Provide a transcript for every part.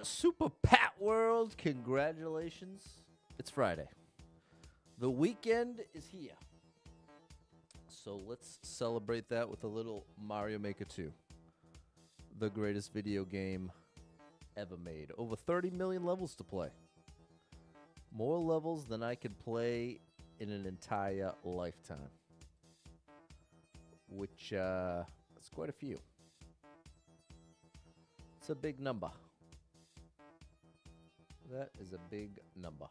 Super Pat World, congratulations. It's Friday. The weekend is here. So let's celebrate that with a little Mario Maker 2. The greatest video game ever made. Over 30 million levels to play. More levels than I could play in an entire lifetime. Which, is quite a few. It's a big number. That is a big number.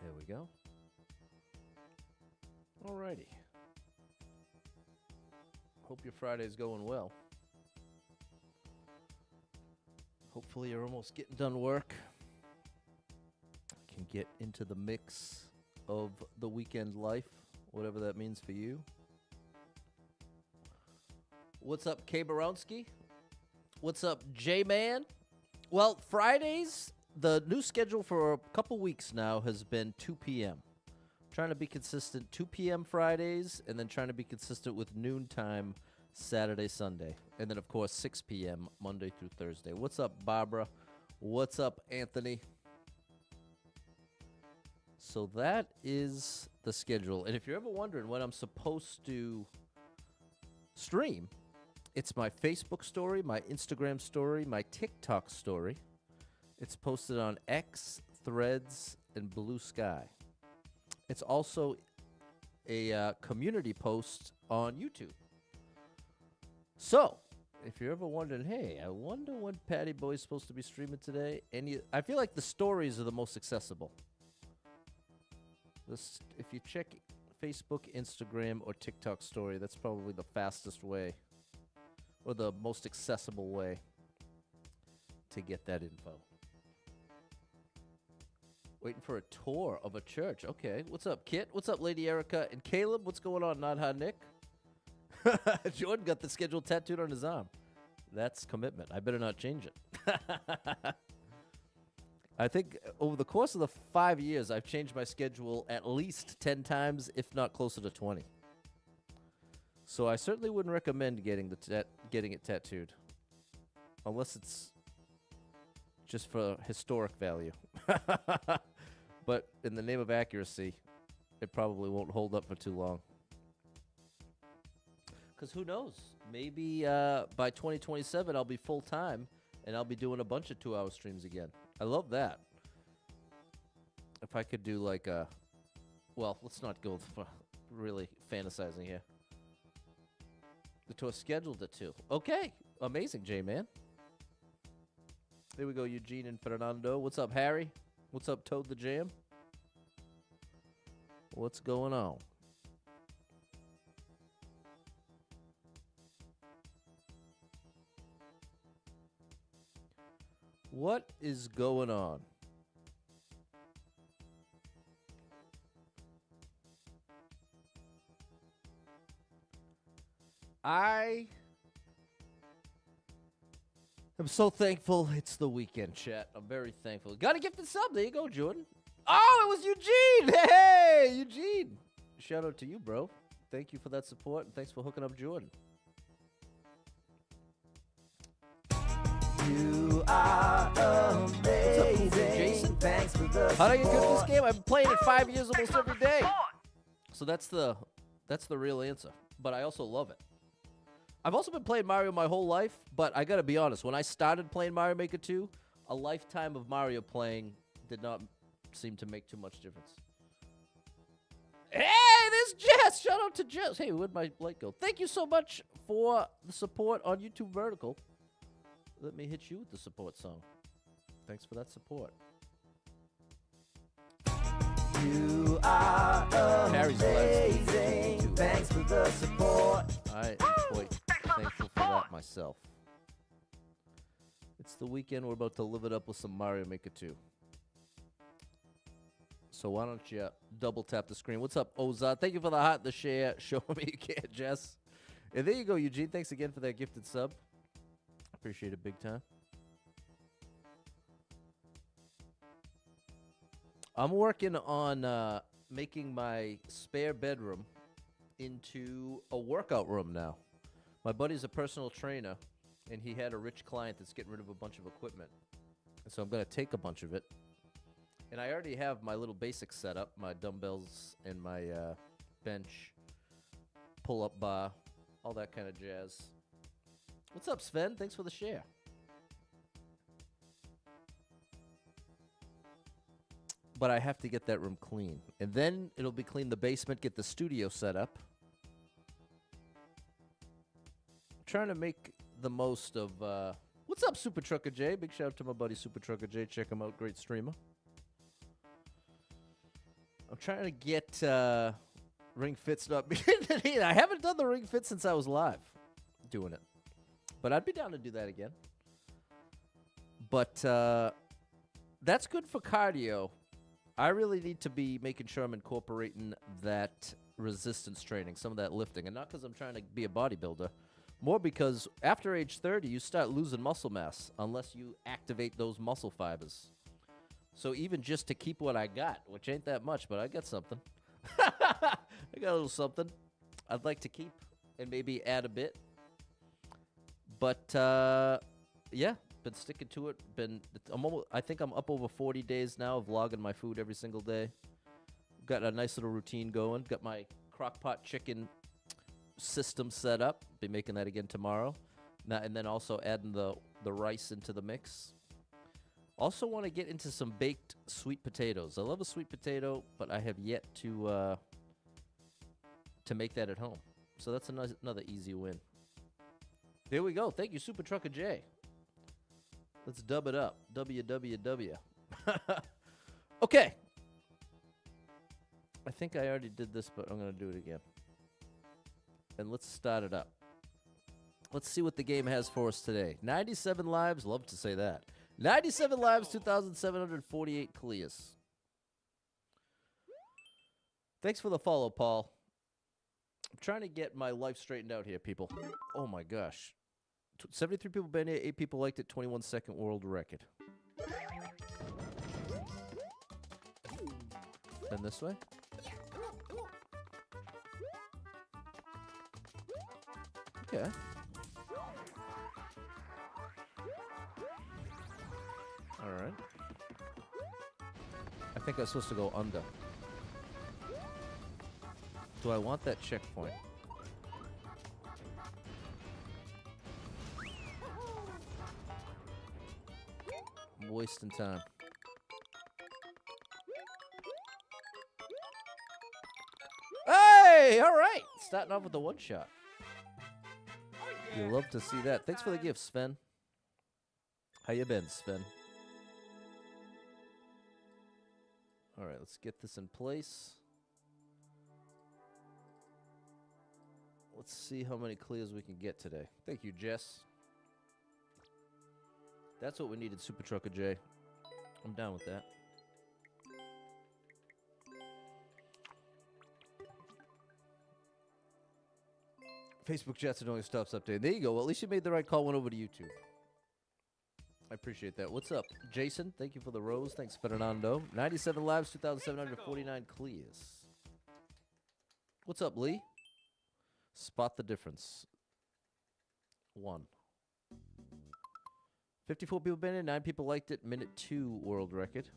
There we go. Alrighty. Hope your Friday's going well. Hopefully you're almost getting done work. Can get into the mix of the weekend life, whatever that means for you. What's up, K. Baronsky? What's up, J-Man? Well, Fridays, the new schedule for a couple weeks now has been 2 p.m. Trying to be consistent 2 p.m. Fridays, and then trying to be consistent with noontime Saturday, Sunday. And then, of course, 6 p.m. Monday through Thursday. What's up, Barbara? What's up, Anthony? So that is the schedule. And if you're ever wondering when I'm supposed to stream, it's my Facebook story, my Instagram story, my TikTok story. It's posted on X, Threads, and Blue Sky. It's also a community post on YouTube. So, if you're ever wondering, hey, I wonder when Patty Boy's supposed to be streaming today, I feel like the stories are the most accessible. If you check Facebook, Instagram, or TikTok story, that's probably the fastest way or the most accessible way to get that info. Waiting for a tour of a church. Okay. What's up, Kit? What's up, Lady Erica and Caleb? What's going on, Nadha Nick? Jordan got the schedule tattooed on his arm. That's commitment. I better not change it. I think over the course of the 5 years, I've changed my schedule at least 10 times, if not closer to 20. So I certainly wouldn't recommend getting it tattooed, unless it's just for historic value. But in the name of accuracy, it probably won't hold up for too long. Because who knows? Maybe by 2027, I'll be full-time, and I'll be doing a bunch of 2-hour streams again. I love that. If I could do like a... Well, let's not go really fantasizing here. The tour scheduled at 2. Okay. Amazing, J-Man. There we go, Eugene and Fernando. What's up, Harry? What's up, Toad the Jam? What's going on? What is going on? I am so thankful it's the weekend, chat. I'm very thankful. Got a gifted sub. There you go, Jordan. Oh, it was Eugene. Hey, Eugene. Shout out to you, bro. Thank you for that support, and thanks for hooking up Jordan. You are amazing. Jason? Thanks for the support. How do you get good at this game? I've been playing it 5 years almost every day. So that's the real answer. But I also love it. I've also been playing Mario my whole life, but I gotta be honest, when I started playing Mario Maker 2, a lifetime of Mario playing did not seem to make too much difference. Hey, there's Jess! Shout out to Jess. Hey, where'd my light go? Thank you so much for the support on YouTube Vertical. Let me hit you with the support song. Thanks for that support. You are amazing. Thanks for the support. I am quite thankful for that myself. It's the weekend. We're about to live it up with some Mario Maker 2. So why don't you double tap the screen? What's up, Ozad? Thank you for the heart, the share. Show me you can't, Jess. And there you go, Eugene. Thanks again for that gifted sub. Appreciate it big time. I'm working on making my spare bedroom into a workout room now. My buddy's a personal trainer, and he had a rich client that's getting rid of a bunch of equipment. And so I'm going to take a bunch of it. And I already have my little basics set up, my dumbbells and my bench, pull-up bar, all that kind of jazz. What's up, Sven? Thanks for the share. But I have to get that room clean. And then it'll be clean the basement, get the studio set up. I'm trying to make the most of... what's up, Super Trucker J? Big shout out to my buddy Super Trucker J. Check him out. Great streamer. I'm trying to get Ring Fit's not... I haven't done the Ring Fit since I was live doing it. But I'd be down to do that again. But that's good for cardio. I really need to be making sure I'm incorporating that resistance training, some of that lifting. And not because I'm trying to be a bodybuilder. More because after age 30, you start losing muscle mass unless you activate those muscle fibers. So even just to keep what I got, which ain't that much, but I got something. I got a little something I'd like to keep and maybe add a bit. But, yeah, been sticking to it. I think I'm up over 40 days now of logging my food every single day. Got a nice little routine going. Got my crock pot chicken system set up. Be making that again tomorrow. And then also adding the rice into the mix. Also want to get into some baked sweet potatoes. I love a sweet potato, but I have yet to make that at home. So that's another easy win. There we go. Thank you, Super Trucker J. Let's dub it up. WWW. Okay. I think I already did this, but I'm going to do it again. And let's start it up. Let's see what the game has for us today. 97 lives. Love to say that. 97 lives, 2,748 clears. Thanks for the follow, Paul. I'm trying to get my life straightened out here, people. Oh, my gosh. 73 people been here, 8 people liked it, 21-second world record. Then this way. Okay. All right. I think I'm supposed to go under. Do I want that checkpoint? I'm wasting time. Hey! All right! Starting off with the one shot. You love to see that. Thanks for the gift, Sven. How you been, Sven? All right, let's get this in place. Let's see how many clears we can get today. Thank you, Jess. That's what we needed, Super Trucker J. I'm down with that. Facebook chat's annoying stops updating. There you go. Well, at least you made the right call, went over to YouTube. I appreciate that. What's up, Jason? Thank you for the rose. Thanks, Fernando. 97 lives, 2,749 clears. What's up, Lee? Spot the difference. 1. 54 people been in, 9 people liked it. Minute 2 world record.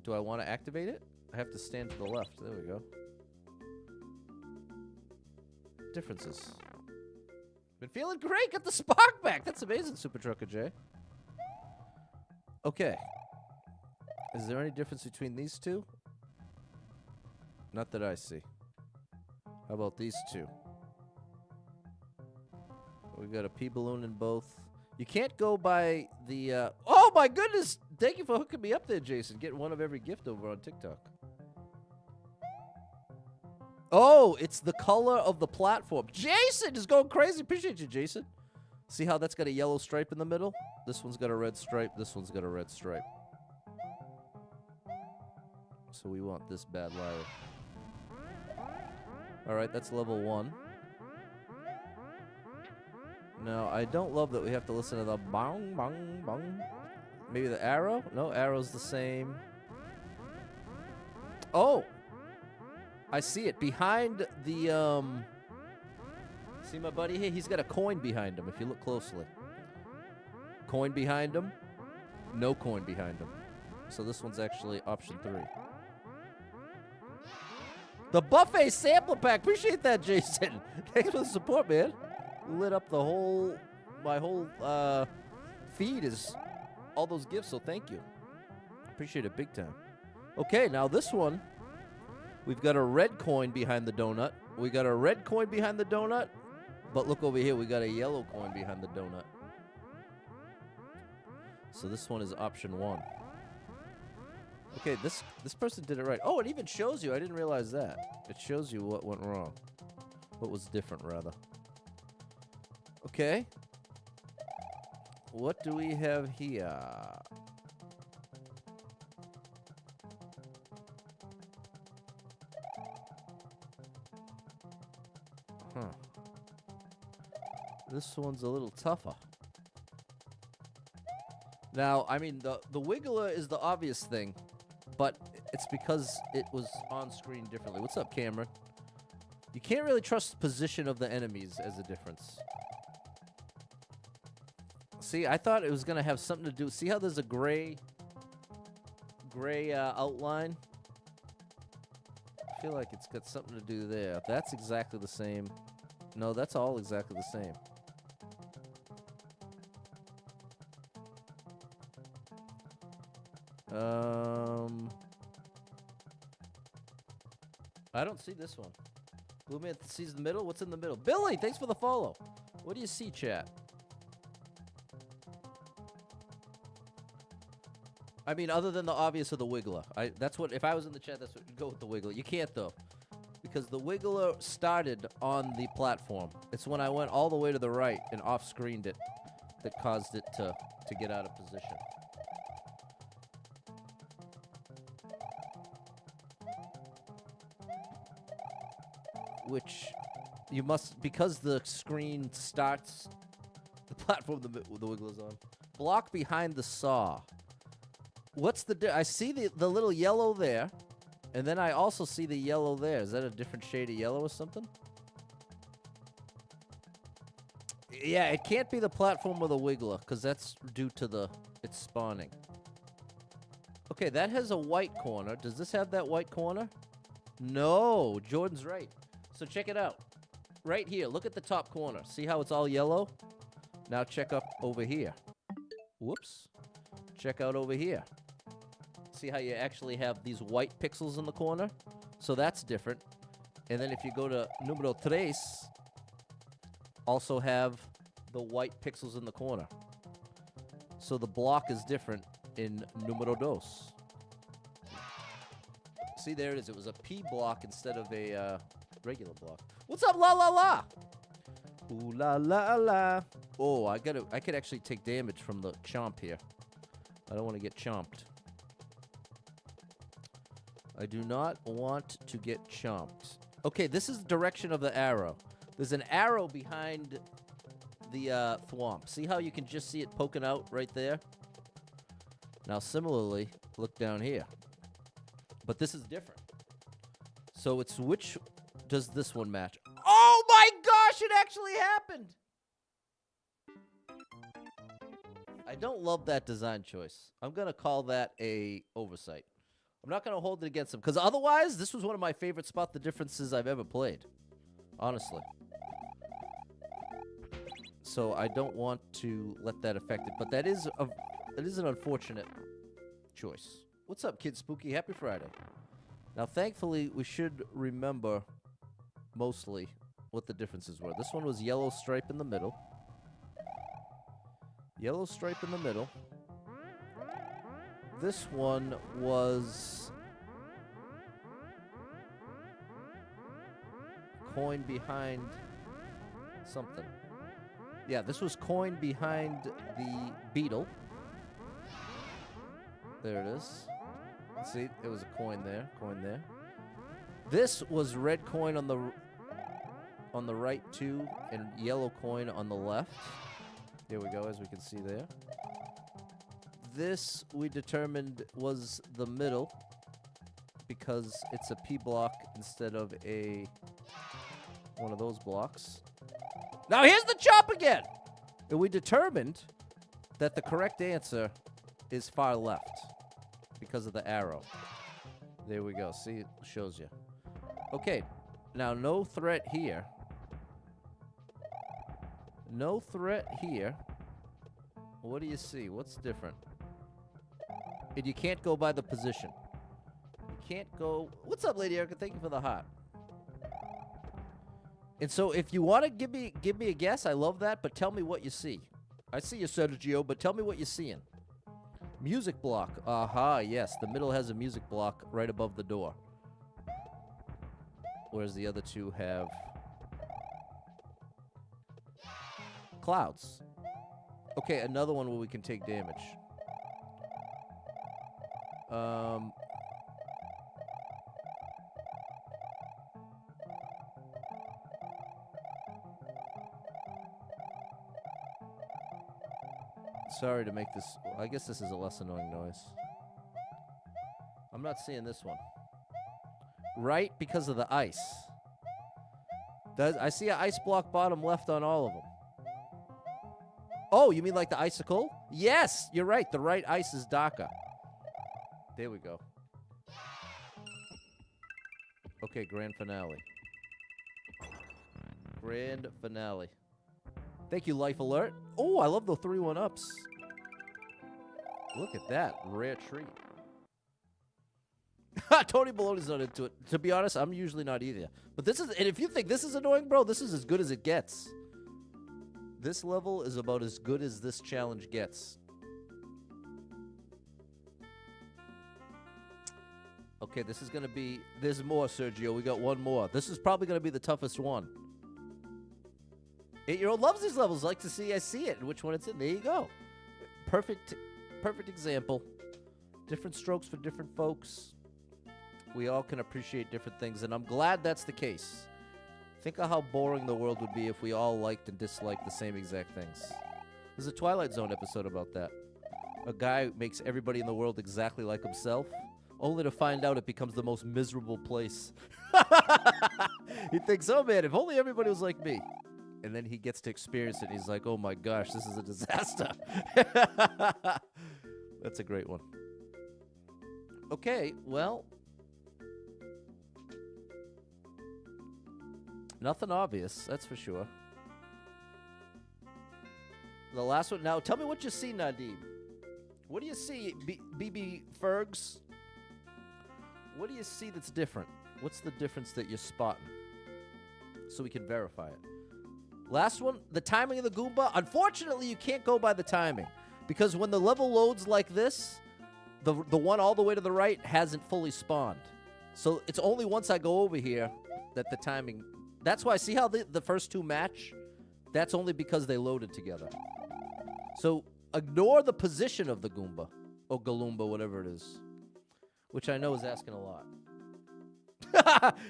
Do I want to activate it? I have to stand to the left. There we go. Differences. Been feeling great. Got the spark back. That's amazing, Super Trucker J. Okay. Is there any difference between these two? Not that I see. How about these two? We got a pea balloon in both. You can't go by the... Oh, my goodness! Thank you for hooking me up there, Jason. Getting one of every gift over on TikTok. Oh, it's the color of the platform. Jason is going crazy. Appreciate you, Jason. See how that's got a yellow stripe in the middle? This one's got a red stripe. This one's got a red stripe. So we want this bad liar. All right, that's level 1. Now, I don't love that we have to listen to the bong, bong, bong. Maybe the arrow? No, arrow's the same. Oh! I see it behind the see my buddy here? He's got a coin behind him if you look closely. Coin behind him, no coin behind him. So this one's actually option 3. The buffet sampler pack. Appreciate that, Jason. Thanks for the support, man. Lit up the whole my whole feed is all those gifts, so thank you. Appreciate it big time. Okay, now this one, we've got a red coin behind the donut. We got a red coin behind the donut, but look over here, we got a yellow coin behind the donut. So this one is option 1. Okay, this person did it right. Oh, it even shows you. I didn't realize that. It shows you what went wrong. What was different, rather. Okay. What do we have here? Huh. This one's a little tougher. Now, I mean, the wiggler is the obvious thing, but it's because it was on screen differently. What's up, Cameron? You can't really trust the position of the enemies as a difference. See, I thought it was going to have something to do. See how there's a gray outline? I feel like it's got something to do there. That's exactly the same. No, that's all exactly the same. I don't see this one. Blue Man sees the middle. What's in the middle? Billy, thanks for the follow. What do you see, chat? I mean, other than the obvious of the wiggler. That's what, if I was in the chat, that's what you'd go with the wiggler. You can't, though, because the wiggler started on the platform. It's when I went all the way to the right and off-screened it that caused it to get out of position. Which you must, because the screen starts the platform the wiggler's on. Block behind the saw. What's the I see the little yellow there, and then I also see the yellow there. Is that a different shade of yellow or something? Yeah, it can't be the platform or the wiggler, because that's due to it's spawning. Okay, that has a white corner. Does this have that white corner? No, Jordan's right. So check it out. Right here, look at the top corner. See how it's all yellow? Now check up over here. Whoops. Check out over here. See how you actually have these white pixels in the corner? So that's different. And then if you go to numero 3, also have the white pixels in the corner. So the block is different in numero 2. See, there it is. It was a P block instead of a regular block. What's up, la la la? Ooh la la la. Oh, I could actually take damage from the chomp here. I don't want to get chomped. I do not want to get chomped. Okay, this is the direction of the arrow. There's an arrow behind the thwomp. See how you can just see it poking out right there? Now, similarly, look down here. But this is different. So it's which does this one match? Oh my gosh, it actually happened! I don't love that design choice. I'm going to call that a oversight. I'm not going to hold it against him, because otherwise, this was one of my favorite spot the differences I've ever played. Honestly. So I don't want to let that affect it, but that is an unfortunate choice. What's up, Kid Spooky? Happy Friday. Now, thankfully, we should remember mostly what the differences were. This one was yellow stripe in the middle. Yellow stripe in the middle. This one was coin behind something. Yeah, this was coin behind the beetle. There it is. See, there was a coin there, coin there. This was red coin on the right too, and yellow coin on the left. There we go, as we can see there. This we determined was the middle. because it's a P block instead of a one of those blocks. Now here's the chop again! And we determined that the correct answer is far left because of the arrow. There we go. See, it shows you. Okay, now no threat here. No threat here. What do you see? What's different? And you can't go by the position. You can't go... What's up, Lady Erica? Thank you for the heart. And so if you want to give me a guess, I love that, but tell me what you see. I see you, Sergio, but tell me what you're seeing. Music block. Aha, yes. The middle has a music block right above the door. Whereas the other two have... clouds. Okay, another one where we can take damage. Sorry to make this... I guess this is a less annoying noise. I'm not seeing this one. Right, because of the ice. I see an ice block bottom left on all of them. Oh, you mean like the icicle? Yes, you're right. The right ice is darker. There we go. Okay, grand finale. Grand finale. Thank you, Life Alert. Oh, I love the 3-1-ups. Look at that. Rare treat. Tony Baloney's not into it. To be honest, I'm usually not either. But this is... And if you think this is annoying, bro, this is as good as it gets. This level is about as good as this challenge gets. Okay, this is going to be... There's more, Sergio. We got one more. This is probably going to be the toughest one. 8-year-old loves these levels. Like to see, I see it. Which one it's in. There you go. Perfect example. Different strokes for different folks. We all can appreciate different things, and I'm glad that's the case. Think of how boring the world would be if we all liked and disliked the same exact things. There's a Twilight Zone episode about that. A guy makes everybody in the world exactly like himself, only to find out it becomes the most miserable place. He thinks, oh man, if only everybody was like me. And then he gets to experience it, and he's like, oh my gosh, this is a disaster. That's a great one. Okay, well... Nothing obvious, that's for sure. The last one. Now, tell me what you see, Nadim. What do you see, BB Fergs? What do you see that's different? What's the difference that you're spotting? So we can verify it. Last one, the timing of the Goomba. Unfortunately, you can't go by the timing. Because when the level loads like this, the one all the way to the right hasn't fully spawned. So it's only once I go over here that the timing... That's why, see how the first two match? That's only because they loaded together. So ignore the position of the Goomba. Or Galoomba, whatever it is. Which I know is asking a lot.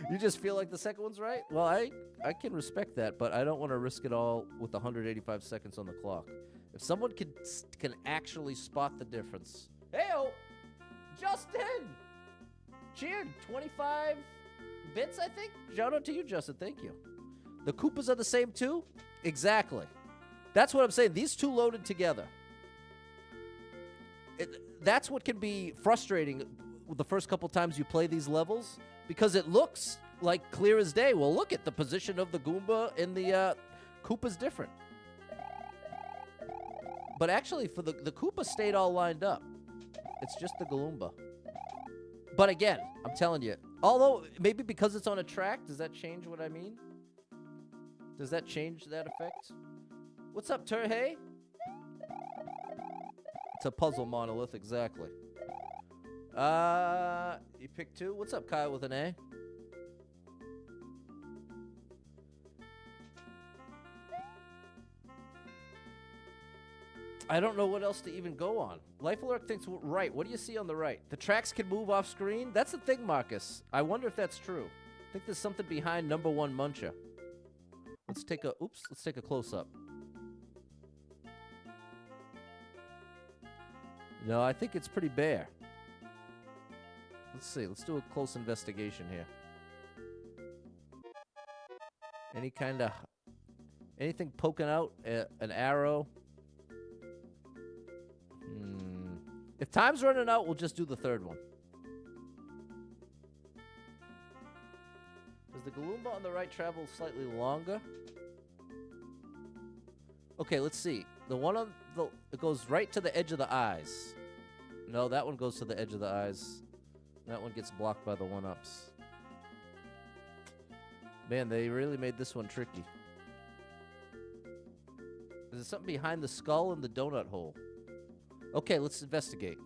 You just feel like the second one's right? Well, I can respect that, but I don't want to risk it all with 185 seconds on the clock. If someone can actually spot the difference. Hey-oh! Justin! Cheered! 25... bits, I think? Shout out to you, Justin. Thank you. The Koopas are the same too? Exactly. That's what I'm saying. These two loaded together. That's what can be frustrating the first couple times you play these levels, because it looks like clear as day. Well, look at the position of the Goomba and the Koopa's different. But actually, for the Koopa stayed all lined up. It's just the Galoomba. But again, I'm telling you, although maybe because it's on a track, does that change what I mean? Does that change that effect? What's up, Turhey? It's a puzzle monolith, exactly. You picked two? What's up, Kyle with an A? I don't know what else to even go on. Life Alert thinks right. What do you see on the right? The tracks can move off screen? That's the thing, Marcus. I wonder if that's true. I think there's something behind number one Muncher. Let's take a close-up. No, I think it's pretty bare. Let's see. Let's do a close investigation here. Any kind of... Anything poking out? An arrow? If time's running out, we'll just do the third one. Does the Galumba on the right travel slightly longer? Okay, let's see. The one on the... It goes right to the edge of the eyes. No, that one goes to the edge of the eyes. That one gets blocked by the one-ups. Man, they really made this one tricky. Is there something behind the skull in the donut hole? Okay, let's investigate.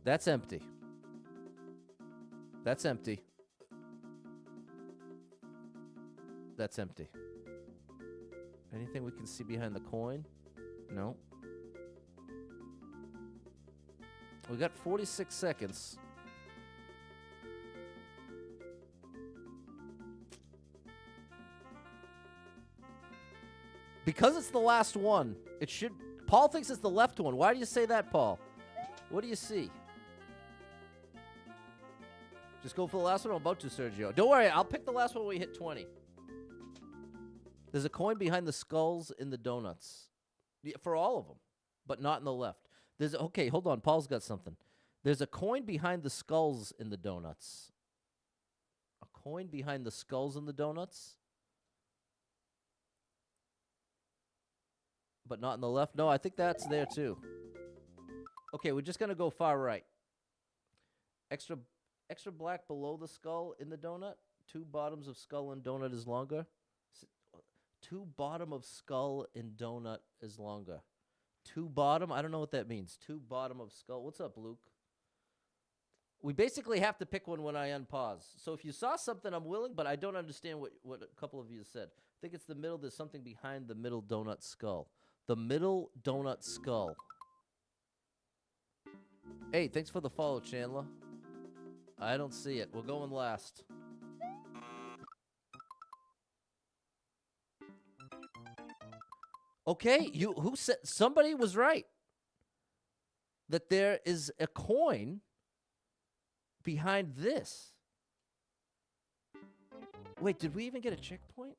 That's empty. That's empty. That's empty. Anything we can see behind the coin? No. We got 46 seconds. Because it's the last one, it should... Paul thinks it's the left one. Why do you say that, Paul? What do you see? Just go for the last one? I'm about to, Sergio. Don't worry, I'll pick the last one when we hit 20. There's a coin behind the skulls in the donuts. Yeah, for all of them, but not in the left. Okay, hold on. Paul's got something. There's a coin behind the skulls in the donuts. A coin behind the skulls in the donuts? But not in the left? No, I think that's there too. Okay, we're just going to go far right. Extra black below the skull in the donut. Two bottoms of skull and donut is longer. Two bottom of skull in donut is longer. Two bottom? I don't know what that means. Two bottom of skull. What's up, Luke? We basically have to pick one when I unpause. So if you saw something, I'm willing, but I don't understand what a couple of you said. I think it's the middle. There's something behind the middle donut skull. The middle donut skull. Hey, thanks for the follow, Chandler. I don't see it. We're going last. Okay, who said... Somebody was right. That there is a coin behind this. Wait, did we even get a checkpoint?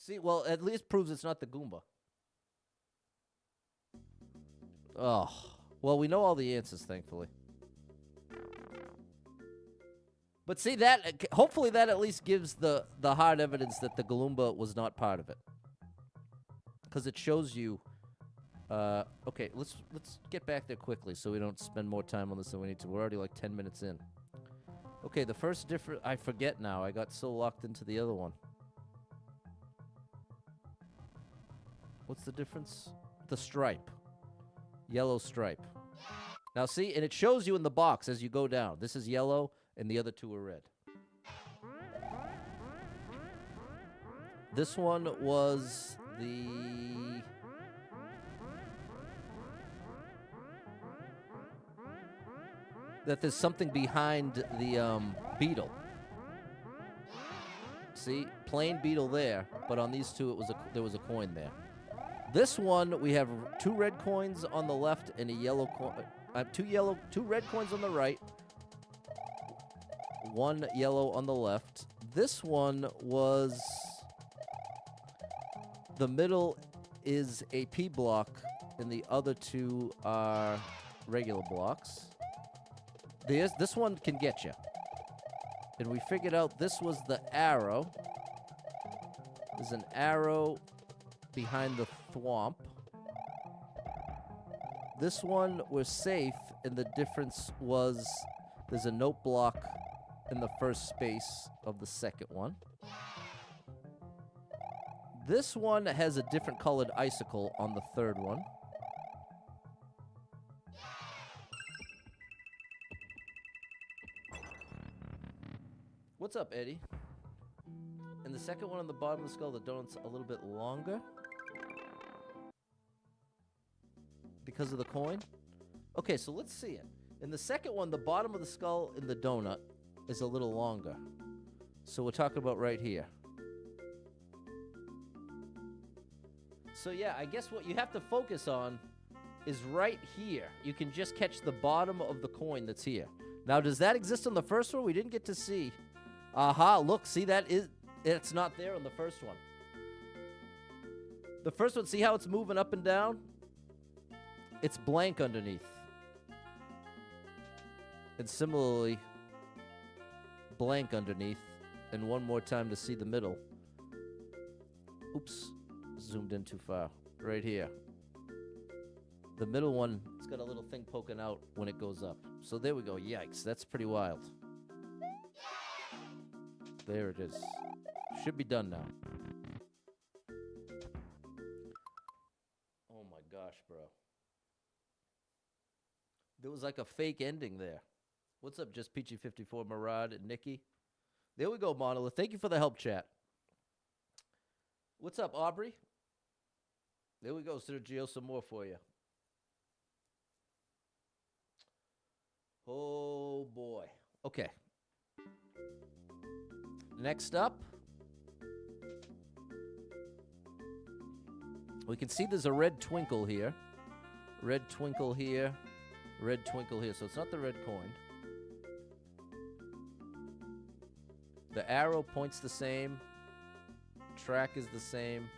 See, well, at least proves it's not the Goomba. Oh. Well, we know all the answers, thankfully. But see, that... Hopefully that at least gives the hard evidence that the Galumba was not part of it. Because it shows you... okay, let's get back there quickly so we don't spend more time on this than we need to. We're already like 10 minutes in. Okay, the first difference... I forget now. I got so locked into the other one. What's the difference? The stripe. Yellow stripe. Now see, and it shows you in the box as you go down. This is yellow, and the other two are red. This one was the... That there's something behind the beetle. See, plain beetle there, but on these two there was a coin there. This one we have two red coins on the left and a yellow coin. Two red coins on the right. One yellow on the left. This one was... The middle is a P block, and the other two are regular blocks. This one can get you. And we figured out this was the arrow. There's an arrow behind the thwomp. This one was safe, and the difference was there's a note block in the first space of the second one. This one has a different colored icicle on the third one. What's up, Eddie? And the second one on the bottom of the skull, the donut's a little bit longer. Because of the coin? Okay, so let's see it. In the second one, the bottom of the skull in the donut is a little longer. So we're talking about right here. So yeah, I guess what you have to focus on is right here. You can just catch the bottom of the coin that's here. Now, does that exist on the first one? We didn't get to see. Aha, look, see that is, it's not there on the first one. The first one, see how it's moving up and down? It's blank underneath. And similarly, blank underneath. And one more time to see the middle. Oops, zoomed in too far. Right here. The middle one, it's got a little thing poking out when it goes up. So there we go. Yikes, that's pretty wild. There it is. Should be done now. Oh my gosh, bro. There was like a fake ending there. What's up, Just Peachy 54, Murad, and Nikki? There we go, Monolith. Thank you for the help, chat. What's up, Aubrey? There we go, Sergio. Some more for you. Oh, boy. Okay. Next up, we can see there's a red twinkle here. Red twinkle here. Red twinkle here. So it's not the red coin. The arrow points the same. Track is the same.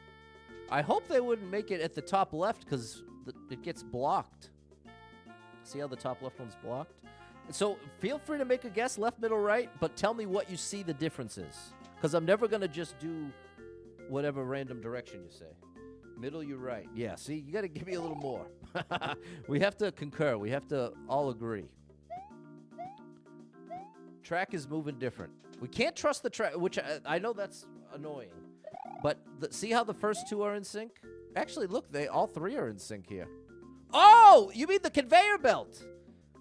I hope they wouldn't make it at the top left because it gets blocked. See how the top left one's blocked? So feel free to make a guess, left, middle, right, but tell me what you see the difference is. Because I'm never going to just do whatever random direction you say. Middle, you're right. Yeah, see, you got to give me a little more. We have to concur. We have to all agree. Track is moving different. We can't trust the track, which I know that's annoying. But see how the first two are in sync? Actually, look, all three are in sync here. Oh, you mean the conveyor belt.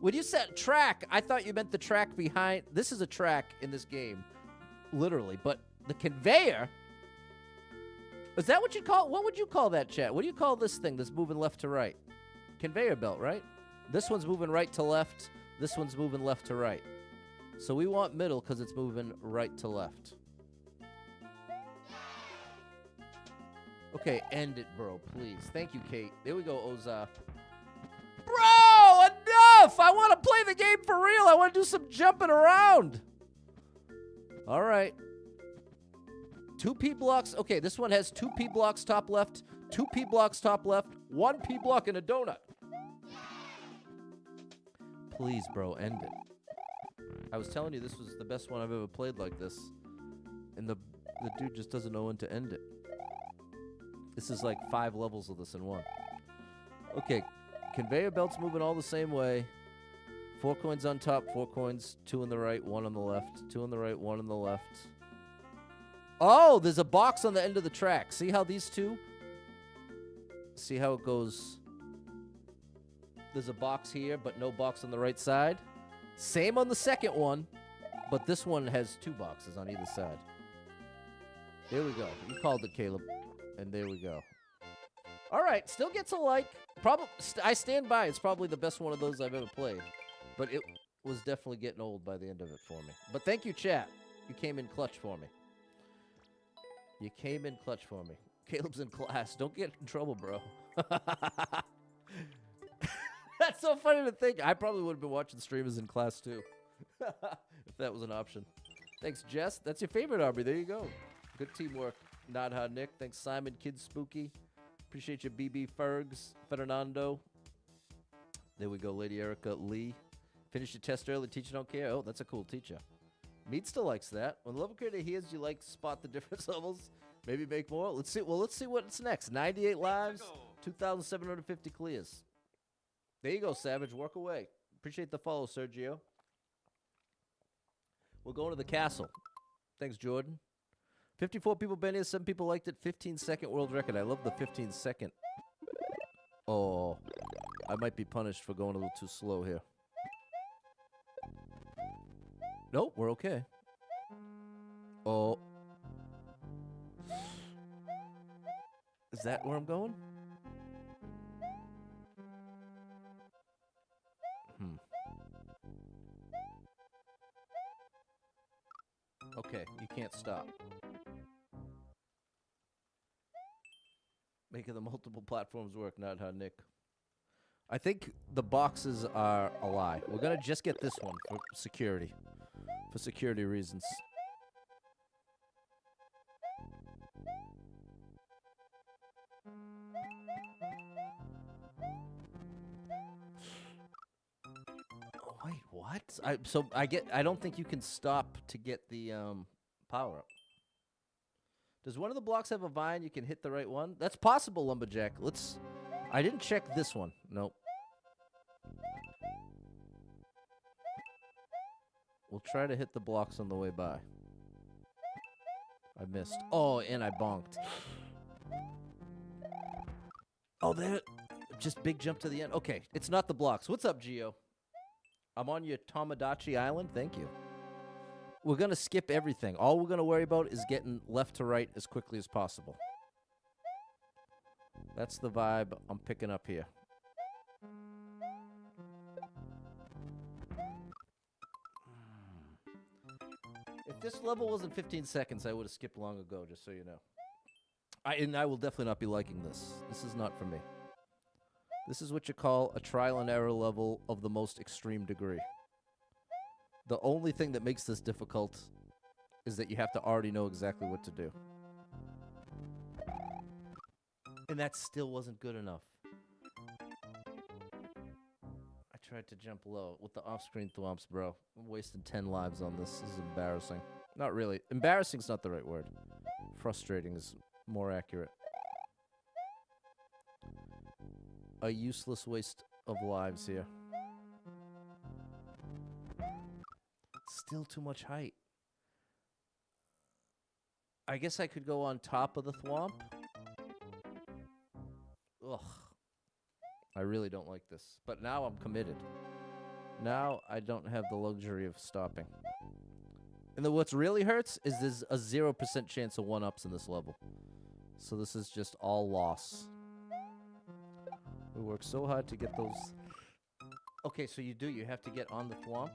When you said track, I thought you meant the track behind. This is a track in this game, literally. But the conveyor, is that what you call? What would you call that, chat? What do you call this thing that's moving left to right? Conveyor belt, right? This one's moving right to left. This one's moving left to right. So we want middle because it's moving right to left. Okay, end it, bro, please. Thank you, Kate. There we go, Oza. Bro, enough! I want to play the game for real. I want to do some jumping around. All right. 2 P blocks. Okay, this one has 2 P blocks top left, 2 P blocks top left, 1 P block and a donut. Please, bro, end it. I was telling you this was the best one I've ever played like this. And the dude just doesn't know when to end it. This is like 5 levels of this in one. Okay, conveyor belt's moving all the same way. 4 coins on top, 4 coins, 2 on the right, 1 on the left, 2 on the right, 1 on the left. Oh, there's a box on the end of the track. See how these two? See how it goes? There's a box here, but no box on the right side. Same on the second one, but this one has 2 boxes on either side. There we go. You called it, Caleb. And there we go. All right, still gets a like. I stand by. It's probably the best one of those I've ever played. But it was definitely getting old by the end of it for me. But thank you, chat. You came in clutch for me. You came in clutch for me. Caleb's in class. Don't get in trouble, bro. That's so funny to think. I probably would have been watching streamers in class, too. If that was an option. Thanks, Jess. That's your favorite, Aubrey. There you go. Good teamwork. Not hot, Nick. Thanks, Simon, Kid Spooky. Appreciate you, BB Fergs, Fernando. There we go, Lady Erica Lee. Finished your test early. Teacher don't care. Oh, that's a cool teacher. Mead still likes that. When the level creator hears you like to spot the different levels, maybe make more. Let's see. Well, let's see what's next. 98 lives, 2,750 clears. There you go, Savage. Work away. Appreciate the follow, Sergio. We're going to the castle. Thanks, Jordan. 54 people been here. 7 people liked it. 15-second world record. I love the 15-second. Oh, I might be punished for going a little too slow here. Nope, we're okay. Oh. Is that where I'm going? Okay, you can't stop. Making the multiple platforms work, not how Nick. I think the boxes are a lie. We're gonna just get this one for security. For security reasons. Oh, wait, what? I don't think you can stop to get the power up. Does one of the blocks have a vine you can hit the right one? That's possible, Lumberjack. I didn't check this one. Nope. We'll try to hit the blocks on the way by. I missed. Oh, and I bonked. Oh, there. Just big jump to the end. Okay, it's not the blocks. What's up, Gio? I'm on your Tomodachi Island. Thank you. We're going to skip everything. All we're going to worry about is getting left to right as quickly as possible. That's the vibe I'm picking up here. If this level wasn't 15 seconds, I would have skipped long ago, just so you know. I will definitely not be liking this. This is not for me. This is what you call a trial and error level of the most extreme degree. The only thing that makes this difficult is that you have to already know exactly what to do. And that still wasn't good enough. I tried to jump low with the off-screen thwomps, bro. I'm wasting 10 lives on this. This is embarrassing. Not really. Embarrassing is not the right word. Frustrating is more accurate. A useless waste of lives here. Still too much height. I guess I could go on top of the thwomp. Ugh. I really don't like this. But now I'm committed. Now I don't have the luxury of stopping. And then what's really hurts is there's a 0% chance of 1-ups in this level. So this is just all loss. We work so hard to get those. Okay, so you have to get on the thwomp.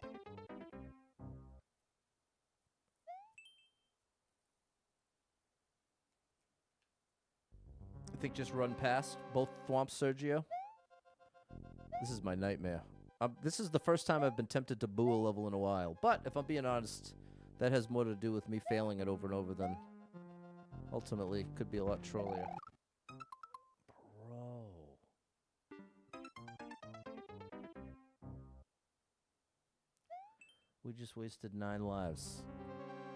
I think just run past both thwomps, Sergio. This is my nightmare. This is the first time I've been tempted to boo a level in a while. But if I'm being honest, that has more to do with me failing it over and over than ultimately could be a lot trollier. Bro. We just wasted 9 lives.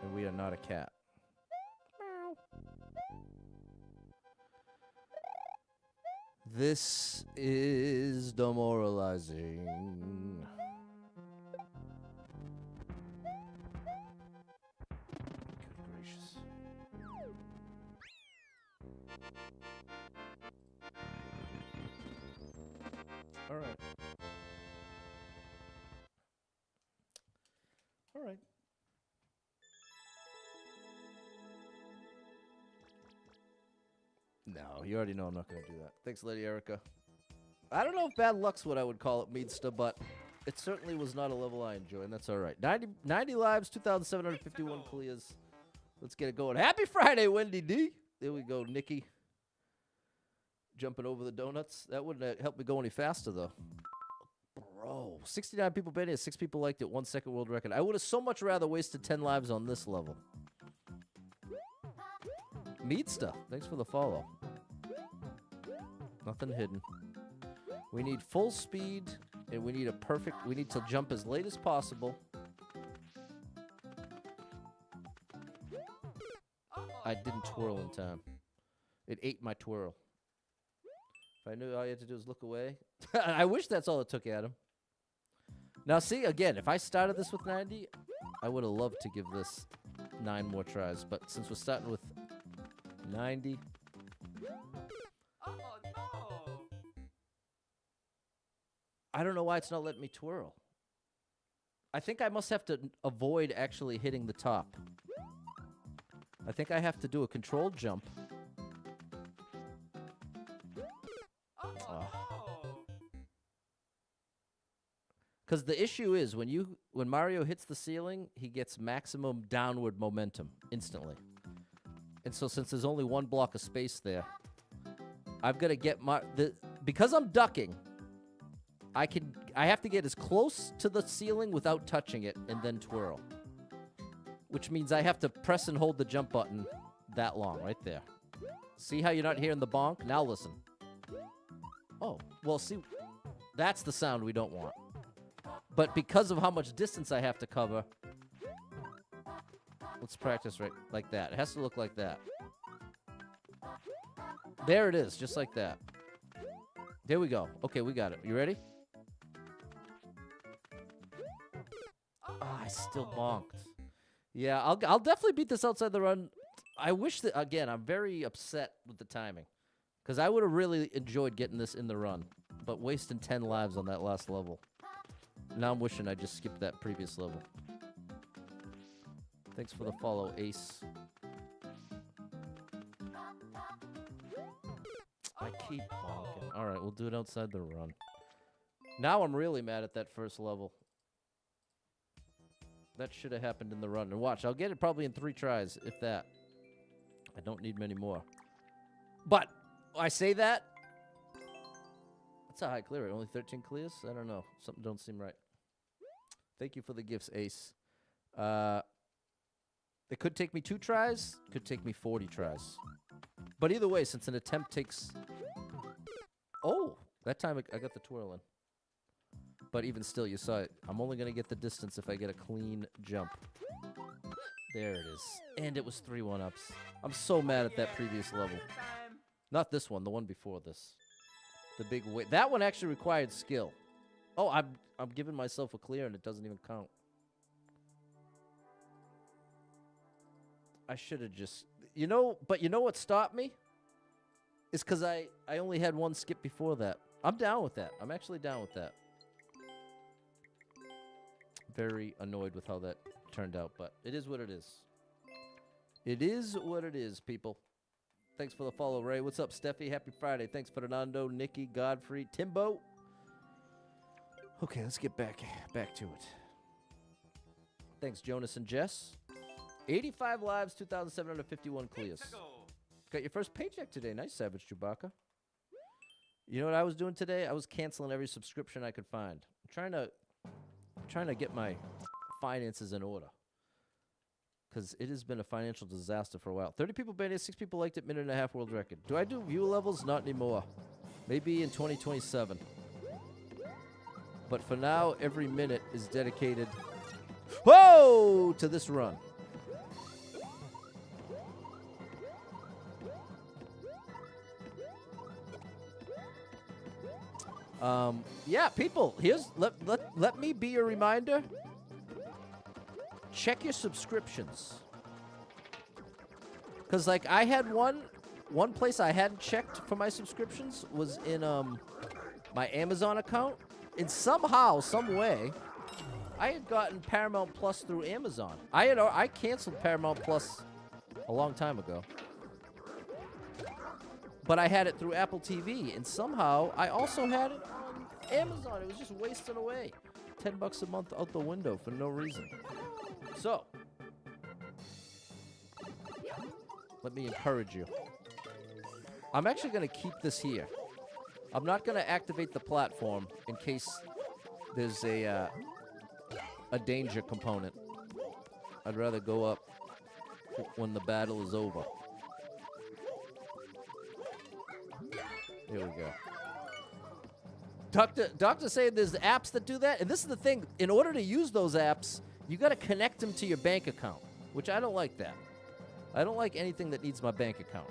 And we are not a cat. This is demoralizing. Good gracious. All right. All right. No, you already know I'm not going to do that. Thanks, Lady Erica. I don't know if bad luck's what I would call it, Meadsta, but it certainly was not a level I enjoy, and that's all right. 90 lives, 2,751 clears. Let's get it going. Happy Friday, Wendy D. There we go, Nikki. Jumping over the donuts. That wouldn't help me go any faster, though. Bro, 69 people betting it, 6 people liked it, 1 second world record. I would have so much rather wasted 10 lives on this level. Meadsta, thanks for the follow. Nothing hidden. We need full speed, and we need we need to jump as late as possible. I didn't twirl in time. It ate my twirl. If I knew all you had to do was look away. I wish that's all it took, Adam. Now, see, again, if I started this with 90, I would have loved to give this 9 more tries. But since we're starting with 90. Oh, no. I don't know why it's not letting me twirl. I think I must have to avoid actually hitting the top. I think I have to do a controlled jump. Because the issue is when Mario hits the ceiling, he gets maximum downward momentum instantly. And so since there's only 1 block of space there, I've got to get because I'm ducking, I have to get as close to the ceiling without touching it and then twirl. Which means I have to press and hold the jump button that long, right there. See how you're not hearing the bonk? Now listen. Oh, well, see, that's the sound we don't want. But because of how much distance I have to cover, let's practice right like that. It has to look like that. There it is, just like that. There we go. Okay, we got it. You ready? Ah, I still bonked. Yeah, I'll definitely beat this outside the run. I wish that, again, I'm very upset with the timing. Because I would have really enjoyed getting this in the run. But wasting 10 lives on that last level. Now I'm wishing I just skipped that previous level. Thanks for the follow, Ace. I keep bonking. Alright, we'll do it outside the run. Now I'm really mad at that first level. That should have happened in the run. And watch, I'll get it probably in 3 tries, if that. I don't need many more. But, I say that. That's a high clear rate. Only 13 clears? I don't know. Something don't seem right. Thank you for the gifts, Ace. It could take me 2 tries. Could take me 40 tries. But either way, since an attempt takes... Oh! That time I got the twirl in. But even still, you saw it. I'm only going to get the distance if I get a clean jump. There it is. And it was 3 1-ups. I'm so mad at that previous level. Not this one, the one before this. The big wait. That one actually required skill. Oh, I'm giving myself a clear and it doesn't even count. I should have just... You know, but you know what stopped me? It's because I only had 1 skip before that. I'm down with that. I'm actually down with that. Very annoyed with how that turned out, but it is what it is. It is what it is, people. Thanks for the follow, Ray. What's up, Steffi? Happy Friday. Thanks, Fernando, Nikki, Godfrey, Timbo. Okay, let's get back to it. Thanks, Jonas and Jess. 85 lives, 2,751 clears. Got your first paycheck today. Nice, Savage Chewbacca. You know what I was doing today? I was canceling every subscription I could find. I'm trying to get my finances in order. Because it has been a financial disaster for a while. 30 people banned it, 6 people liked it, minute and a half world record. Do I do view levels? Not anymore. Maybe in 2027. But for now, every minute is dedicated, whoa, to this run. Yeah, people, let me be a reminder. Check your subscriptions. Because, like, I had one place I hadn't checked for my subscriptions was in, my Amazon account. And somehow, some way, I had gotten Paramount Plus through Amazon. I canceled Paramount Plus a long time ago. But I had it through Apple TV, and somehow I also had it on Amazon. It was just wasting away. $10 a month out the window for no reason. So, let me encourage you. I'm actually going to keep this here. I'm not going to activate the platform in case there's a danger component. I'd rather go up when the battle is over. Here we go. Doctor saying there's apps that do that, and this is the thing. In order to use those apps, you got to connect them to your bank account, which I don't like that. I don't like anything that needs my bank account.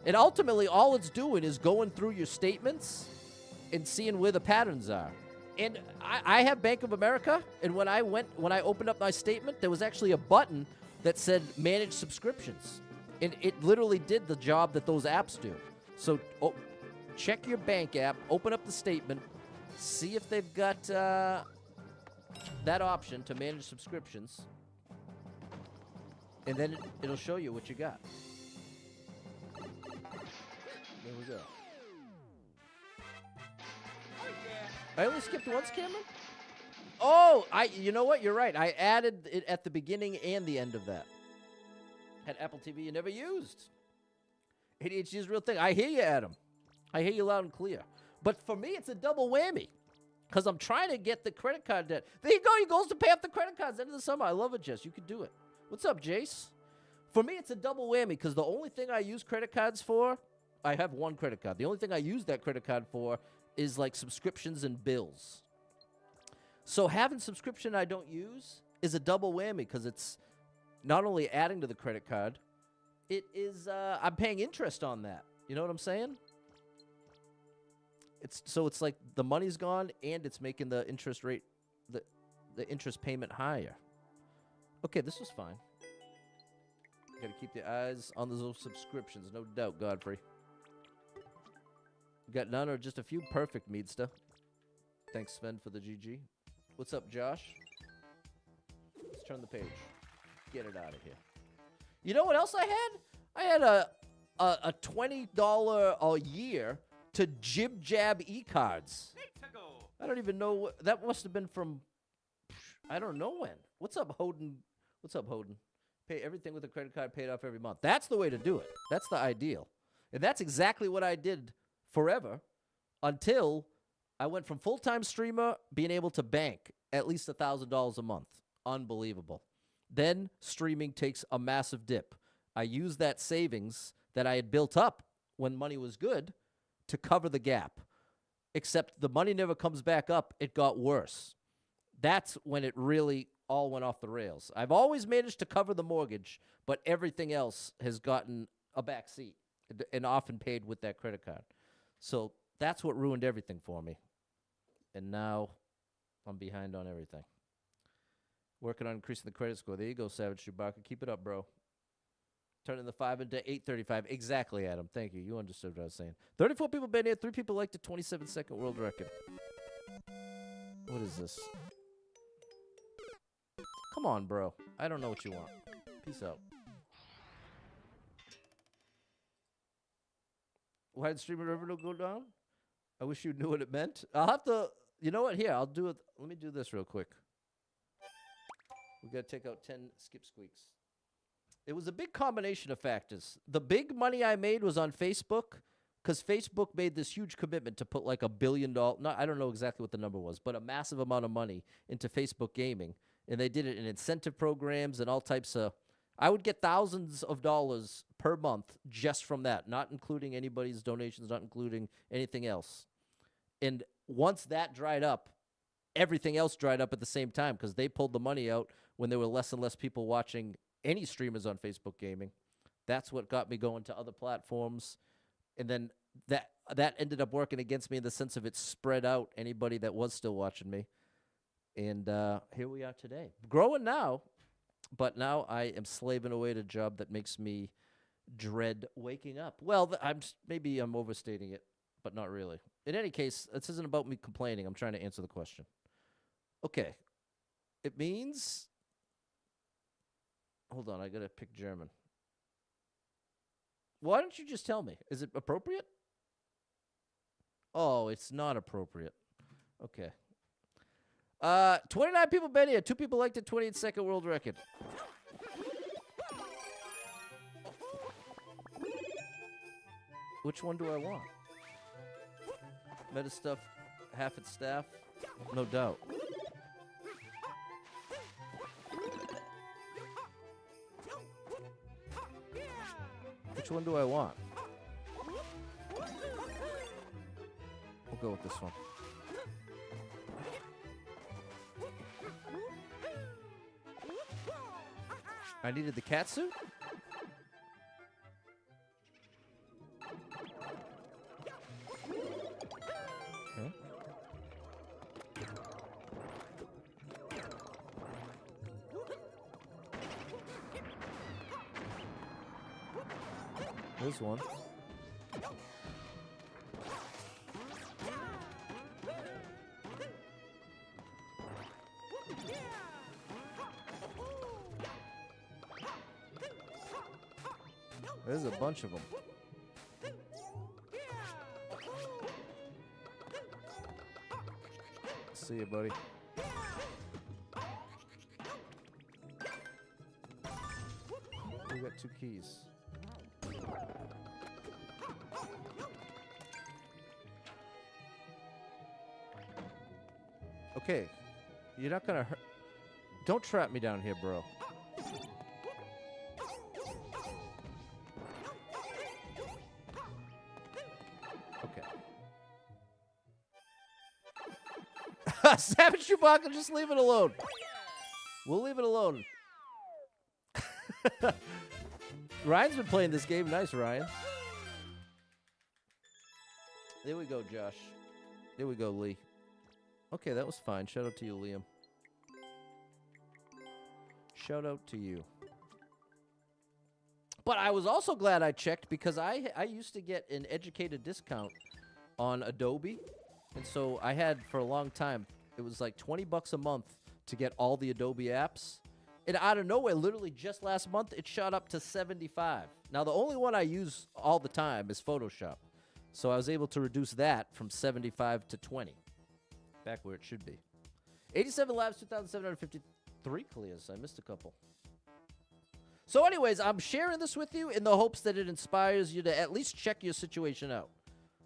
And ultimately, all it's doing is going through your statements and seeing where the patterns are. And I have Bank of America, and when I opened up my statement, there was actually a button that said Manage Subscriptions. And it literally did the job that those apps do. So check your bank app, open up the statement, see if they've got that option to manage subscriptions, and then it'll show you what you got. There we go. I only skipped once, Cameron? Oh, you know what? You're right. I added it at the beginning and the end of that. Had Apple TV you never used. ADHD is a real thing. I hear you, Adam. I hear you loud and clear. But for me, it's a double whammy. because I'm trying to get the credit card debt. There you go. He goes to pay off the credit cards end of the summer. I love it, Jess. You can do it. What's up, Jace? For me, it's a double whammy because the only thing I use credit cards for, I have one credit card. The only thing I use that credit card for is like subscriptions and bills. So having subscription I don't use is a double whammy because it's not only adding to the credit card, it is I'm paying interest on that. You know what I'm saying? It's like the money's gone and it's making the interest rate, the interest payment higher. Okay, this was fine. Got to keep the eyes on those subscriptions, no doubt, Godfrey. Got none or just a few? Perfect, Meadsta. Thanks, Sven, for the GG. What's up, Josh? Let's turn the page. Get it out of here. You know what else I had? I had a $20 a year to Jib Jab e-cards. I don't even know. That must have been from, I don't know when. What's up, Hoden? What's up, Hoden? Pay everything with a credit card, paid off every month. That's the way to do it. That's the ideal. And that's exactly what I did forever until I went from full-time streamer being able to bank at least $1,000 a month. Unbelievable. Then streaming takes a massive dip. I used that savings that I had built up when money was good to cover the gap. Except the money never comes back up. It got worse. That's when it really all went off the rails. I've always managed to cover the mortgage, but everything else has gotten a back seat and often paid with that credit card. So that's what ruined everything for me. And now I'm behind on everything. Working on increasing the credit score. There you go, Savage Chewbacca. Keep it up, bro. Turning the 5 into 835. Exactly, Adam. Thank you. You understood what I was saying. 34 people been here. 3 people liked the 27-second world record. What is this? Come on, bro. I don't know what you want. Peace out. Why did streamer revenue go down? I wish you knew what it meant. I'll have to... You know what? Here, I'll do it. Let me do this real quick. We got to take out 10 skip squeaks. It was a big combination of factors. The big money I made was on Facebook because Facebook made this huge commitment to put like $1 billion, I don't know exactly what the number was, but a massive amount of money into Facebook gaming. And they did it in incentive programs and all types of, I would get thousands of dollars per month just from that, not including anybody's donations, not including anything else. And once that dried up, everything else dried up at the same time because they pulled the money out when there were less and less people watching any streamers on Facebook gaming. That's what got me going to other platforms. And then that ended up working against me in the sense of it spread out anybody that was still watching me. And here we are today. Growing now, but now I am slaving away at a job that makes me dread waking up. Well, maybe I'm overstating it, but not really. In any case, this isn't about me complaining. I'm trying to answer the question. Okay. It means... Hold on, I got to pick German. Why don't you just tell me? Is it appropriate? Oh, it's not appropriate. Okay. 29 people been here. 2 people liked the 28-second world record. Which one do I want? Meta stuff, half its staff? No doubt. Which one do I want? We'll go with this one. I needed the cat suit? Okay. There's one. There's a bunch of them. See you, buddy. We got 2 keys. Okay. You're not gonna hurt. Don't trap me down here, bro. Okay. Savage Chewbacca, just leave it alone. We'll leave it alone. Ryan's been playing this game. Nice, Ryan. There we go, Josh. There we go, Lee. Okay, that was fine. Shout out to you, Liam. Shout out to you. But I was also glad I checked because I used to get an educated discount on Adobe. And so I had for a long time, it was like $20 a month to get all the Adobe apps. And out of nowhere, literally just last month, it shot up to $75. Now, the only one I use all the time is Photoshop. So I was able to reduce that from $75 to $20. Back where it should be. 87 labs, 2,753 clears. I missed a couple. So anyways, I'm sharing this with you in the hopes that it inspires you to at least check your situation out.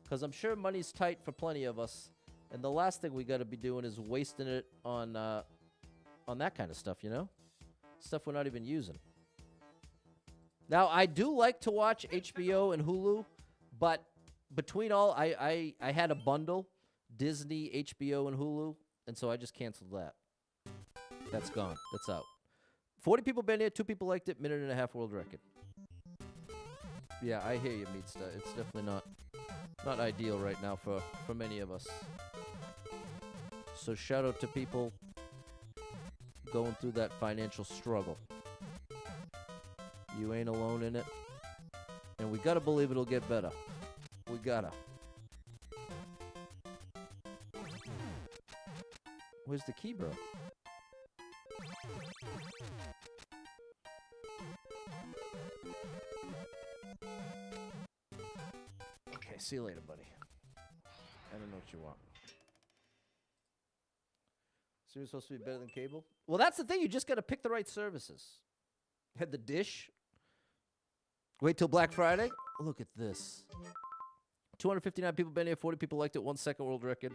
Because I'm sure money's tight for plenty of us. And the last thing we got to be doing is wasting it on that kind of stuff, you know? Stuff we're not even using. Now, I do like to watch HBO and Hulu, but between all, I had a bundle, Disney, HBO, and Hulu, and so I just canceled that. That's gone. That's out. 40 people been here, 2 people liked it, minute and a half world record. Yeah, I hear you, Meatsta. It's definitely not ideal right now for many of us. So shout out to people going through that financial struggle. You ain't alone in it. And we gotta believe it'll get better. We gotta. Where's the key, bro? Okay, see you later, buddy. I don't know what you want. So you're supposed to be better than cable? Well, that's the thing. You just got to pick the right services. Had the dish. Wait till Black Friday. Look at this. 259 people been here. 40 people liked it. 1 second world record.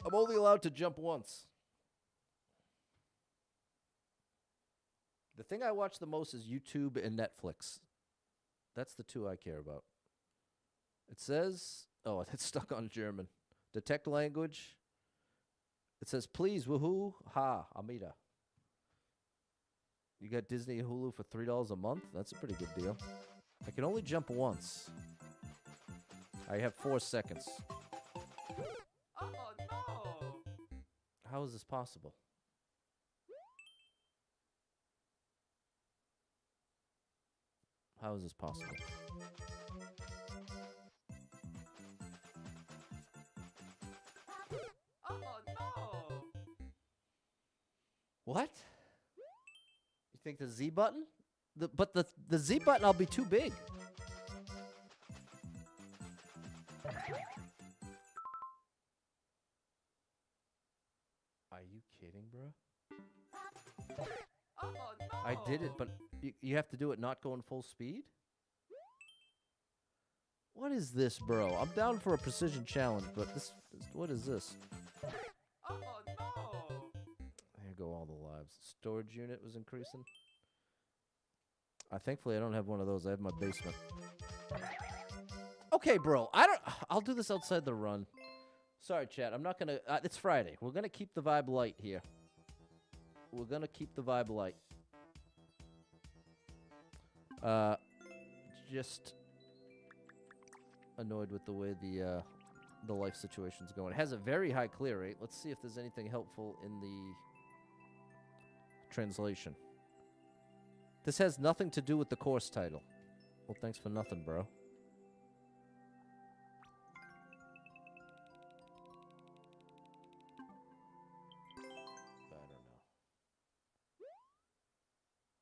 I'm only allowed to jump once. The thing I watch the most is YouTube and Netflix. That's the 2 I care about. It says, oh, it's stuck on German. Detect language. It says, please, woohoo, ha, Amida. You got Disney and Hulu for $3 a month? That's a pretty good deal. I can only jump once. I have 4 seconds. Oh, no. How is this possible? How is this possible? Oh, no. What? You think the Z button? But the Z button, I'll be too big. Are you kidding, bro? Oh, no. I did it, but you have to do it not going full speed? What is this, bro? I'm down for a precision challenge, but what is this? Oh, no. There go all the lives. Storage unit was increasing. Thankfully, I don't have one of those. I have my basement. Okay, bro. I'll do this outside the run. Sorry, chat. I'm not gonna. It's Friday. We're gonna keep the vibe light here. We're gonna keep the vibe light. Just annoyed with the way the life situation's going. It has a very high clear rate. Let's see if there's anything helpful in the translation. This has nothing to do with the course title. Well, thanks for nothing, bro. I don't know.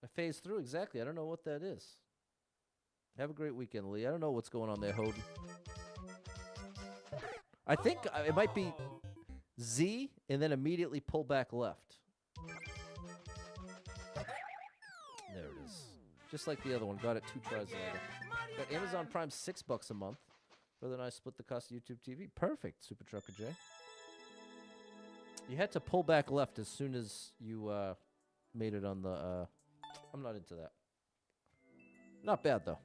I phased through, exactly. I don't know what that is. Have a great weekend, Lee. I don't know what's going on there, Hoden. I think it might be Z and then immediately pull back left. There it is. Just like the other one. Got it 2 tries later. Got Amazon Prime $6 a month. Brother and I split the cost of YouTube TV. Perfect, Super Trucker J. You had to pull back left as soon as you made it on the. I'm not into that. Not bad though.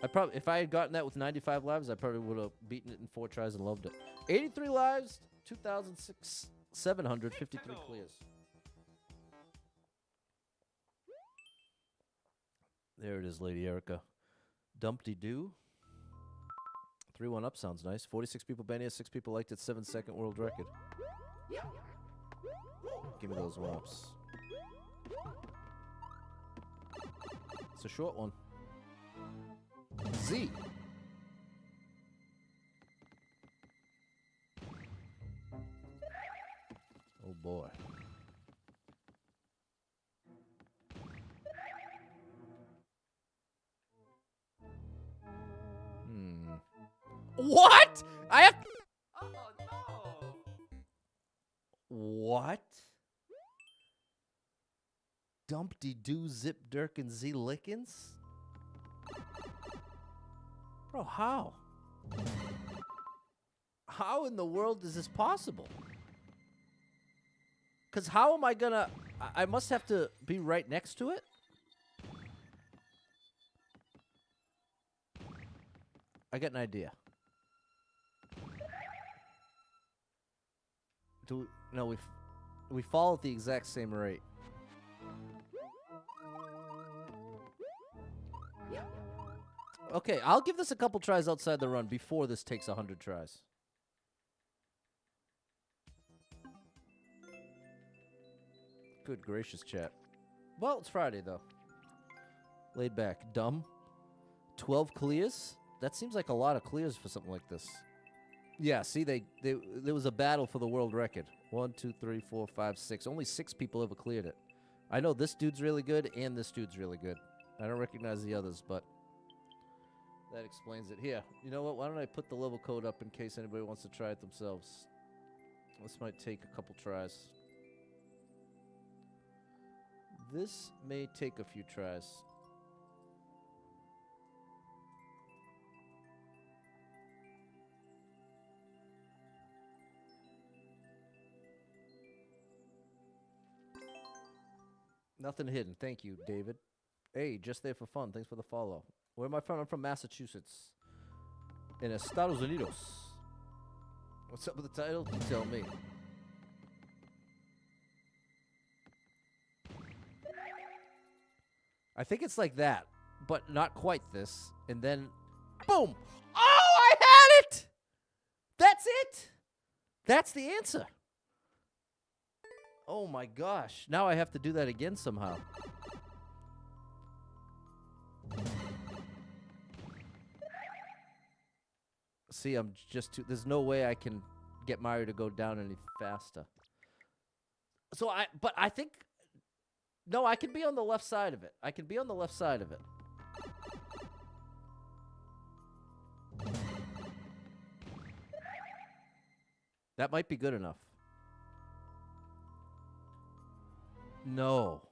I probably, if I had gotten that with 95 lives, I probably would have beaten it in 4 tries and loved it. 83 lives, 2,753 clears. There it is, Lady Erica. Dumpty Doo. 3-1 up sounds nice. 46 people banned it, 6 people liked it, 7-second world record. Give me those 1-ups. It's a short one. Z. Oh boy. What? I have. Oh no! What? Dumpty Doo Zip Dirk and Z Lickens? Bro, how? How in the world is this possible? Because how am I gonna... I must have to be right next to it? I got an idea. No, we fall at the exact same rate. Okay, I'll give this a couple tries outside the run before this takes 100 tries. Good gracious, chat. Well, it's Friday, though. Laid back. Dumb. 12 clears? That seems like a lot of clears for something like this. Yeah, see, there was a battle for the world record. 1, 2, 3, 4, 5, 6. Only 6 people ever cleared it. I know this dude's really good, and this dude's really good. I don't recognize the others, but that explains it. Here, you know what? Why don't I put the level code up in case anybody wants to try it themselves? This might take a couple tries. This may take a few tries. Nothing hidden. Thank you, David. Hey, just there for fun. Thanks for the follow. Where am I from? I'm from Massachusetts. In Estados Unidos. What's up with the title? You tell me. I think it's like that, but not quite this. And then, boom! Oh, I had it! That's it! That's the answer. Oh my gosh. Now I have to do that again somehow. See, I'm just too... There's no way I can get Mario to go down any faster. So but I think... No, I can be on the left side of it. I can be on the left side of it. That might be good enough. No.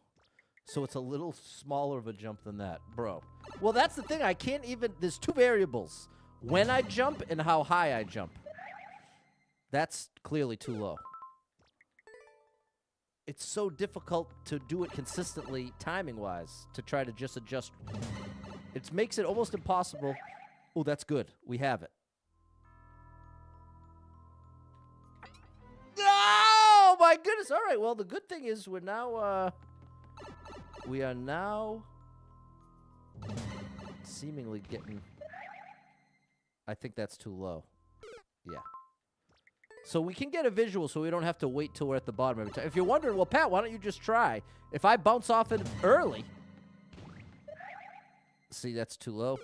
So it's a little smaller of a jump than that, bro. Well, that's the thing. I can't even... There's 2 variables. When I jump and how high I jump. That's clearly too low. It's so difficult to do it consistently, timing-wise, to try to just adjust. It makes it almost impossible. Oh, that's good. We have it. Oh, my goodness. All right, well, the good thing is we're now, we are now seemingly getting... I think that's too low. Yeah. So we can get a visual so we don't have to wait till we're at the bottom every time. If you're wondering, well, Pat, why don't you just try? If I bounce off it early... See, that's too low.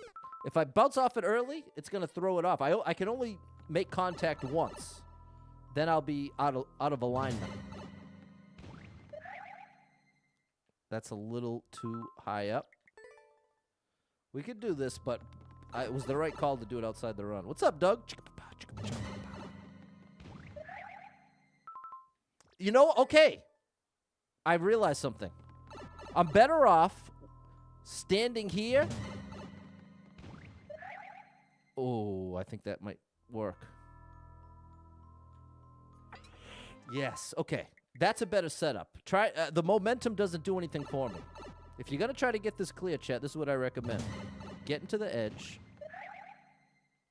If I bounce off it early, it's going to throw it off. I can only make contact once. Then I'll be out of alignment. That's a little too high up. We could do this, but it was the right call to do it outside the run. What's up, Doug? You know, okay. I realized something. I'm better off standing here. Oh, I think that might work. Yes. Okay. That's a better setup. Try the momentum doesn't do anything for me. If you're gonna try to get this clear, chat, this is what I recommend. Get into the edge.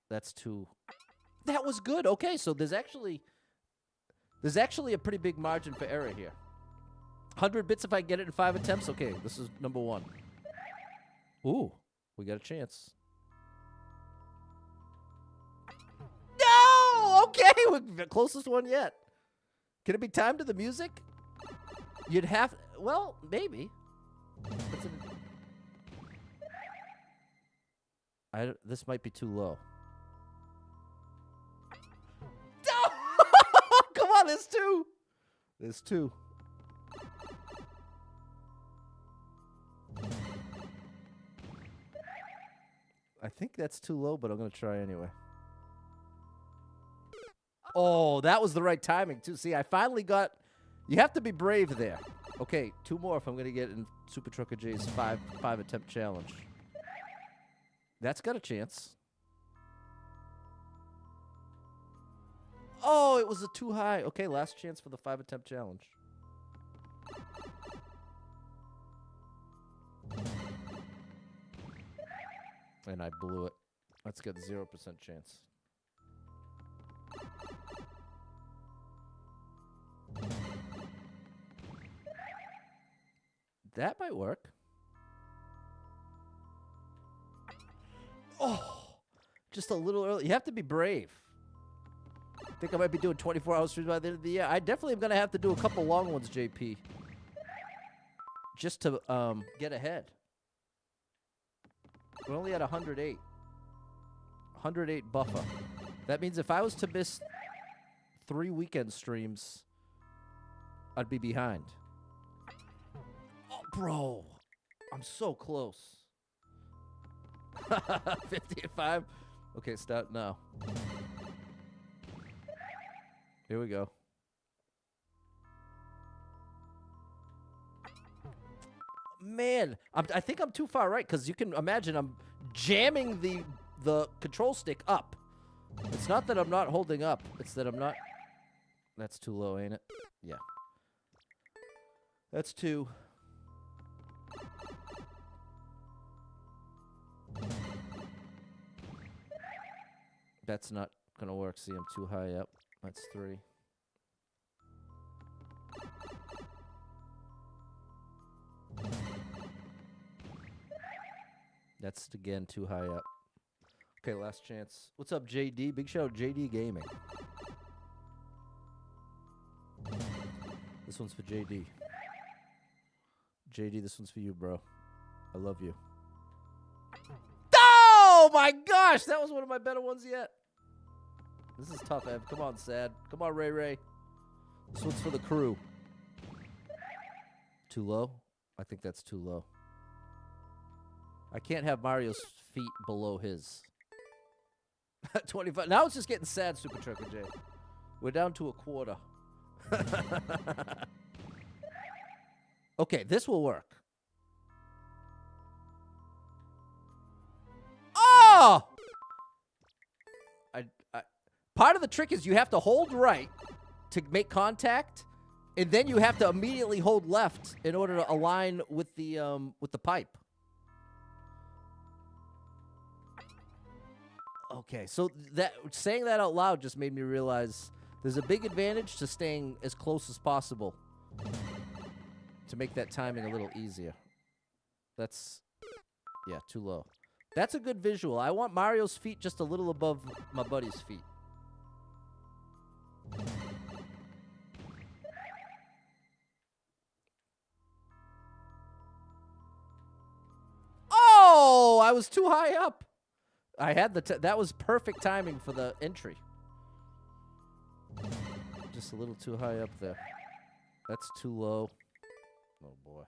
That's 2. That was good. Okay, so there's actually a pretty big margin for error here. 100 bits if I get it in 5 attempts. Okay, this is number 1. Ooh, we got a chance. No! Okay, we're the closest one yet. Can it be timed to the music? You'd have... Well, maybe. This might be too low. No! Come on, there's 2. There's 2. I think that's too low, but I'm going to try anyway. Oh, that was the right timing, too. See, I finally got... You have to be brave there. Okay, 2 more if I'm going to get in Super Trucker J's 5 attempt challenge. That's got a chance. Oh, it was too high. Okay, last chance for the 5 attempt challenge. And I blew it. That's got 0% chance. That might work. Oh, just a little early. You have to be brave. I think I might be doing 24-hour streams by the end of the year. I definitely am going to have to do a couple long ones, JP. Just to get ahead. We're only at 108. 108 buffer. That means if I was to miss 3 weekend streams, I'd be behind. Oh, bro. I'm so close. 55. Okay, start now. Here we go. Man, I think I'm too far right because you can imagine I'm jamming the control stick up. It's not that I'm not holding up. It's that I'm not. That's too low, ain't it? Yeah. That's 2. That's not gonna work. See, I'm too high up. That's 3. That's, again, too high up. Okay, last chance. What's up, JD? Big shout out, JD Gaming. This one's for JD. JD, this one's for you, bro. I love you. Oh, my gosh! That was one of my better ones yet. This is tough, Ev. Come on, Sad. Come on, Ray Ray. This one's for the crew. Too low? I think that's too low. I can't have Mario's feet below his. 25. Now it's just getting sad, Super Trucker J. We're down to a quarter. Okay, this will work. Oh! Part of the trick is you have to hold right to make contact, and then you have to immediately hold left in order to align with the pipe. Okay, so saying that out loud just made me realize there's a big advantage to staying as close as possible to make that timing a little easier. That's, yeah, too low. That's a good visual. I want Mario's feet just a little above my buddy's feet. Oh, I was too high up. I had that was perfect timing for the entry. Just a little too high up there. That's too low. Oh, boy.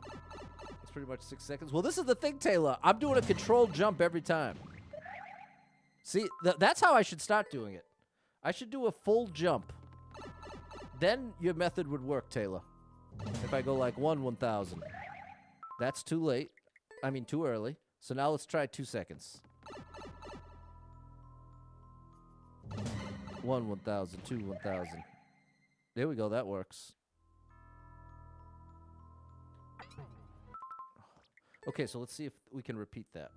That's pretty much 6 seconds. Well, this is the thing, Taylor. I'm doing a controlled jump every time. See, that's how I should start doing it. I should do a full jump. Then your method would work, Taylor. If I go like 1,000. That's too late. I mean, too early. So now let's try 2 seconds. 1, 1,000, 2, 1,000. There we go. That works. Okay, so let's see if we can repeat that.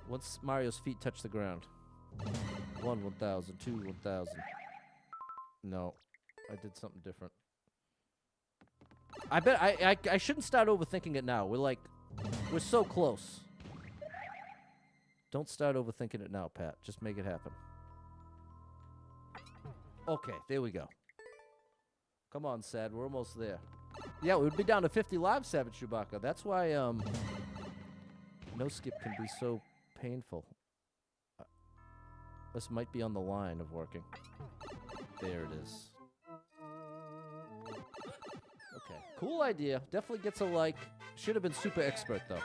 Once Mario's feet touch the ground. 1, 1,000, 2, 1,000. No, I did something different. I bet I shouldn't start overthinking it now. We're so close. Don't start overthinking it now, Pat. Just make it happen. Okay, there we go. Come on, Sad. We're almost there. Yeah, we would be down to 50 lives, Savage Chewbacca. That's why no skip can be so painful. This might be on the line of working. There it is. Okay, cool idea. Definitely gets a like. Should have been super expert, though.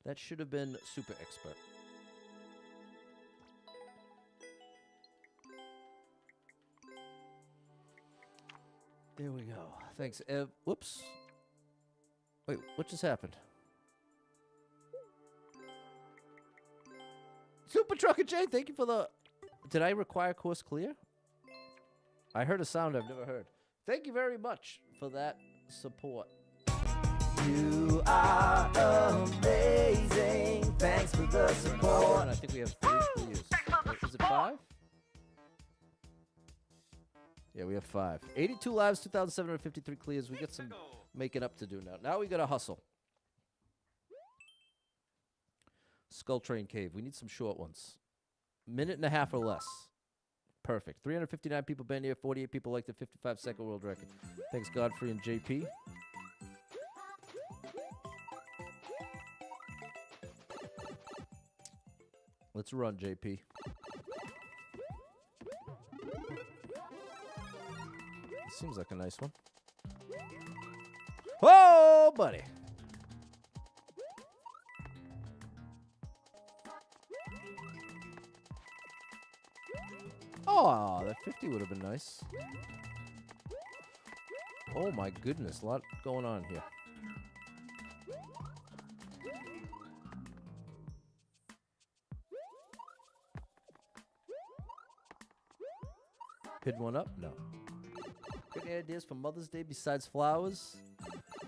That should have been super expert. There we go. Thanks, Ev. Whoops. Wait, what just happened? Super Trucker J, thank you for the... Did I require course clear? I heard a sound I've never heard. Thank you very much for that support. You are amazing. Thanks for the support. I think we have 3 clears. Is it 5? Yeah, we have 5. 82 lives, 2,753 clears. We got some making up to do now. Now we got to hustle. Skull Train Cave. We need some short ones. Minute and a half or less. Perfect. 359 people been here. 48 people like the 55-second world record. Thanks, Godfrey and JP. Let's run, JP. Seems like a nice one. Oh, buddy. Oh, that 50 would have been nice. Oh, my goodness. A lot going on here. Pid one up? No. Got any ideas for Mother's Day besides flowers?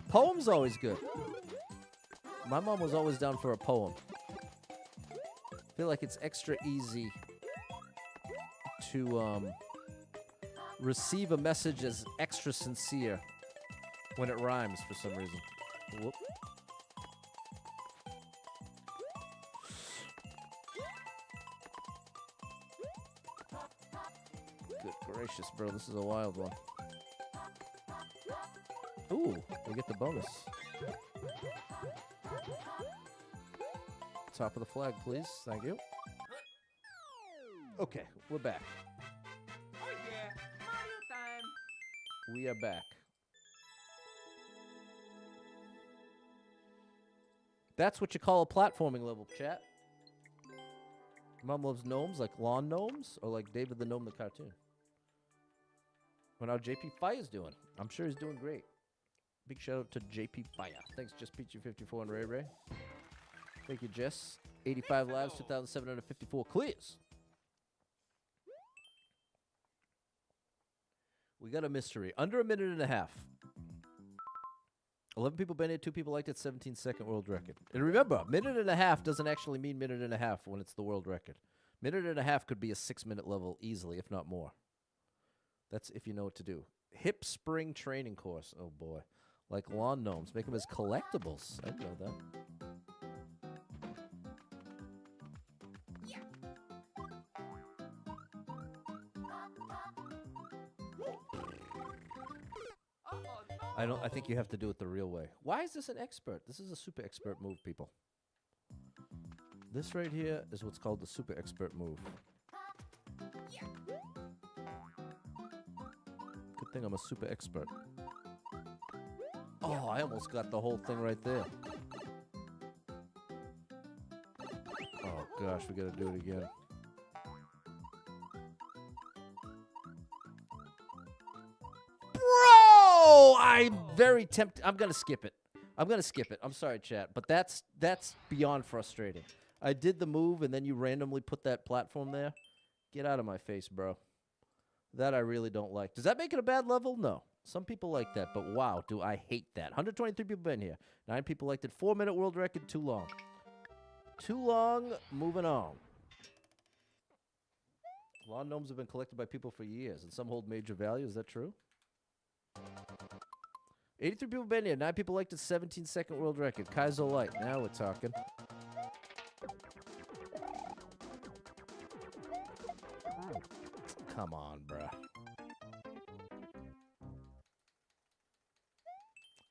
Poem's always good. My mom was always down for a poem. I feel like it's extra easy to receive a message as extra sincere when it rhymes for some reason. Whoop. Good gracious, bro. This is a wild one. Ooh, we get the bonus. Top of the flag, please. Thank you. Okay, we're back. Oh yeah, Mario time. We are back. That's what you call a platforming level, chat. Mom loves gnomes, like lawn gnomes, or like David the Gnome the cartoon. What how JP Fire's doing? I'm sure he's doing great. Big shout out to JP Fire. Thanks, Just Peachy 54 and Ray Ray. Thank you, Jess. 85 lives, 2,754 clears. We got a mystery. Under a minute and a half. 11 people been here, 2 people liked it, 17-second world record. And remember, minute and a half doesn't actually mean minute and a half when it's the world record. Minute and a half could be a 6-minute level easily, if not more. That's if you know what to do. Hip spring training course. Oh, boy. Like lawn gnomes. Make them as collectibles. I'd know that. I think you have to do it the real way. Why is this an expert? This is a super expert move, people. This right here is what's called the super expert move. Good thing I'm a super expert. Oh, I almost got the whole thing right there. Oh gosh, we gotta do it again. I'm very tempted. I'm gonna skip it. I'm sorry, chat, but that's beyond frustrating. I did the move, and then you randomly put that platform there. Get out of my face, bro. That I really don't like. Does that make it a bad level? No. Some people like that, but wow, do I hate that. 123 people been here. 9 people liked it. 4-minute world record, too long. Too long, moving on. Law gnomes have been collected by people for years, and some hold major value. Is that true? 83 people been here. 9 people liked it. 17-second world record. Kaizo Light. Now we're talking. Come on, bruh.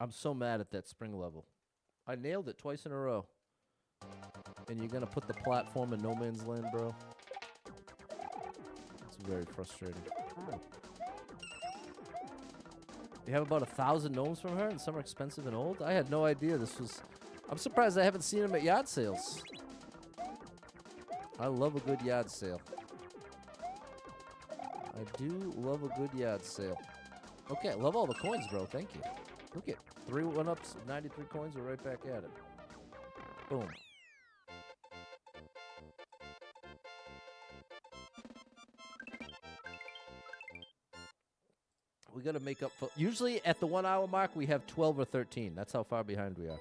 I'm so mad at that spring level. I nailed it twice in a row. And you're gonna put the platform in no man's land, bro? It's very frustrating. You have about 1,000 gnomes from her, and some are expensive and old? I had no idea this was... I'm surprised I haven't seen them at yard sales. I love a good yard sale. I do love a good yard sale. Okay, I love all the coins, bro. Thank you. Look at 3 1-ups, 93 coins. We're right back at it. Boom. We got to make up for... Usually at the 1 hour mark, we have 12 or 13. That's how far behind we are.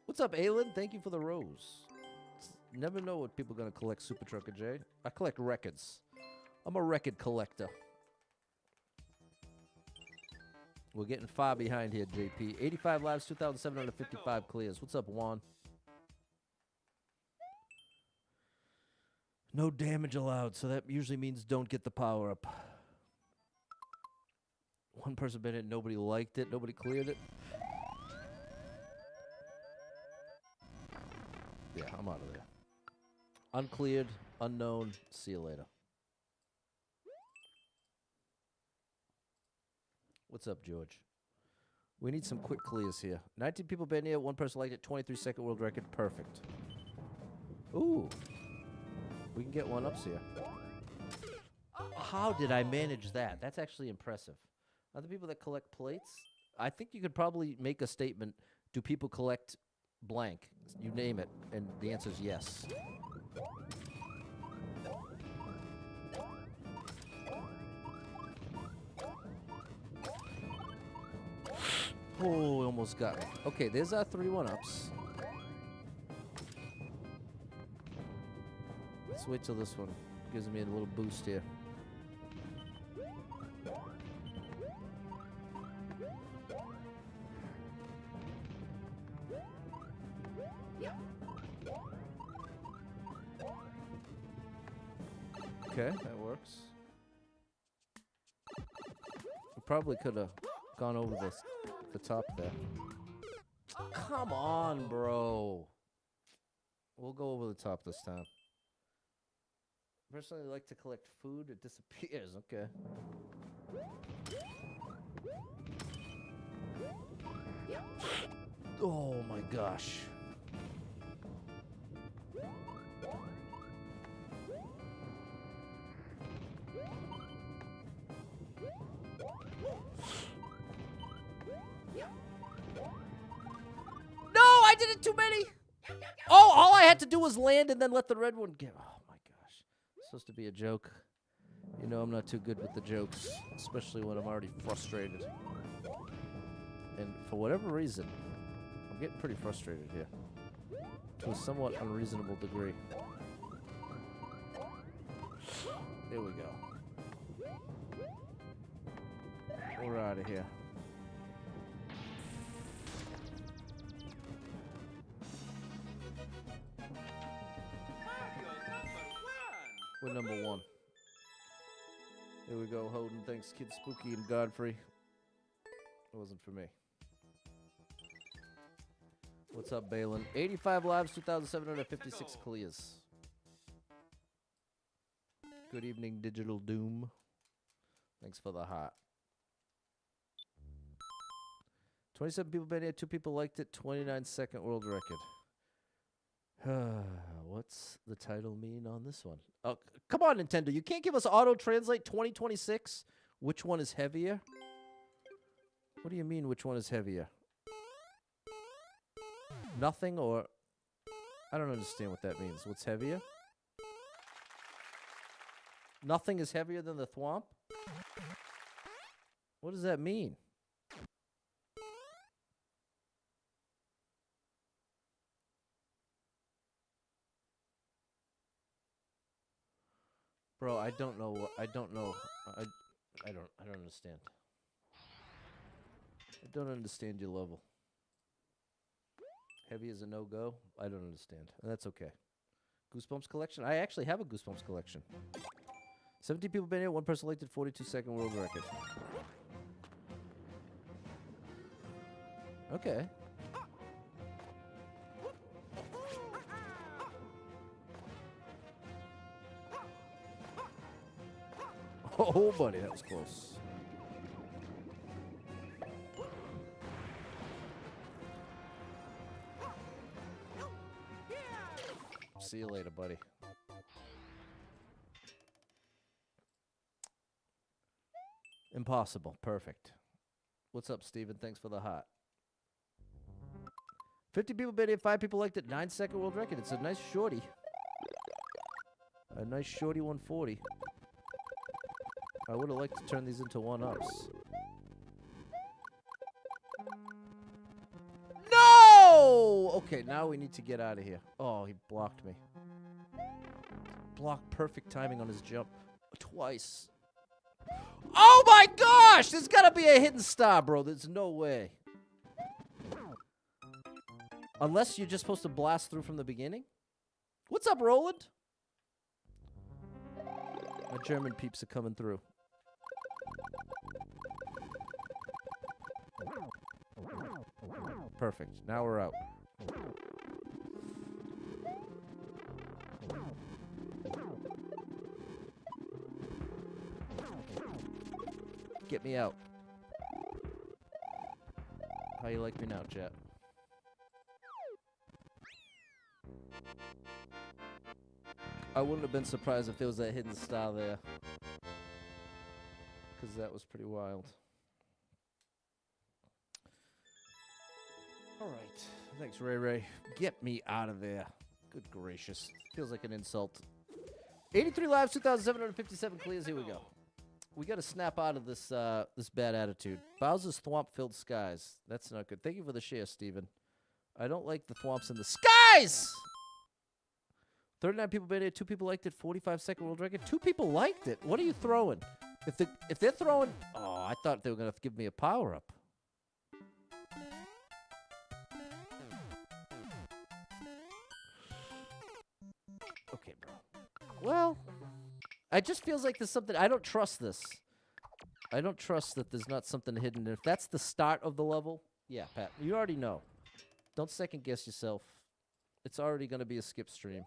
What's up, Aylin? Thank you for the rose. Never know what people are going to collect, Super Trucker J. I collect records. I'm a record collector. We're getting far behind here, JP. 85 lives, 2,755 clears. What's up, Juan? No damage allowed, so that usually means don't get the power up. One person been in, nobody liked it, nobody cleared it. Yeah, I'm out of there. Uncleared, unknown, see you later. What's up, George? We need some quick clears here. 19 people been here, 1 person liked it, 23-second world record, perfect. Ooh. We can get 1-ups here. How did I manage that? That's actually impressive. Other people that collect plates, I think you could probably make a statement, do people collect blank? You name it, and the answer is yes. Oh, almost got me. Okay, there's our 3 1-ups. Let's wait till this one gives me a little boost here. Okay, that works. We probably could have gone over the top there. Come on, bro. We'll go over the top this time. Personally, I like to collect food. It disappears. Okay. Oh my gosh. No, I did it too many. Oh, all I had to do was land and then let the red one get. Oh my gosh. It's supposed to be a joke. You know I'm not too good with the jokes, especially when I'm already frustrated. And for whatever reason, I'm getting pretty frustrated here. To a somewhat unreasonable degree. There we go. We're out of here. We're number 1. Here we go, Hoden. Thanks, Kid Spooky and Godfrey. It wasn't for me. What's up, Balin? 85 lives, 2,756 clears. Good evening, Digital Doom. Thanks for the heart. 27 people been here, 2 people liked it, 29-second world record. What's the title mean on this one? Oh, come on, Nintendo. You can't give us auto-translate 2026? Which one is heavier? What do you mean, which one is heavier? Nothing or... I don't understand what that means. What's heavier? Nothing is heavier than the thwomp? What does that mean? Bro, I don't know what I don't know. I don't understand. I don't understand your level. Heavy is a no-go? I don't understand. And that's okay. Goosebumps collection? I actually have a Goosebumps collection. 17 people been here, one person selected, 42-second world record. Okay. Oh, buddy, that was close. See you later, buddy. Impossible. Perfect. What's up, Steven? Thanks for the heart. 50 people been here, 5 people liked it. 9-second world record. It's a nice shorty. A nice shorty 140. I would have liked to turn these into 1-ups. No! Okay, now we need to get out of here. Oh, he blocked me. Blocked perfect timing on his jump. Twice. Oh my gosh! There's gotta be a hidden star, bro. There's no way. Unless you're just supposed to blast through from the beginning. What's up, Roland? My German peeps are coming through. Perfect. Now we're out. Get me out. How you like me now, chat? I wouldn't have been surprised if there was that hidden star there. Because that was pretty wild. Alright. Thanks, Ray Ray. Get me out of there. Good gracious. Feels like an insult. 83 lives, 2,757 clears. Here we go. We got to snap out of this this bad attitude. Bowser's thwomp-filled skies. That's not good. Thank you for the share, Steven. I don't like the thwomps in the skies! 39 people made it. 2 people liked it. 45-second world record. 2 people liked it. What are you throwing? If they're throwing... Oh, I thought they were going to give me a power-up. Okay, bro. Well... It just feels like there's something... I don't trust this. I don't trust that there's not something hidden. If that's the start of the level... Yeah, Pat. You already know. Don't second-guess yourself. It's already going to be a skip stream.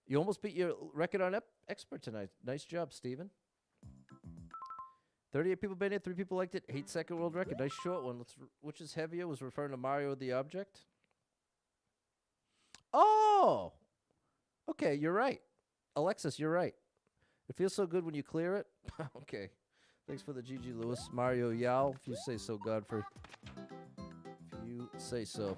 You almost beat your record on expert tonight. Nice job, Steven. 38 people made it. 3 people liked it. 8-second world record. Nice short one. Which is heavier? Was referring to Mario the object? Oh! Okay, you're right. Alexis, you're right. It feels so good when you clear it. Okay. Thanks for the GG, Lewis. Mario Yao, if you say so, Godfrey. If you say so.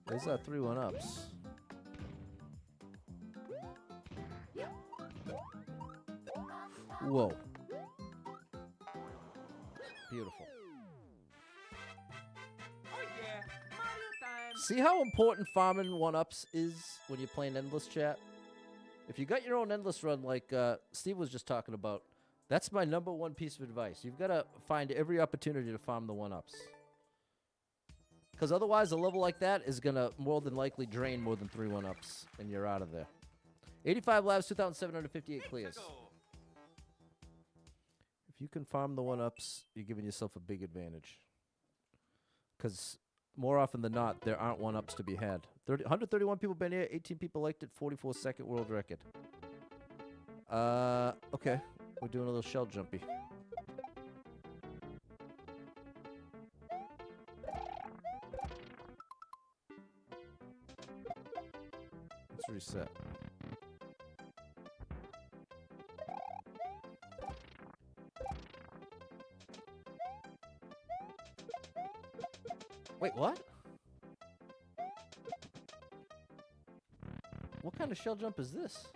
These are 3 1-ups. Whoa. Beautiful. Oh yeah, Mario time. See how important farming 1-ups is when you're playing Endless, chat? If you got your own Endless run like Steve was just talking about, that's my #1 piece of advice. You've got to find every opportunity to farm the 1-ups. Because otherwise, a level like that is going to more than likely drain more than 3 1-ups, and you're out of there. 85 lives, 2,758 clears. If you can farm the 1-ups, you're giving yourself a big advantage. Because more often than not, there aren't 1-ups to be had. 131 people been here, 18 people liked it, 44-second world record. Okay. We're doing a little shell jumpy. Let's reset. Wait, what? What kind of shell jump is this?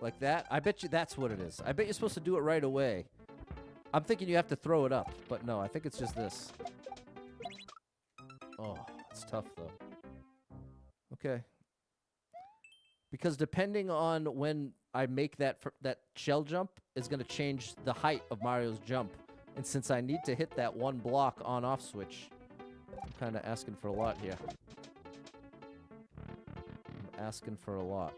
Like that? I bet you that's what it is. I bet you're supposed to do it right away. I'm thinking you have to throw it up, but no, I think it's just this. Oh, it's tough though. Okay. Because depending on when I make that shell jump is going to change the height of Mario's jump. And since I need to hit that one block on-off switch, I'm kind of asking for a lot here. I'm asking for a lot.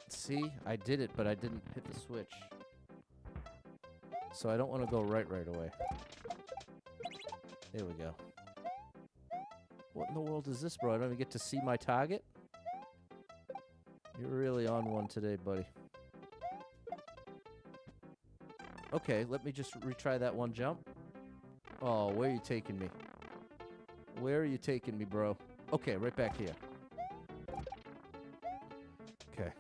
See, I did it, but I didn't hit the switch. So I don't want to go right away. There we go. What in the world is this, bro? I don't even get to see my target? You're really on one today, buddy. Okay, let me just retry that one jump. Oh, where are you taking me? Where are you taking me, bro? Okay, right back here. Okay.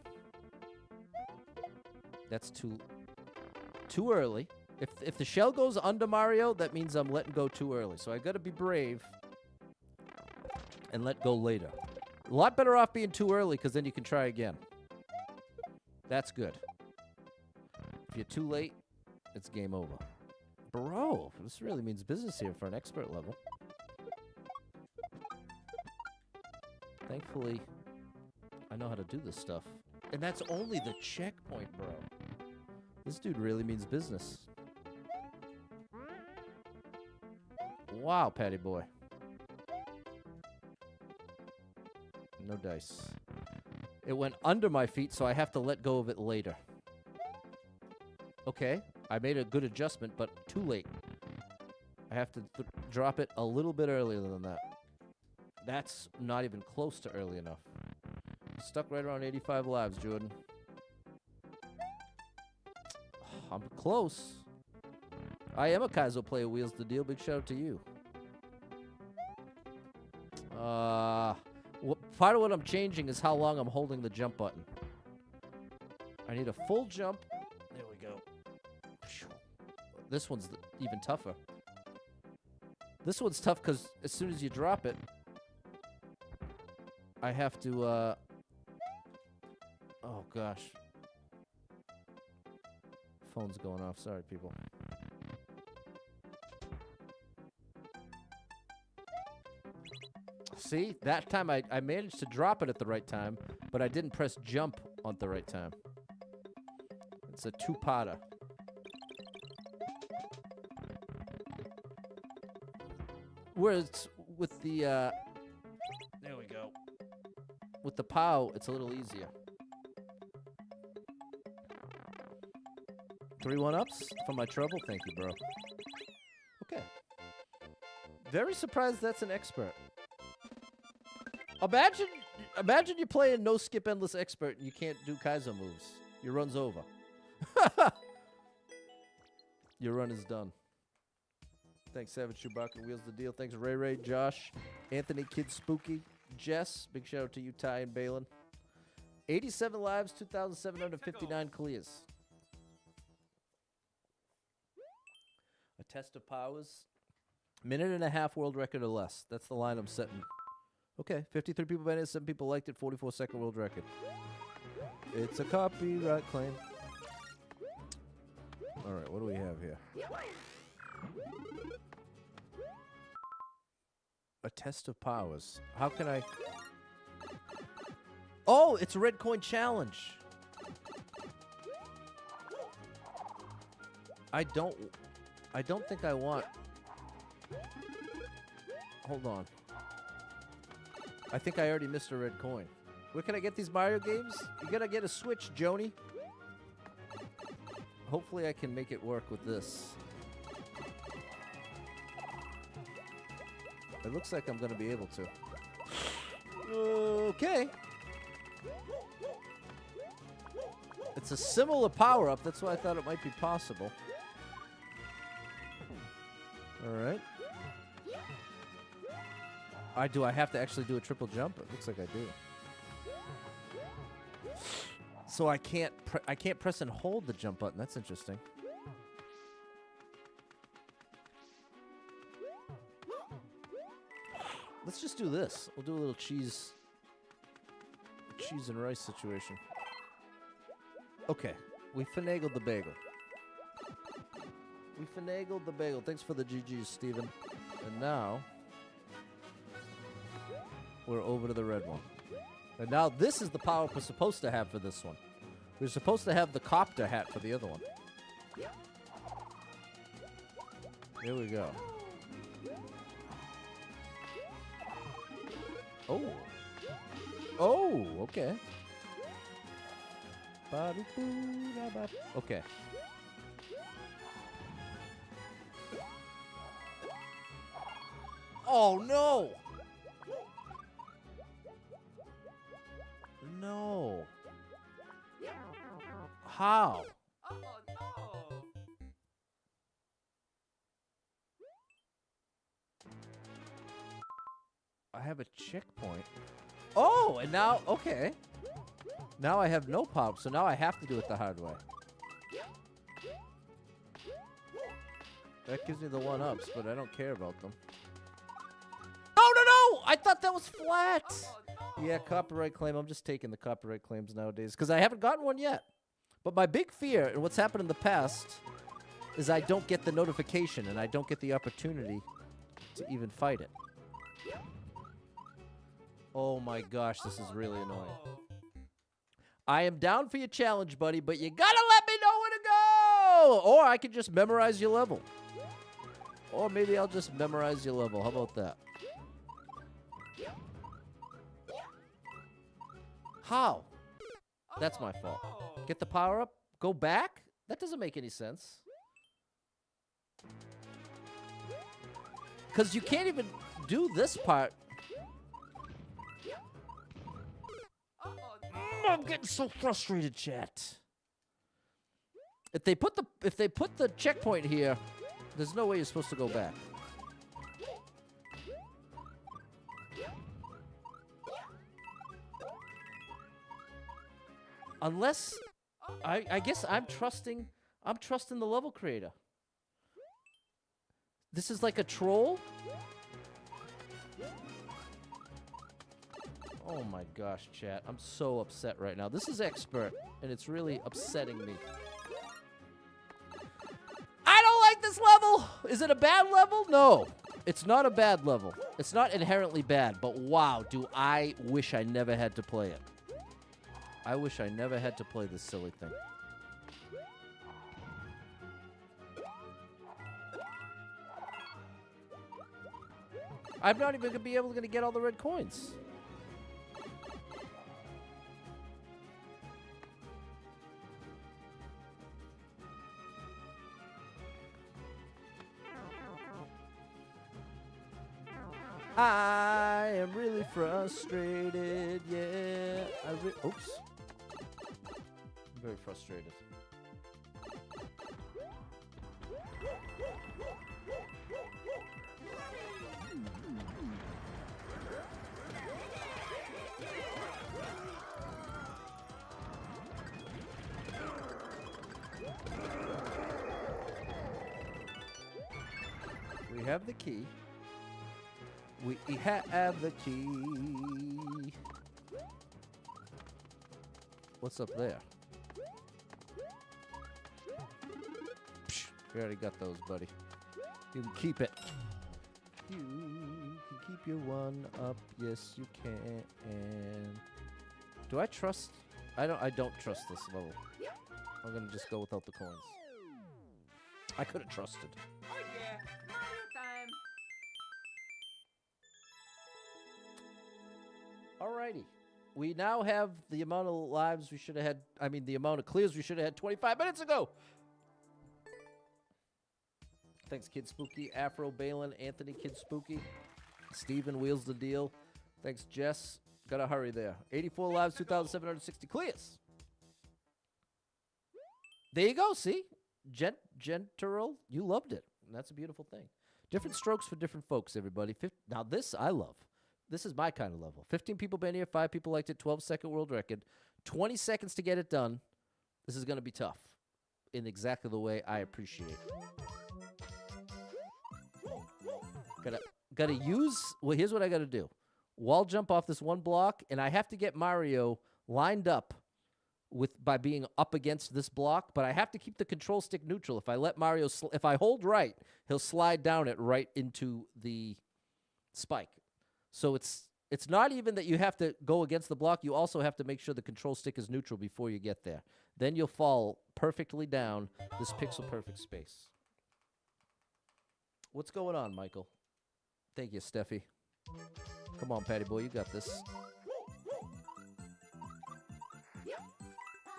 That's too early. If the shell goes under Mario, that means I'm letting go too early. So I gotta be brave and let go later. A lot better off being too early, because then you can try again. That's good. If you're too late, it's game over. Bro, this really means business here for an expert level. Thankfully, I know how to do this stuff. And that's only the checkpoint, bro. This dude really means business. Wow, Patty boy. No dice. It went under my feet, so I have to let go of it later. Okay, I made a good adjustment, but too late. I have to drop it a little bit earlier than that. That's not even close to early enough. Stuck right around 85 lives, Jordan. I'm close. I am a Kaizo player, wheels the deal. Big shout out to you. Part of what I'm changing is how long I'm holding the jump button. I need a full jump. There we go. This one's even tougher. This one's tough because as soon as you drop it, I have to, oh gosh. Phone's going off. Sorry, people. See? That time I managed to drop it at the right time, but I didn't press jump at the right time. It's a two-parter. Whereas with the, there we go. With the POW, it's a little easier. 3 1-ups for my trouble? Thank you, bro. Okay. Very surprised that's an expert. Imagine you're playing no skip endless expert and you can't do Kaizo moves. Your run's over. Your run is done. Thanks, Savage Chewbacca. Wheels the deal. Thanks, Ray Ray, Josh, Anthony, Kid Spooky, Jess. Big shout out to you, Ty and Balin. 87 lives, 2,759 clears. A test of powers. Minute and a half world record or less. That's the line I'm setting. Okay, 53 people banned it, 7 people liked it, 44-second world record. It's a copyright claim. All right, what do we have here? A test of powers. How can I... Oh, it's a red coin challenge. I don't think I want... Hold on. I think I already missed a red coin. Where can I get these Mario games? You gotta get a Switch, Joni. Hopefully I can make it work with this. It looks like I'm gonna be able to. Okay. It's a similar power-up. That's why I thought it might be possible. All right. Do I have to actually do a triple jump? It looks like I do. So I can't press and hold the jump button. That's interesting. Let's just do this. We'll do a little cheese and rice situation. Okay, we finagled the bagel. We finagled the bagel. Thanks for the GGs, Steven. And now we're over to the red one. And now this is the power we're supposed to have for this one. We're supposed to have the copter hat for the other one. Here we go. Oh. Oh, okay. Okay. Oh, no! No. How? Oh no! I have a checkpoint. Oh, and now, okay. Now I have no pop, so now I have to do it the hard way. That gives me the one-ups, but I don't care about them. Oh, no, no! I thought that was flat! Yeah, copyright claim. I'm just taking the copyright claims nowadays, because I haven't gotten one yet. But my big fear, and what's happened in the past, is I don't get the notification, and I don't get the opportunity to even fight it. Oh my gosh, this is really annoying. I am down for your challenge, buddy, but you gotta let me know where to go! Or I can just memorize your level. Or maybe I'll just memorize your level. How about that? How? That's my fault. Get the power up? Go back? That doesn't make any sense. Because you can't even do this part. I'm getting so frustrated, chat. If they put the checkpoint here, there's no way you're supposed to go back. Unless I guess I'm trusting the level creator. This is like a troll? Oh my gosh, chat. I'm so upset right now. This is expert, and it's really upsetting me. I don't like this level! Is it a bad level? No. It's not a bad level. It's not inherently bad, but wow, do I wish I never had to play it. I wish I never had to play this silly thing. I'm not even gonna be able to get all the red coins. I am really frustrated, yeah. Oops. I'm very frustrated. We have the key. We have the key. What's up there? Psh, we already got those, buddy. You can keep it. You can keep your one up. Yes, you can. Do I trust? I don't trust this level. I'm gonna just go without the coins. I could have trusted. Oh yeah, Mario time! Alrighty. We now have the amount of lives we should have had. I mean, the amount of clears we should have had 25 minutes ago. Thanks, Kid Spooky, Afro Balin, Anthony, Kid Spooky, Steven Wheels the Deal. Thanks, Jess. Gotta hurry there. 84 lives, 2,760 clears. There you go. See, Genteral, you loved it. And that's a beautiful thing. Different strokes for different folks, everybody. Now this I love. This is my kind of level. 15 people been here, 5 people liked it, 12-second world record. 20 seconds to get it done. This is going to be tough in exactly the way I appreciate. Gotta use, well, here's what I gotta do. Wall jump off this one block, and I have to get Mario lined up by being up against this block, but I have to keep the control stick neutral. If I let Mario, if I hold right, he'll slide down it right into the spike. So it's not even that you have to go against the block. You also have to make sure the control stick is neutral before you get there. Then you'll fall perfectly down this pixel perfect space. What's going on, Michael? Thank you, Steffi. Come on, Patty boy, you got this.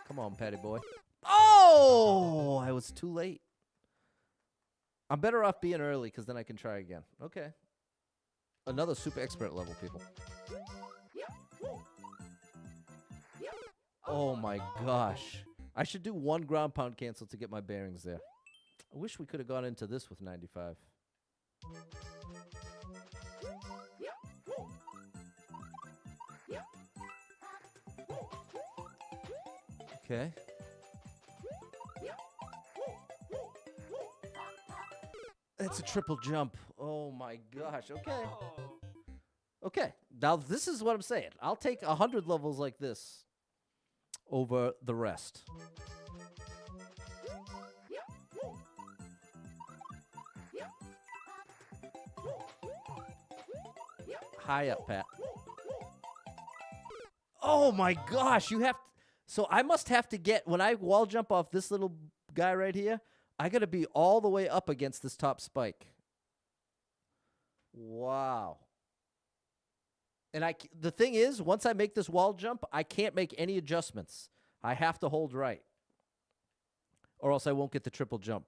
Come on, Patty boy. Oh, I was too late. I'm better off being early because then I can try again. Okay. Another super expert level, people. Oh my gosh. I should do 1 ground pound cancel to get my bearings there. I wish we could have gone into this with 95. Okay. It's a triple jump. Oh my gosh. Okay. Okay. Now this is what I'm saying. I'll take 100 levels like this over the rest. High up, Pat. Oh my gosh, you have to, so I must have to get, when I wall jump off this little guy right here, I got to be all the way up against this top spike. Wow. And the thing is, once I make this wall jump, I can't make any adjustments. I have to hold right, or else I won't get the triple jump.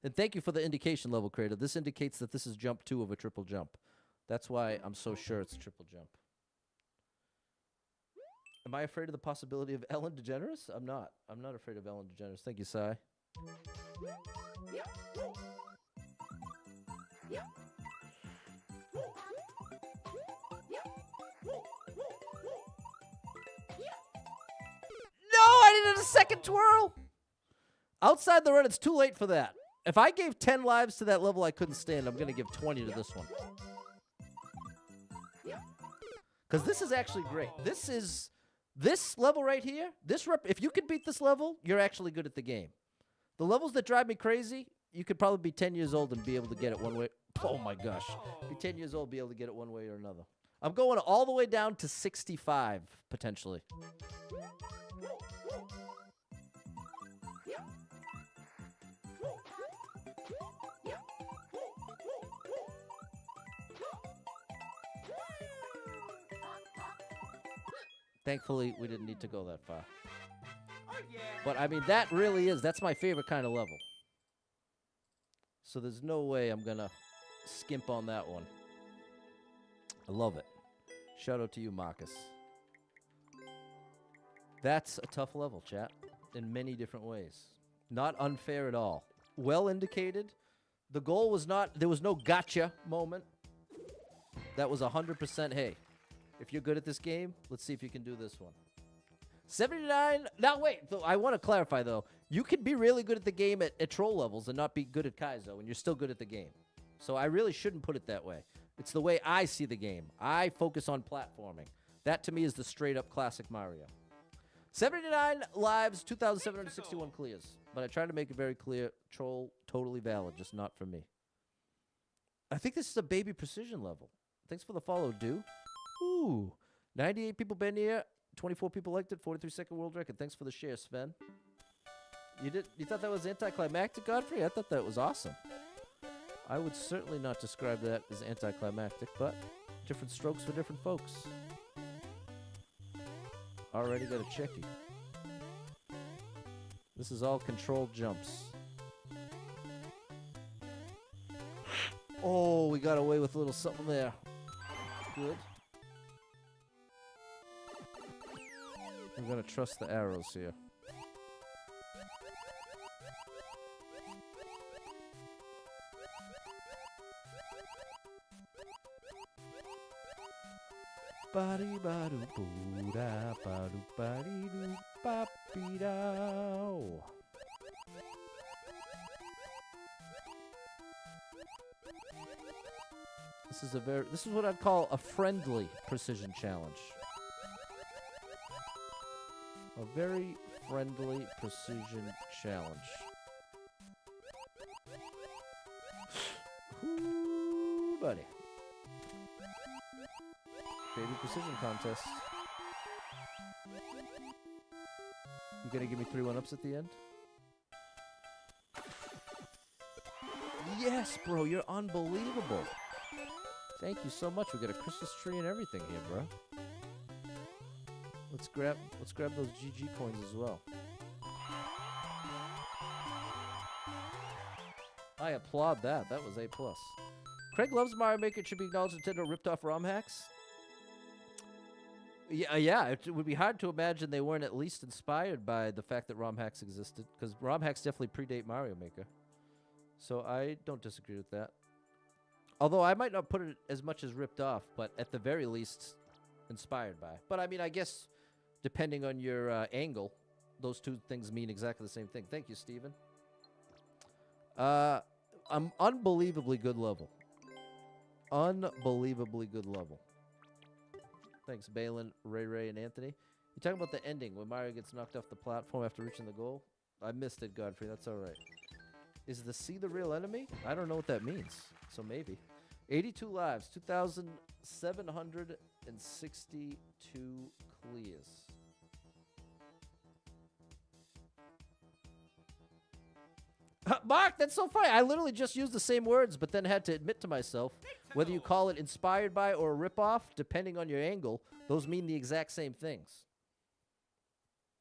And thank you for the indication level, creator. This indicates that this is jump 2 of a triple jump. That's why I'm so sure it's a triple jump. Am I afraid of the possibility of Ellen DeGeneres? I'm not. I'm not afraid of Ellen DeGeneres. Thank you, Sai. No, I needed a second twirl. Outside the run, it's too late for that. If I gave 10 lives to that level I couldn't stand, I'm going to give 20 to this one. Because this is actually great. This level right here, if you can beat this level, you're actually good at the game. The levels that drive me crazy, you could probably be 10 years old and be able to get it one way. Oh my gosh. Be 10 years old, be able to get it one way or another. I'm going all the way down to 65, potentially. Thankfully, we didn't need to go that far. But, I mean, that really is, that's my favorite kind of level. So there's no way I'm going to skimp on that one. I love it. Shout out to you, Marcus. That's a tough level, chat, in many different ways. Not unfair at all. Well indicated. The goal was not, there was no gotcha moment. That was 100%, hey, if you're good at this game, let's see if you can do this one. 79. Now, wait. I want to clarify, though. You can be really good at the game at troll levels and not be good at Kaizo, and you're still good at the game. So I really shouldn't put it that way. It's the way I see the game. I focus on platforming. That, to me, is the straight-up classic Mario. 79 lives, 2,761 clears. But I try to make it very clear. Troll, totally valid, just not for me. I think this is a baby precision level. Thanks for the follow, dude. Ooh, 98 people been here, 24 people liked it, 43-second world record. Thanks for the share, Sven. You thought that was anticlimactic, Godfrey? I thought that was awesome. I would certainly not describe that as anticlimactic, but different strokes for different folks. Already got a checkie. This is all controlled jumps. Oh, we got away with a little something there. Good. I'm going to trust the arrows here. This is what I'd call a friendly precision challenge. A very friendly precision challenge. Ooh, buddy. Baby precision contest. You gonna give me 3 1-ups at the end? Yes, bro, you're unbelievable. Thank you so much. We got a Christmas tree and everything here, bro. Let's grab those GG coins as well. I applaud that. That was A+. Craig loves Mario Maker. It should be acknowledged Nintendo ripped off ROM hacks. Yeah, it would be hard to imagine they weren't at least inspired by the fact that ROM hacks existed, because ROM hacks definitely predate Mario Maker. So I don't disagree with that. Although I might not put it as much as ripped off, but at the very least, inspired by. But I mean, I guess, depending on your angle, those two things mean exactly the same thing. Thank you, Steven. Unbelievably good level. Unbelievably good level. Thanks, Balin, Ray, and Anthony. You talking about the ending, when Mario gets knocked off the platform after reaching the goal? I missed it, Godfrey. That's all right. Is the sea the real enemy? I don't know what that means, so maybe. 82 lives, 2,762 clears. Mark, that's so funny. I literally just used the same words, but then had to admit to myself, whether you call it inspired by or a ripoff, depending on your angle, those mean the exact same things.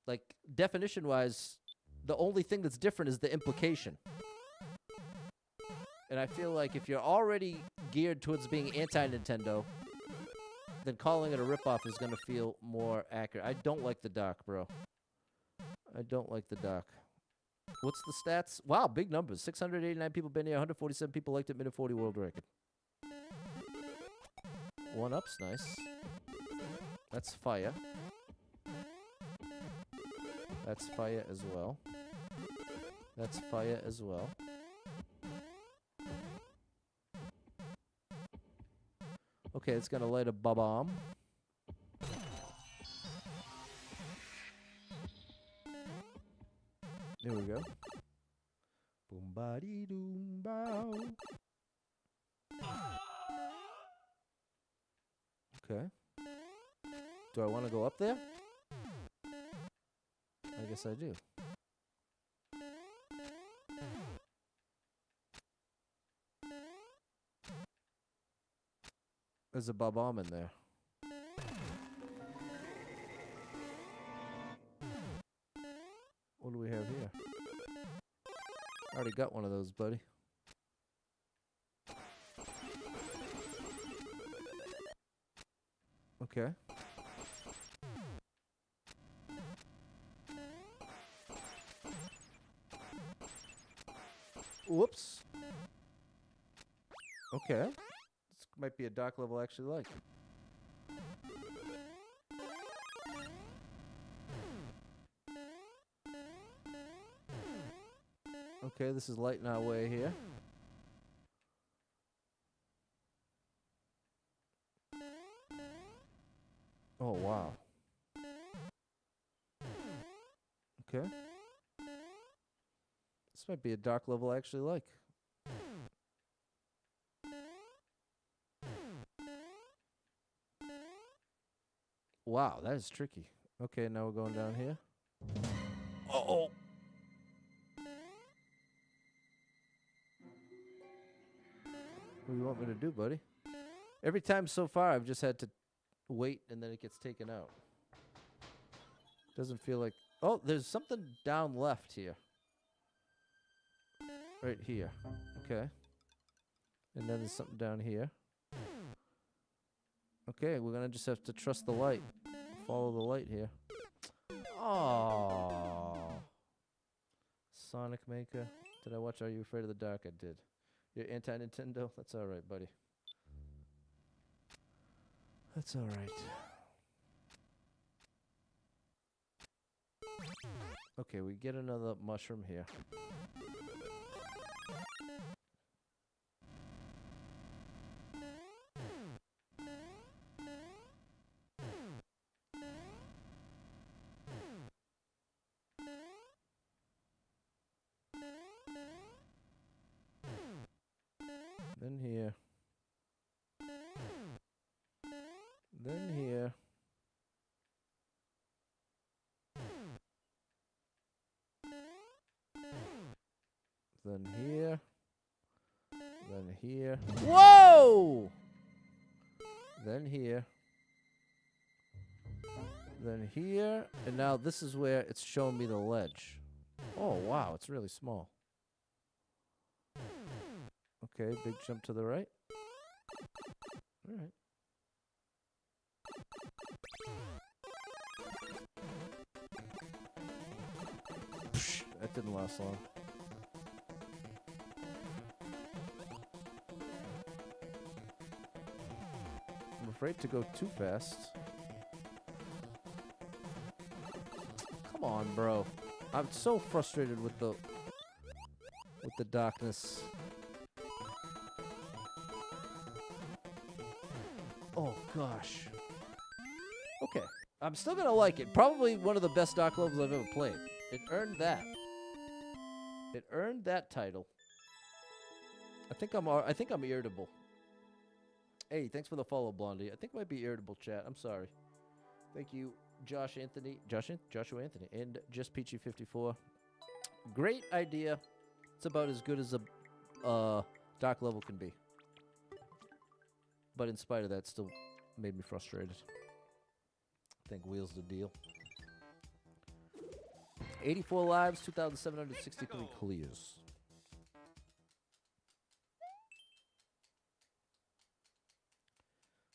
Like, definition-wise, the only thing that's different is the implication. And I feel like if you're already geared towards being anti-Nintendo, then calling it a ripoff is going to feel more accurate. I don't like the dock, bro. I don't like the dock. What's the stats? Wow, big numbers. 689 people been here. 147 people liked it. Minute 40 world record. 1-up's nice. That's fire. That's fire as well. That's fire as well. Okay, it's gonna light a bomb. There we go. Boom body doom bow. Okay. Do I want to go up there? I guess I do. There's a bomb in there. What do we have here? Already got one of those, buddy. Okay. Whoops. Okay. This might be a dock level I actually like. Okay, this is lighting our way here. Oh, wow. Okay. This might be a dock level I actually like. Wow, that is tricky. Okay, now we're going down here. Uh-oh. What do you want me to do, buddy? Every time so far, I've just had to wait, and then it gets taken out. Doesn't feel like... Oh, there's something down left here. Right here. Okay. And then there's something down here. Okay, we're gonna just have to trust the light. Follow the light here. Oh, Sonic Maker. Did I watch Are You Afraid of the Dark? I did. You're anti-Nintendo? That's alright, buddy. That's alright. Okay, we get another mushroom here. Then here. Then here. Then here. Then here. Whoa! Then here. Then here. And now this is where it's showing me the ledge. Oh, wow. It's really small. Okay, big jump to the right. All right. Psh, that didn't last long. I'm afraid to go too fast. Come on, bro. I'm so frustrated with the darkness. Oh gosh. Okay. I'm still gonna like it. Probably one of the best dark levels I've ever played. It earned that. It earned that title. I think I'm irritable. Hey, thanks for the follow, Blondie. I think I might be irritable, chat. I'm sorry. Thank you, Joshua Anthony, and Just Peachy 54. Great idea. It's about as good as a dark level can be. But in spite of that, it still made me frustrated. I think wheels the deal. 84 lives, 2,763 clears.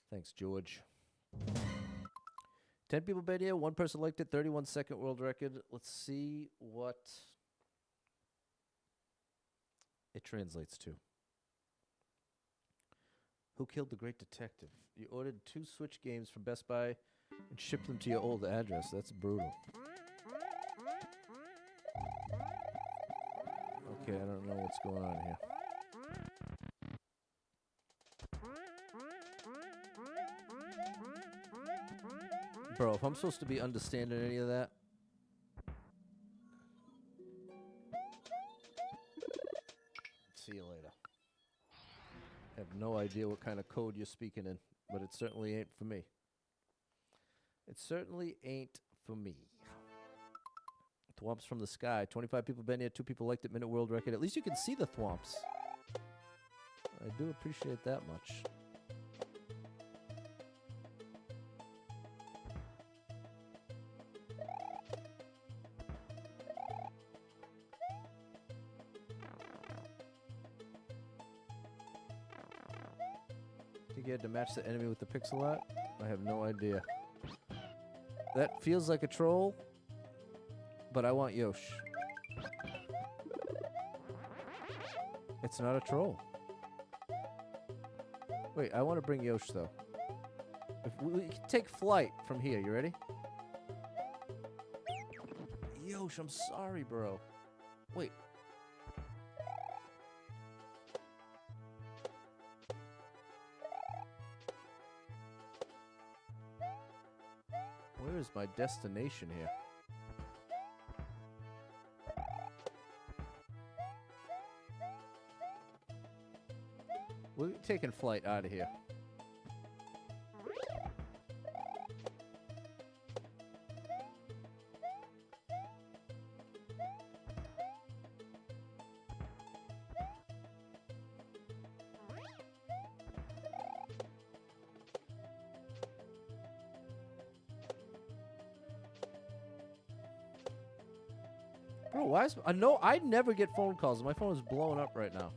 Thanks, George. 10 people been here. 1 person liked it. 31-second world record. Let's see what it translates to. Who killed the great detective? You ordered 2 Switch games from Best Buy and shipped them to your old address. That's brutal. Okay, I don't know what's going on here. Bro, if I'm supposed to be understanding any of that. See you later. I have no idea what kind of code you're speaking in, but it certainly ain't for me. It certainly ain't for me. Thwomps from the sky. 25 people been here, 2 people liked it, minute world record. At least you can see the thwomps. I do appreciate that much. Think you had to match the enemy with the pixel art? I have no idea. That feels like a troll, but I want Yosh. It's not a troll. Wait, I want to bring Yosh, though. If we can take flight from here. You ready? Yosh, I'm sorry, bro. Wait. Where is my destination here? We're taking flight out of here. Bro, why is... no, I never get phone calls. My phone is blowing up right now.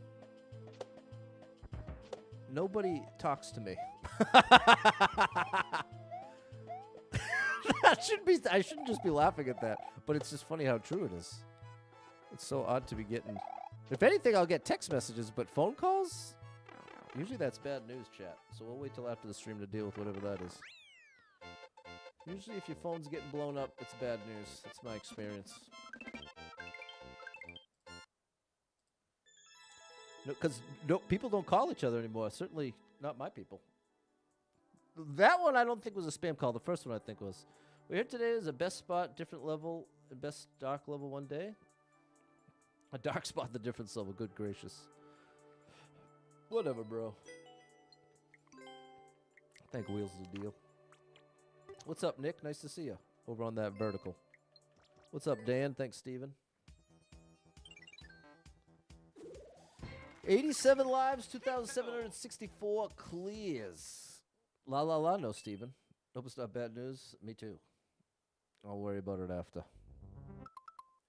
Nobody talks to me. That should be... I shouldn't just be laughing at that. But it's just funny how true it is. It's so odd to be getting... If anything, I'll get text messages, but phone calls? Usually that's bad news, chat. So we'll wait till after the stream to deal with whatever that is. Usually if your phone's getting blown up, it's bad news. That's my experience. No, because people don't call each other anymore. Certainly not my people. That one I don't think was a spam call. The first one I think was. We're here today is a best spot, different level, and best dark level one day. A dark spot, the difference level. Good gracious. Whatever, bro. I think wheels is a deal. What's up, Nick? Nice to see you over on that vertical. What's up, Dan? Thanks, Steven. 87 lives, 2,764 clears. La la la, no, Steven. Hope it's not bad news. Me too. I'll worry about it after.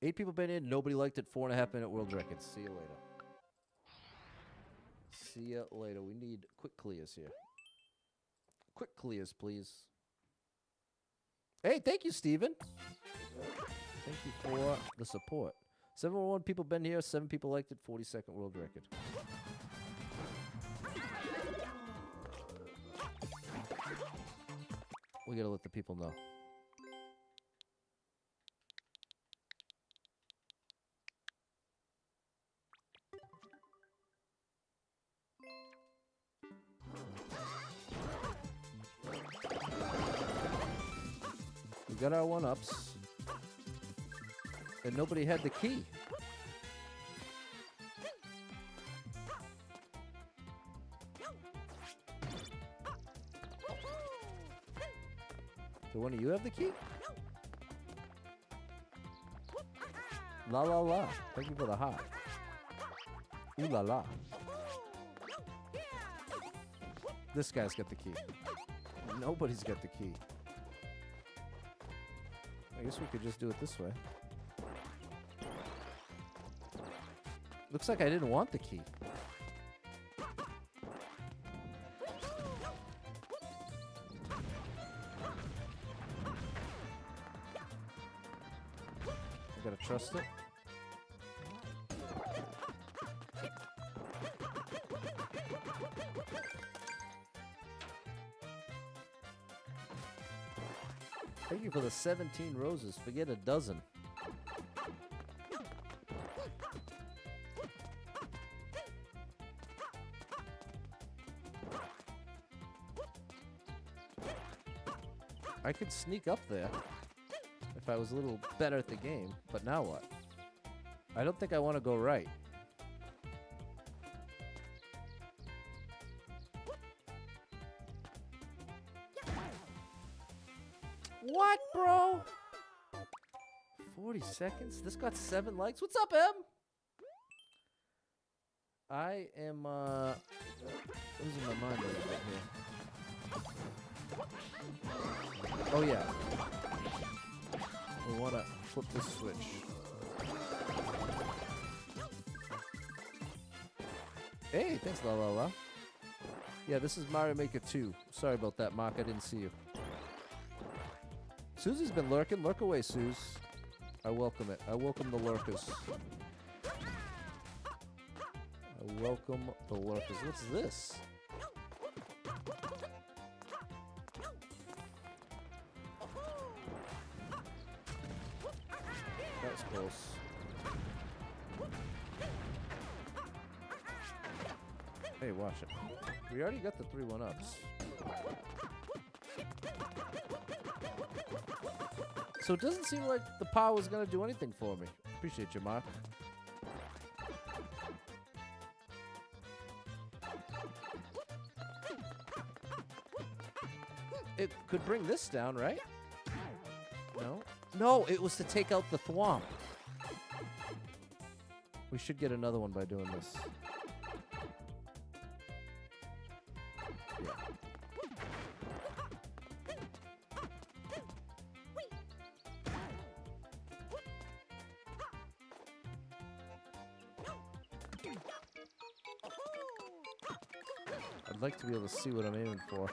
8 people been in. Nobody liked it. 4.5 minute world record. See you later. See you later. We need quick clears here. Quick clears, please. Hey, thank you, Steven. Thank you for the support. 701 people been here. 7 people liked it. 42nd world record. We gotta let the people know. We got our 1-ups. And nobody had the key. Do one of you have the key? La la la. Thank you for the heart. Ooh la la. This guy's got the key. Nobody's got the key. I guess we could just do it this way. Looks like I didn't want the key. I gotta trust it. Thank you for the 17 roses. Forget a dozen. I could sneak up there if I was a little better at the game, but now what? I don't think I want to go right. What, bro? 40 seconds? This got 7 likes? What's up, M? I am, losing my mind a little bit here. Oh, yeah. We want to flip this switch. Hey, thanks, la la la. Yeah, this is Mario Maker 2. Sorry about that, Mark. I didn't see you. Susie's been lurking. Lurk away, Suze. I welcome it. I welcome the lurkers. I welcome the lurkers. What's this? That's close. Hey, watch it. We already got the 3 1-ups. So it doesn't seem like the power was going to do anything for me. Appreciate you, Mark. It could bring this down, right? No? No, it was to take out the thwomp. We should get another one by doing this. Yeah. I'd like to be able to see what I'm aiming for.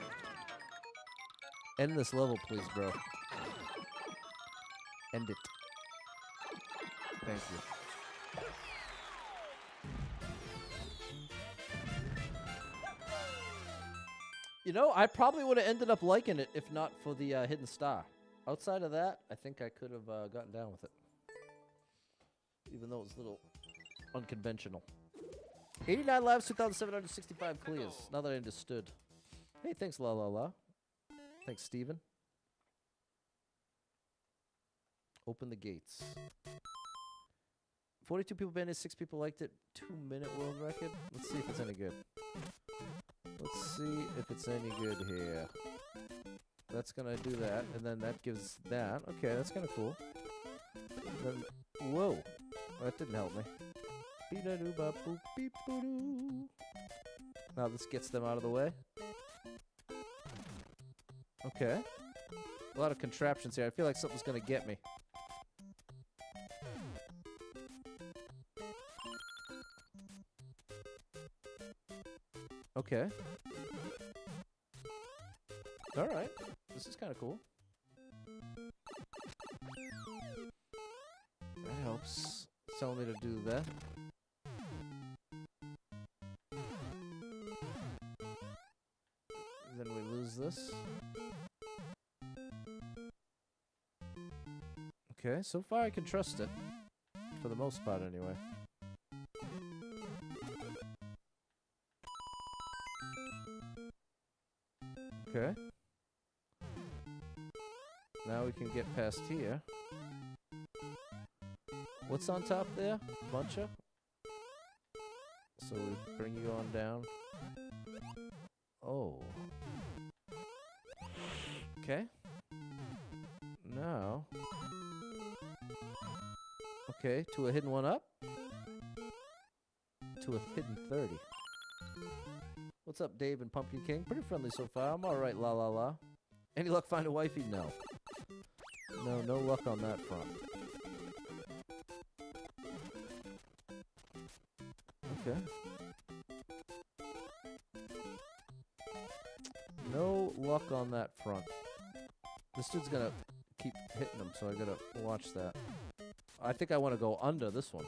End this level, please, bro. End it. Thank you. You know, I probably would have ended up liking it if not for the hidden star. Outside of that, I think I could have gotten down with it. Even though it's a little unconventional. 89 lives, 2,765 clears. Now that I understood. Hey, thanks, La La La. Thanks, Steven. Open the gates. 42 people banned it, 6 people liked it. 2-minute world record. Let's see if it's any good. Let's see if it's any good here. That's gonna do that, and then that gives that. Okay, that's kind of cool. Then, whoa, that didn't help me. Now this gets them out of the way. Okay. A lot of contraptions here. I feel like something's gonna get me. Okay. Alright. This is kind of cool. That helps. It's telling me to do that. Then we lose this. Okay, so far I can trust it. For the most part, anyway. Okay. Now we can get past here. What's on top there? Buncha? So we bring you on down. Oh. Okay. Now. Okay, to a hidden one up. To a hidden 30. What's up, Dave and Pumpkin King? Pretty friendly so far. I'm alright, La La La. Any luck find a wifey? No. No luck on that front. Okay. No luck on that front. This dude's gonna keep hitting him, so I gotta watch that. I think I want to go under this one.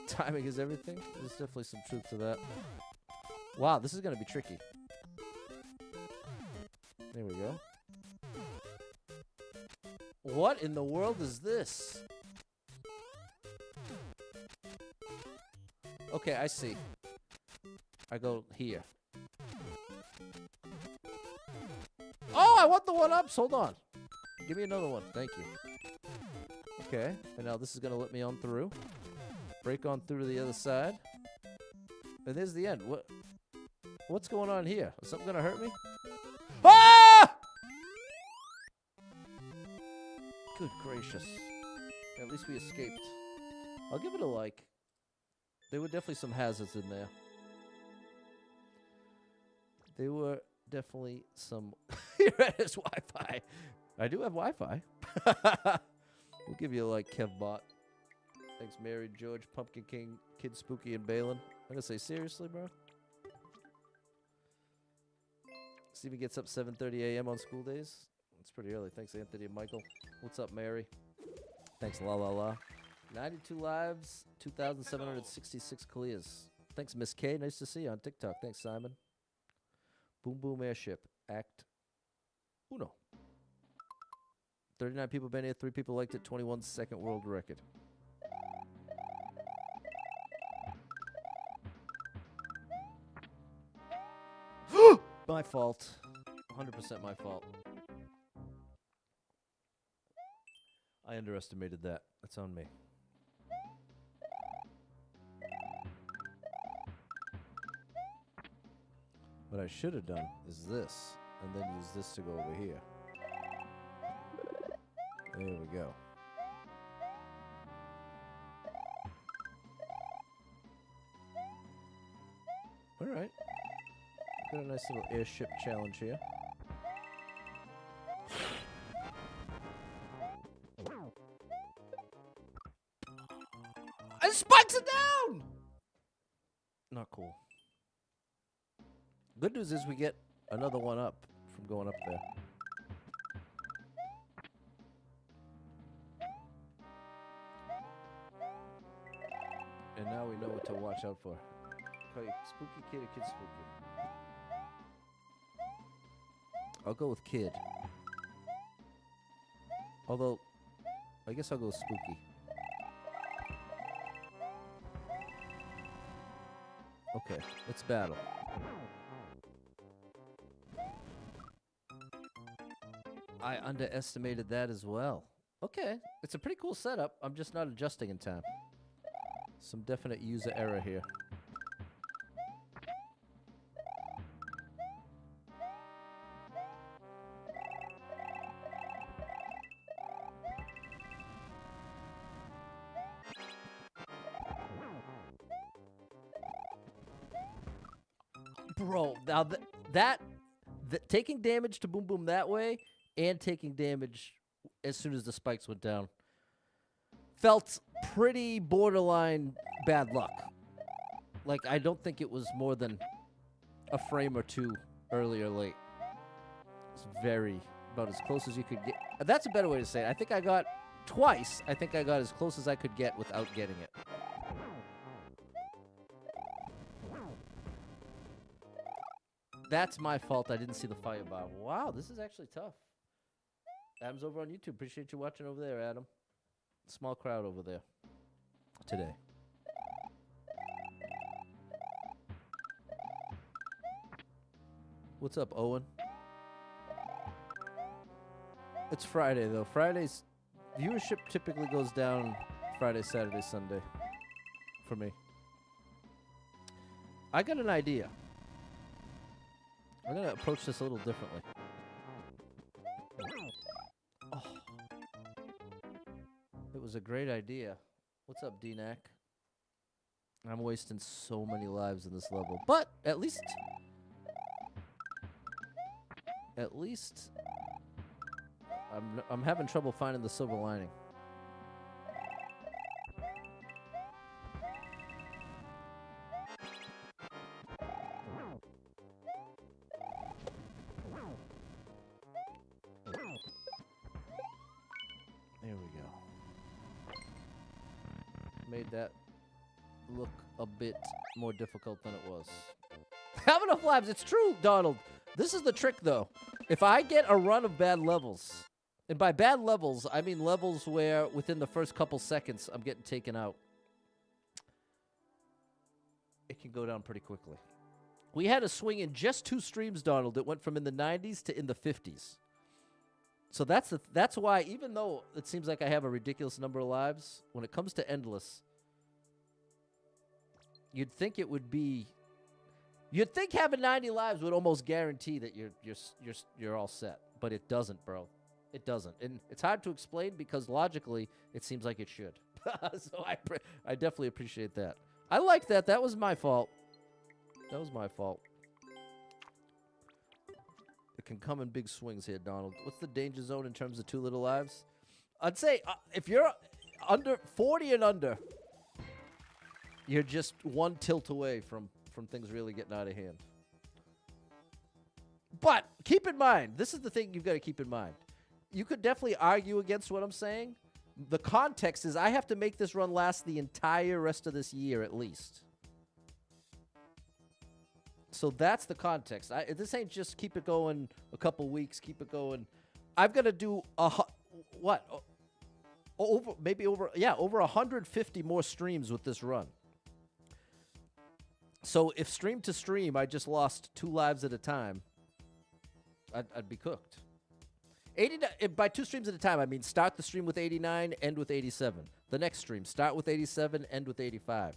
Timing is everything. There's definitely some truth to that. Wow, this is gonna be tricky. There we go. What in the world is this? Okay, I see. I go here. Oh, I want the one-ups. Hold on. Give me another one. Thank you. Okay, and now this is going to let me on through. Break on through to the other side. And there's the end. What's going on here? Is something going to hurt me? Ah! Good gracious. At least we escaped. I'll give it a like. There were definitely some hazards in there. There were definitely some... Here it is, Wi-Fi. I do have Wi-Fi. We'll give you a like, KevBot. Thanks, Mary, George, Pumpkin King, Kid Spooky, and Balin. I'm going to say, seriously, bro? Steven gets up 7:30 a.m. on school days. It's pretty early. Thanks, Anthony and Michael. What's up, Mary? Thanks, La La La. 92 lives, 2,766 clears. Thanks, Miss K. Nice to see you on TikTok. Thanks, Simon. Boom Boom Airship. Act Uno. 39 people been here. 3 people liked it. 21 second world record. My fault. 100% my fault. I underestimated that. That's on me. What I should have done is this, and then use this to go over here. There we go. Alright. Got a nice little airship challenge here. I spiked it down! Not cool. Good news is we get another one up from going up there. And now we know what to watch out for. Call you Spooky Kid or Kid Spooky? I'll go with Kid. Although, I guess I'll go spooky. Okay, let's battle. I underestimated that as well. Okay, it's a pretty cool setup. I'm just not adjusting in time. Some definite user error here. Bro, now that taking damage to Boom Boom that way and taking damage as soon as the spikes went down felt pretty borderline bad luck. Like, I don't think it was more than a frame or two early or late. It's about as close as you could get. That's a better way to say it. I think I got twice. I think I got as close as I could get without getting it. That's my fault. I didn't see the fireball. Wow, this is actually tough. Adam's over on YouTube. Appreciate you watching over there, Adam. Small crowd over there today. What's up, Owen? It's Friday, though. Friday's viewership typically goes down Friday, Saturday, Sunday for me. I got an idea. I'm going to approach this a little differently. Oh. It was a great idea. What's up, D-Nac? I'm wasting so many lives in this level. But at least I'm having trouble finding the silver lining. There we go. Made that look a bit more difficult than it was. Have enough lives. It's true, Donald. This is the trick, though. If I get a run of bad levels, and by bad levels, I mean levels where within the first couple seconds I'm getting taken out, it can go down pretty quickly. We had a swing in just 2 streams, Donald. It went from in the 90s to in the 50s. So that's why, even though it seems like I have a ridiculous number of lives, when it comes to endless, you'd think it would be. You'd think having 90 lives would almost guarantee that you're all set, but it doesn't, bro. It doesn't, and it's hard to explain because logically it seems like it should. So I definitely appreciate that. I like that. That was my fault. That was my fault. It can come in big swings here, Donald. What's the danger zone in terms of 2 little lives? I'd say if you're under 40 and under, you're just 1 tilt away from things really getting out of hand. But keep in mind, this is the thing you've got to keep in mind. You could definitely argue against what I'm saying. The context is I have to make this run last the entire rest of this year at least. So that's the context. This ain't just keep it going a couple weeks, keep it going. I've got to do over 150 more streams with this run. So if stream to stream I just lost 2 lives at a time, I'd be cooked. 89, by 2 streams at a time, I mean start the stream with 89, end with 87. The next stream, start with 87, end with 85.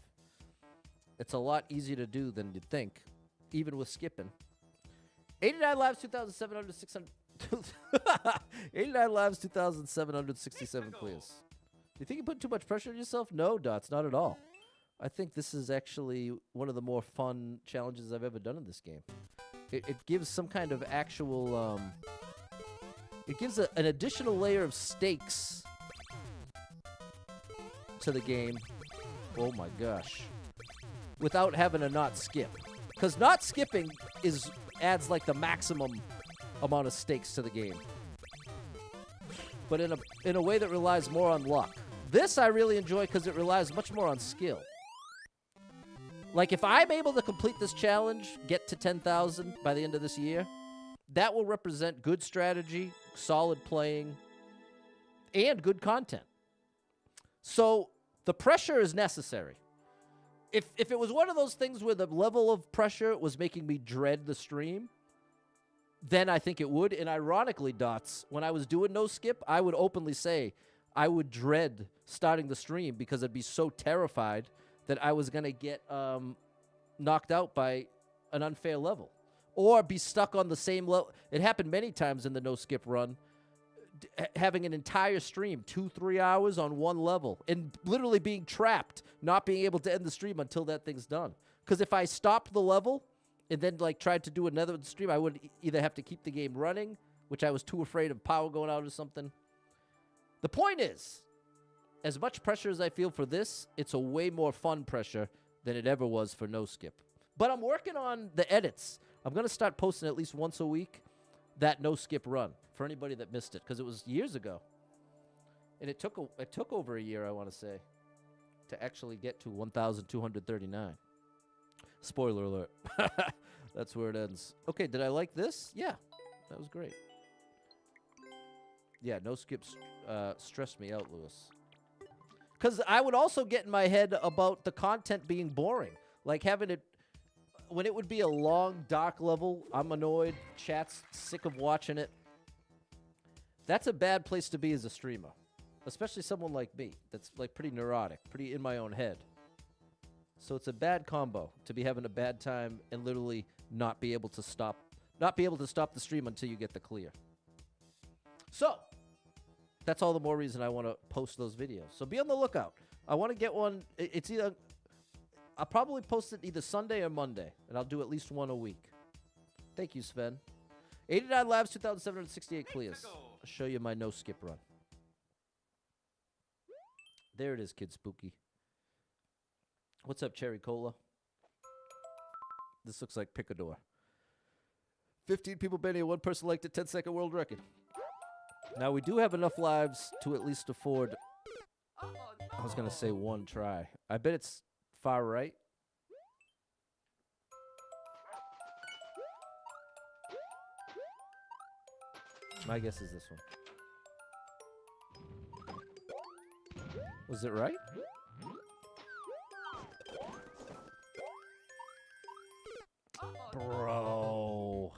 It's a lot easier to do than you'd think, even with skipping. 89 lives, 2,700, 600. 89 lives, 2,767 clears. Do you think you put too much pressure on yourself? No, Dots, not at all. I think this is actually one of the more fun challenges I've ever done in this game. It gives some kind of actual, it gives an additional layer of stakes to the game. Oh my gosh. Without having to not skip. Because not skipping adds like the maximum amount of stakes to the game. But in a way that relies more on luck. This I really enjoy because it relies much more on skill. Like, if I'm able to complete this challenge, get to 10,000 by the end of this year, that will represent good strategy, solid playing, and good content. So the pressure is necessary. If it was one of those things where the level of pressure was making me dread the stream, then I think it would. And ironically, Dots, when I was doing no skip, I would openly say I would dread starting the stream because I'd be so terrified that I was going to get knocked out by an unfair level or be stuck on the same level. It happened many times in the no skip run, having an entire stream, 2-3 hours on one level and literally being trapped, not being able to end the stream until that thing's done. Because if I stopped the level and then like tried to do another stream, I would either have to keep the game running, which I was too afraid of power going out or something. The point is, as much pressure as I feel for this, it's a way more fun pressure than it ever was for no skip. But I'm working on the edits. I'm going to start posting at least once a week that no skip run for anybody that missed it, because it was years ago. And it took over a year, I want to say, to actually get to 1,239. Spoiler alert. That's where it ends. Okay, did I like this? Yeah, that was great. Yeah, no skips stressed me out, Lewis. Because I would also get in my head about the content being boring. Like having it, when it would be a long, dark level, I'm annoyed, chat's sick of watching it. That's a bad place to be as a streamer. Especially someone like me that's like pretty neurotic, pretty in my own head. So it's a bad combo to be having a bad time and literally not be able to stop the stream until you get the clear. So that's all the more reason I want to post those videos. So be on the lookout. I want to get one. It's either I'll probably post it either Sunday or Monday, and I'll do at least one a week. Thank you, Sven. 89 Labs, 2,768 clears. I'll show you my no skip run. There it is, Kid Spooky. What's up, Cherry Cola? This looks like Picador. 15 people banned, one person liked it, 10-second world record. Now, we do have enough lives to at least afford, I was going to say one try. I bet it's far right. My guess is this one. Was it right? Bro.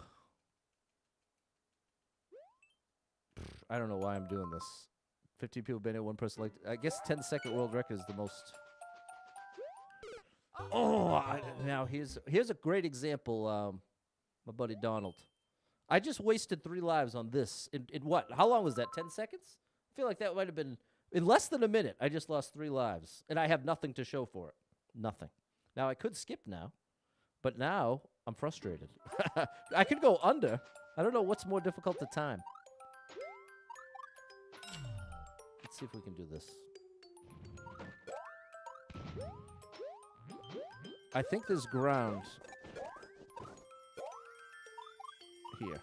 I don't know why I'm doing this. 15 people been in, one person liked it. I guess 10-second world record is the most. Now here's a great example. My buddy Donald. I just wasted 3 lives on this. In what? How long was that? 10 seconds? I feel like that might have been in less than a minute. I just lost 3 lives, and I have nothing to show for it. Nothing. Now I could skip now, but now I'm frustrated. I could go under. I don't know what's more difficult to time. Let's see if we can do this. I think there's ground here.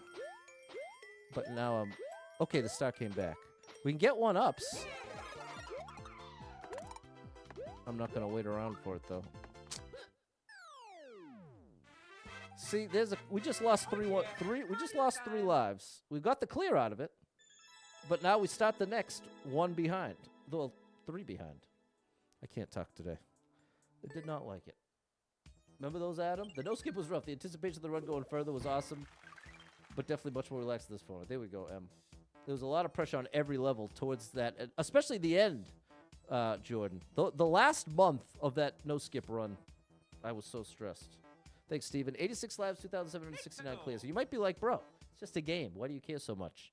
But now I'm... Okay, the star came back. We can get 1-ups. I'm not going to wait around for it, though. See, there's a... We just lost 3 lives. We got the clear out of it. But now we start the next 1 behind. Well, 3 behind. I can't talk today. I did not like it. Remember those, Adam? The no skip was rough. The anticipation of the run going further was awesome, but definitely much more relaxed at this point. There we go, M. There was a lot of pressure on every level towards that, especially the end, Jordan. The last month of that no skip run, I was so stressed. Thanks, Steven. 86 lives, 2,769 clears. So you might be like, bro, it's just a game. Why do you care so much?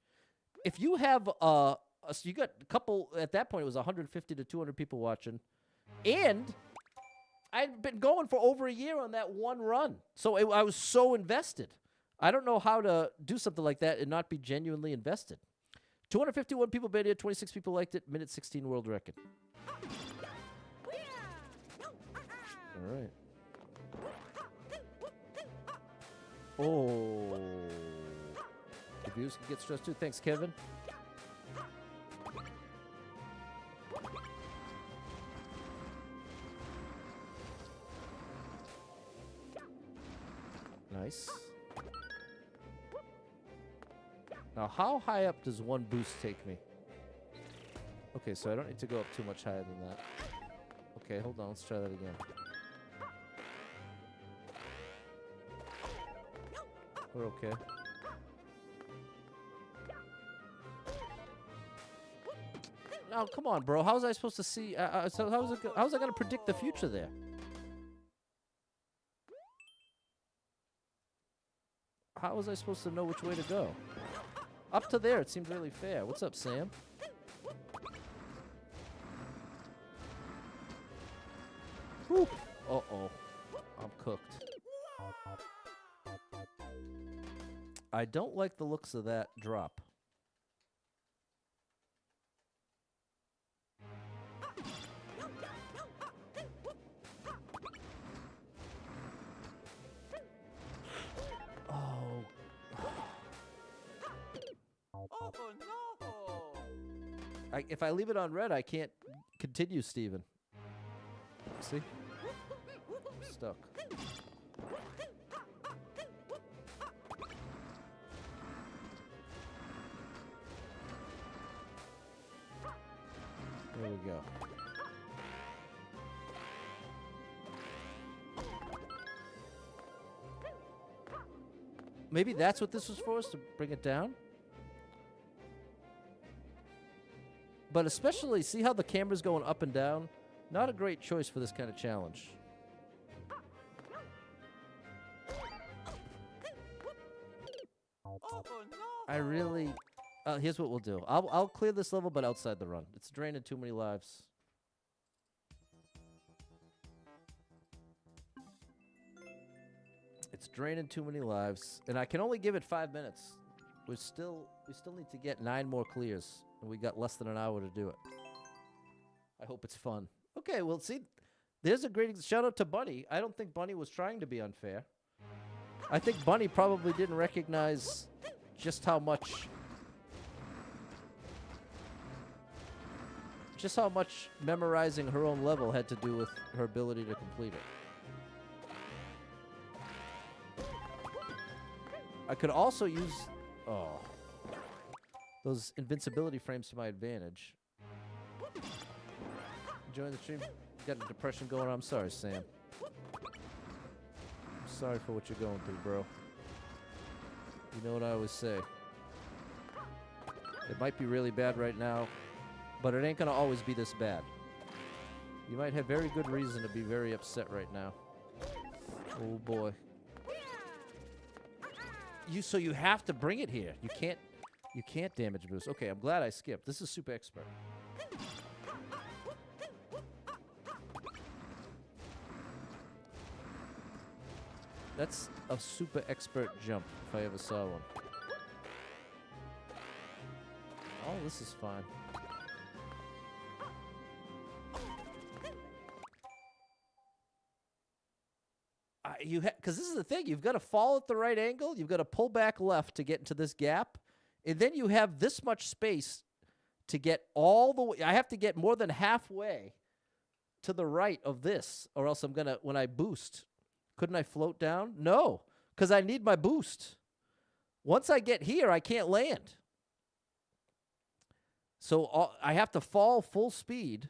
If you have so you got a couple, at that point it was 150 to 200 people watching, and I'd been going for over a year on that one run. So I was so invested. I don't know how to do something like that and not be genuinely invested. 251 people banned it, 26 people liked it, minute 16 world record. All right. Oh. The views can get stressed too. Thanks, Kevin. Nice. Now, how high up does one boost take me? Okay, so I don't need to go up too much higher than that. Okay, hold on. Let's try that again. We're okay. Now, come on, bro. How was I supposed to see? So how was I going to predict the future there? How was I supposed to know which way to go? Up to there, it seemed really fair. What's up, Sam? Whew. Uh-oh. I'm cooked. I don't like the looks of that drop. Oh. Oh no! If I leave it on red, I can't continue, Steven. See? I'm stuck. There we go. Maybe that's what this was for, is to bring it down? But especially, see how the camera's going up and down? Not a great choice for this kind of challenge. Oh no! I really... here's what we'll do. I'll clear this level, but outside the run. It's draining too many lives. It's draining too many lives. And I can only give it 5 minutes. We still need to get 9 more clears. And we got less than an hour to do it. I hope it's fun. Okay, well, see, there's a great shout out to Bunny. I don't think Bunny was trying to be unfair. I think Bunny probably didn't recognize just how much memorizing her own level had to do with her ability to complete it. I could also use those invincibility frames to my advantage. Enjoying the stream? Got a depression going on. I'm sorry, Sam. I'm sorry for what you're going through, bro. You know what I always say. It might be really bad right now, but it ain't gonna always be this bad. You might have very good reason to be very upset right now. Oh boy. So you have to bring it here. You can't damage boost. Okay, I'm glad I skipped. This is super expert. That's a super expert jump, if I ever saw one. Oh, this is fine. Because this is the thing. You've got to fall at the right angle. You've got to pull back left to get into this gap. And then you have this much space to get all the way. I have to get more than halfway to the right of this, or else I'm going to, when I boost, couldn't I float down? No, because I need my boost. Once I get here, I can't land. So I have to fall full speed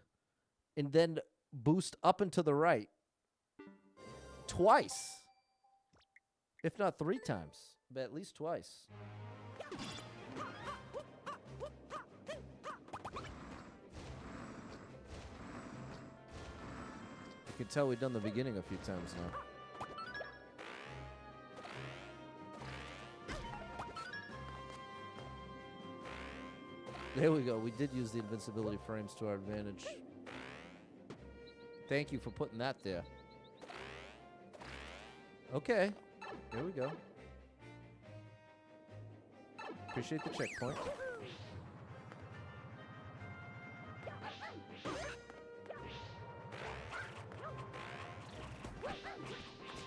and then boost up and to the right twice, if not 3 times, but at least twice. You can tell we've done the beginning a few times now. There we go. We did use the invincibility frames to our advantage. Thank you for putting that there. Okay. Here we go. Appreciate the checkpoint.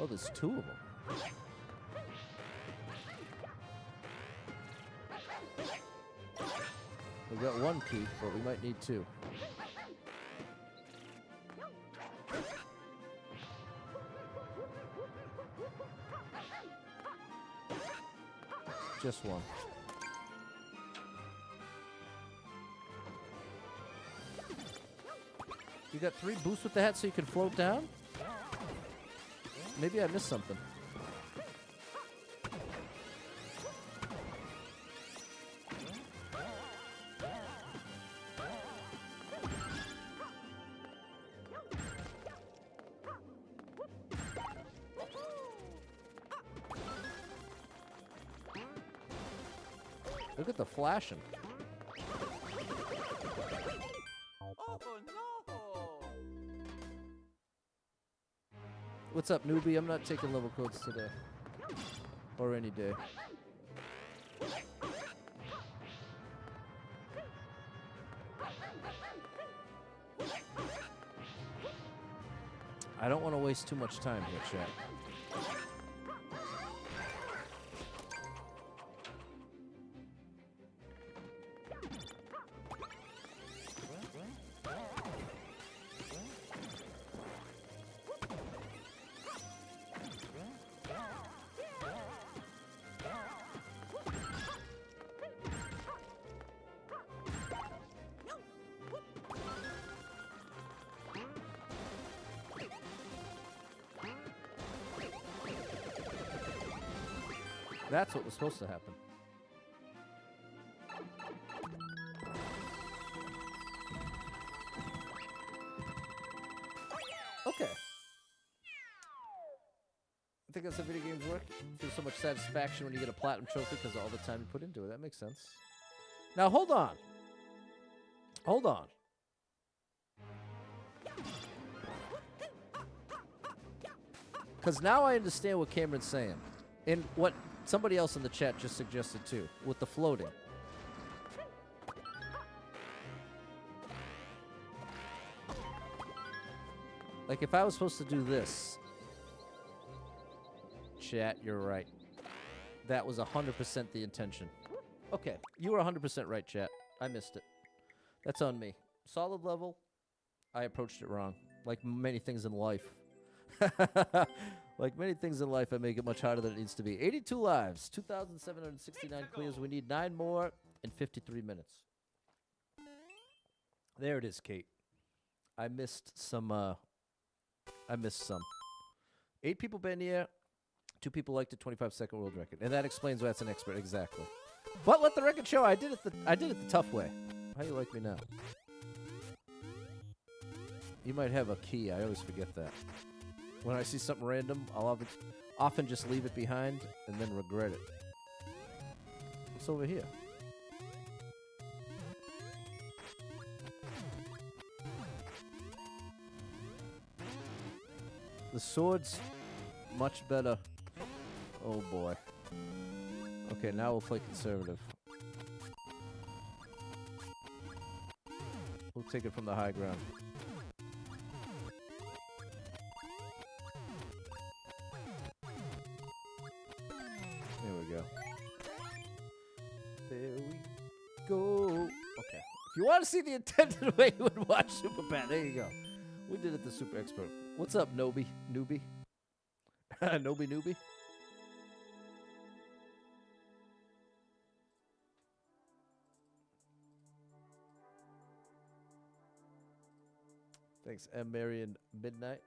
Oh, there's 2 of them. We got 1 key, but we might need 2. Just 1. You got 3 boosts with the hat so you can float down? Maybe I missed something. Look at the flashing. Oh no! What's up, newbie? I'm not taking level codes today. Or any day. I don't want to waste too much time here, chat. That's what was supposed to happen. Okay. I think that's how video games work. Feels so much satisfaction when you get a platinum trophy because of all the time you put into it. That makes sense. Now, hold on. Hold on. Because now I understand what Cameron's saying. And what somebody else in the chat just suggested too, with the floating. Like if I was supposed to do this, chat, you're right. That was 100% the intention. Okay, you were 100% right, chat. I missed it. That's on me. Solid level, I approached it wrong. Like many things in life. Like many things in life, I make it much harder than it needs to be. 82 lives, 2,769 clears. We need 9 more in 53 minutes. There it is, Kate. I missed some. 8 people been here. 2 people liked the 25-second world record, and that explains why that's an expert exactly. But let the record show I did it the tough way. How you like me now? You might have a key. I always forget that. When I see something random, I'll often just leave it behind and then regret it. What's over here? The sword's much better. Oh boy. Okay, now we'll play conservative. We'll take it from the high ground. There we go. There we go. Okay. If you want to see the intended way you would watch Super Bad, there you go. We did it the super expert. What's up, Noby? Newbie? Noby newbie? Thanks, M. Marion Midnight.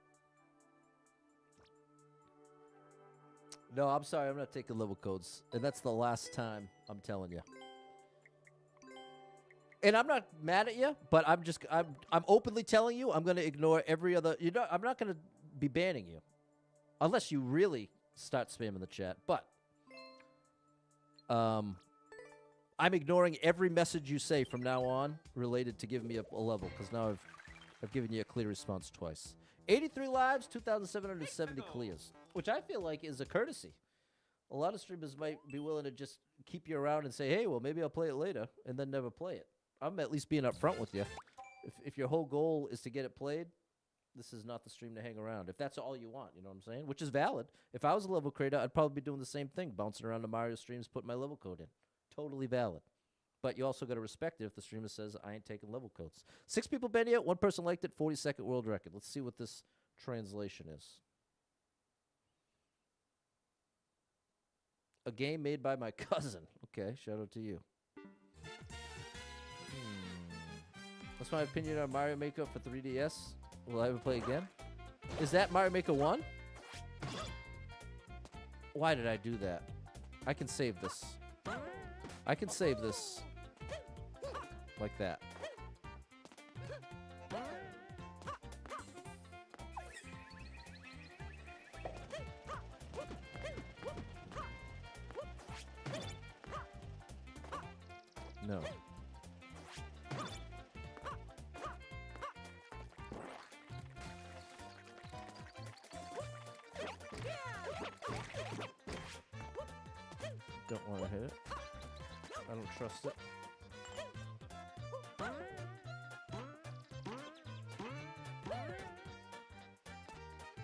No, I'm sorry. I'm not taking level codes. And that's the last time I'm telling you. And I'm not mad at you, but I'm openly telling you I'm going to ignore every other. I'm not going to be banning you. Unless you really start spamming the chat. But I'm ignoring every message you say from now on related to giving me a level. Because now I've given you a clear response twice. 83 lives, 2,770 clears. Which I feel like is a courtesy. A lot of streamers might be willing to just keep you around and say, hey, well, maybe I'll play it later. And then never play it. I'm at least being upfront with you. If your whole goal is to get it played, this is not the stream to hang around. If that's all you want, you know what I'm saying? Which is valid. If I was a level creator, I'd probably be doing the same thing, bouncing around to Mario streams, putting my level code in. Totally valid. But you also got to respect it if the streamer says, I ain't taking level codes. 6 people been here, 1 person liked it, 42nd world record. Let's see what this translation is. A game made by my cousin. Okay, shout out to you. A What's my opinion on Mario Maker for 3DS? Will I ever play again? Is that Mario Maker 1? Why did I do that? I can save this. I can save this. Like that. No. Don't want to hit it. I don't trust it.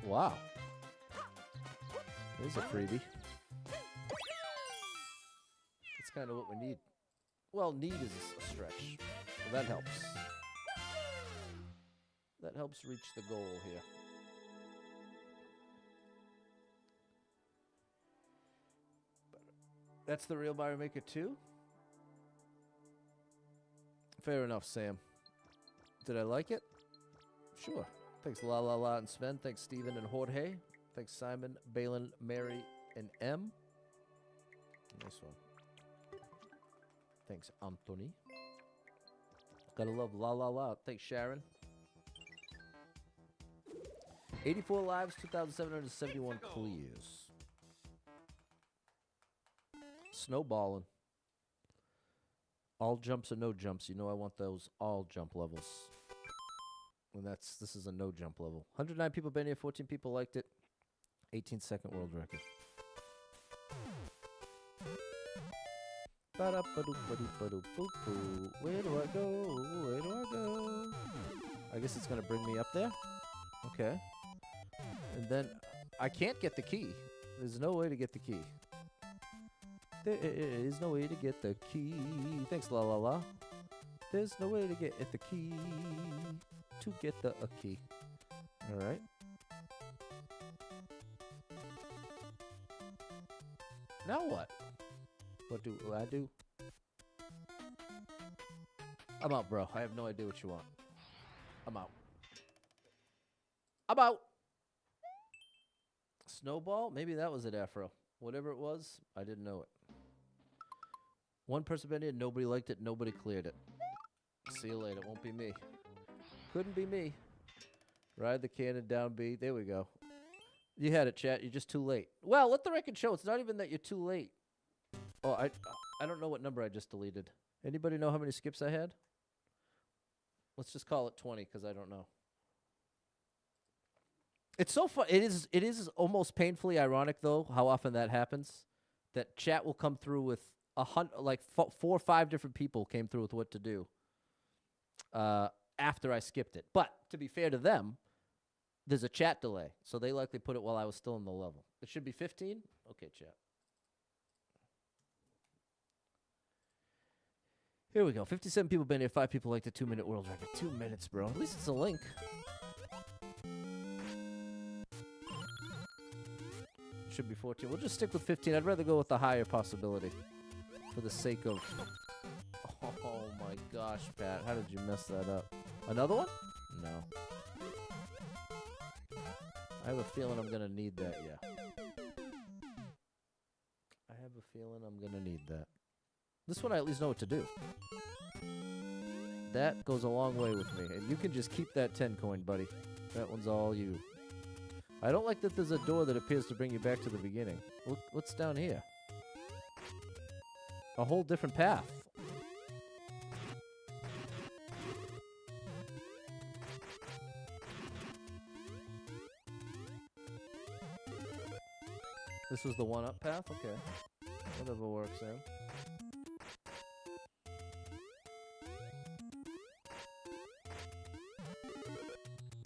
Wow. There's a freebie. That's kind of what we need. Well, need is a stretch. But that helps. That helps reach the goal here. That's the real Mario Maker 2? Fair enough, Sam. Did I like it? Sure. Thanks, La La La and Sven. Thanks, Steven and Jorge. Thanks, Simon, Balin, Mary, and M. Nice one. Thanks, Anthony. Gotta love La La La. Thanks, Sharon. 84 lives, 2,771 clears. Snowballing. All jumps or no jumps. You know I want those all jump levels. And this is a no jump level. 109 people been here, 14 people liked it. 18-second world record. Where do I go? Where do I go? I guess it's gonna bring me up there. Okay. And then I can't get the key. There's no way to get the key. There is no way to get the key. Thanks, La La La. There's no way to get at the key. To get the key. All right. Now what? What do I do? I'm out, bro. I have no idea what you want. I'm out. I'm out. Snowball? Maybe that was it, Afro. Whatever it was, I didn't know it. One person been in, nobody liked it, nobody cleared it. See you later. It won't be me. Couldn't be me. Ride the cannon down B. There we go. You had it, chat. You're just too late. Well, let the record show. It's not even that you're too late. Oh, I don't know what number I just deleted. Anybody know how many skips I had? Let's just call it 20 because I don't know. It's so fun. It is almost painfully ironic though how often that happens. That chat will come through with 4 or 5 different people came through with what to do. After I skipped it. But to be fair to them, there's a chat delay. So they likely put it while I was still in the level. It should be 15? Okay, chat. Here we go. 57 people been here. 5 people like the 2-minute world record. 2 minutes, bro. At least it's a link. Should be 14. We'll just stick with 15. I'd rather go with the higher possibility. For the sake of... Oh my gosh, Pat. How did you mess that up? Another one? No. I have a feeling I'm going to need that, yeah. I have a feeling I'm going to need that. This one I at least know what to do. That goes a long way with me. And you can just keep that 10 coin, buddy. That one's all you. I don't like that there's a door that appears to bring you back to the beginning. Look, what's down here? A whole different path. This was the one-up path? Okay. Whatever works, Sam.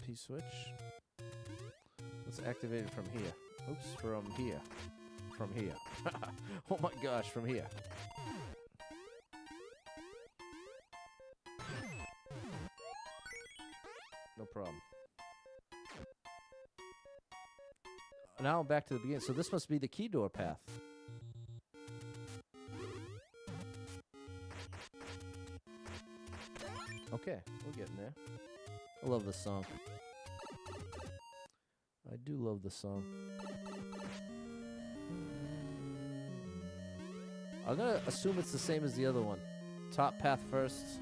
P-switch. Let's activate it from here. Oops, from here. From here. Oh my gosh, from here. No problem. Now I'm back to the beginning. So this must be the key door path. okay. We're getting there. I love this song. I do love this song. I'm gonna assume it's the same as the other one. Top path first.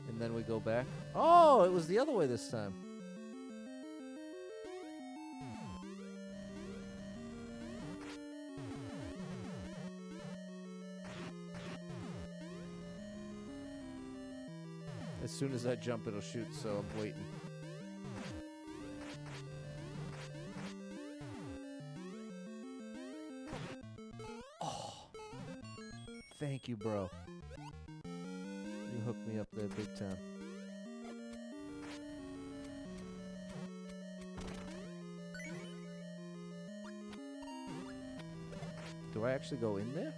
And then we go back. Oh, it was the other way this time. As soon as I jump, it'll shoot, so I'm waiting. Oh, thank you, bro. You hooked me up there big time. Do I actually go in there?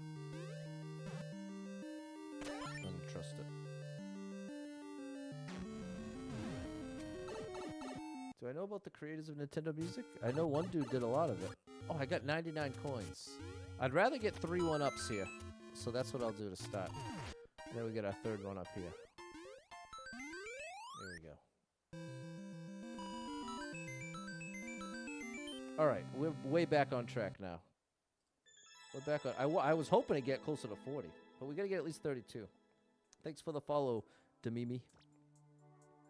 I don't trust it. Do I know about the creators of Nintendo Music? I know one dude did a lot of it. Oh, I got 99 coins. I'd rather get 3 1-ups here. So that's what I'll do to start. And then we get our third one up here. There we go. Alright, we're way back on track now. We're back on... I was hoping to get closer to 40. But we gotta get at least 32. Thanks for the follow, Demimi.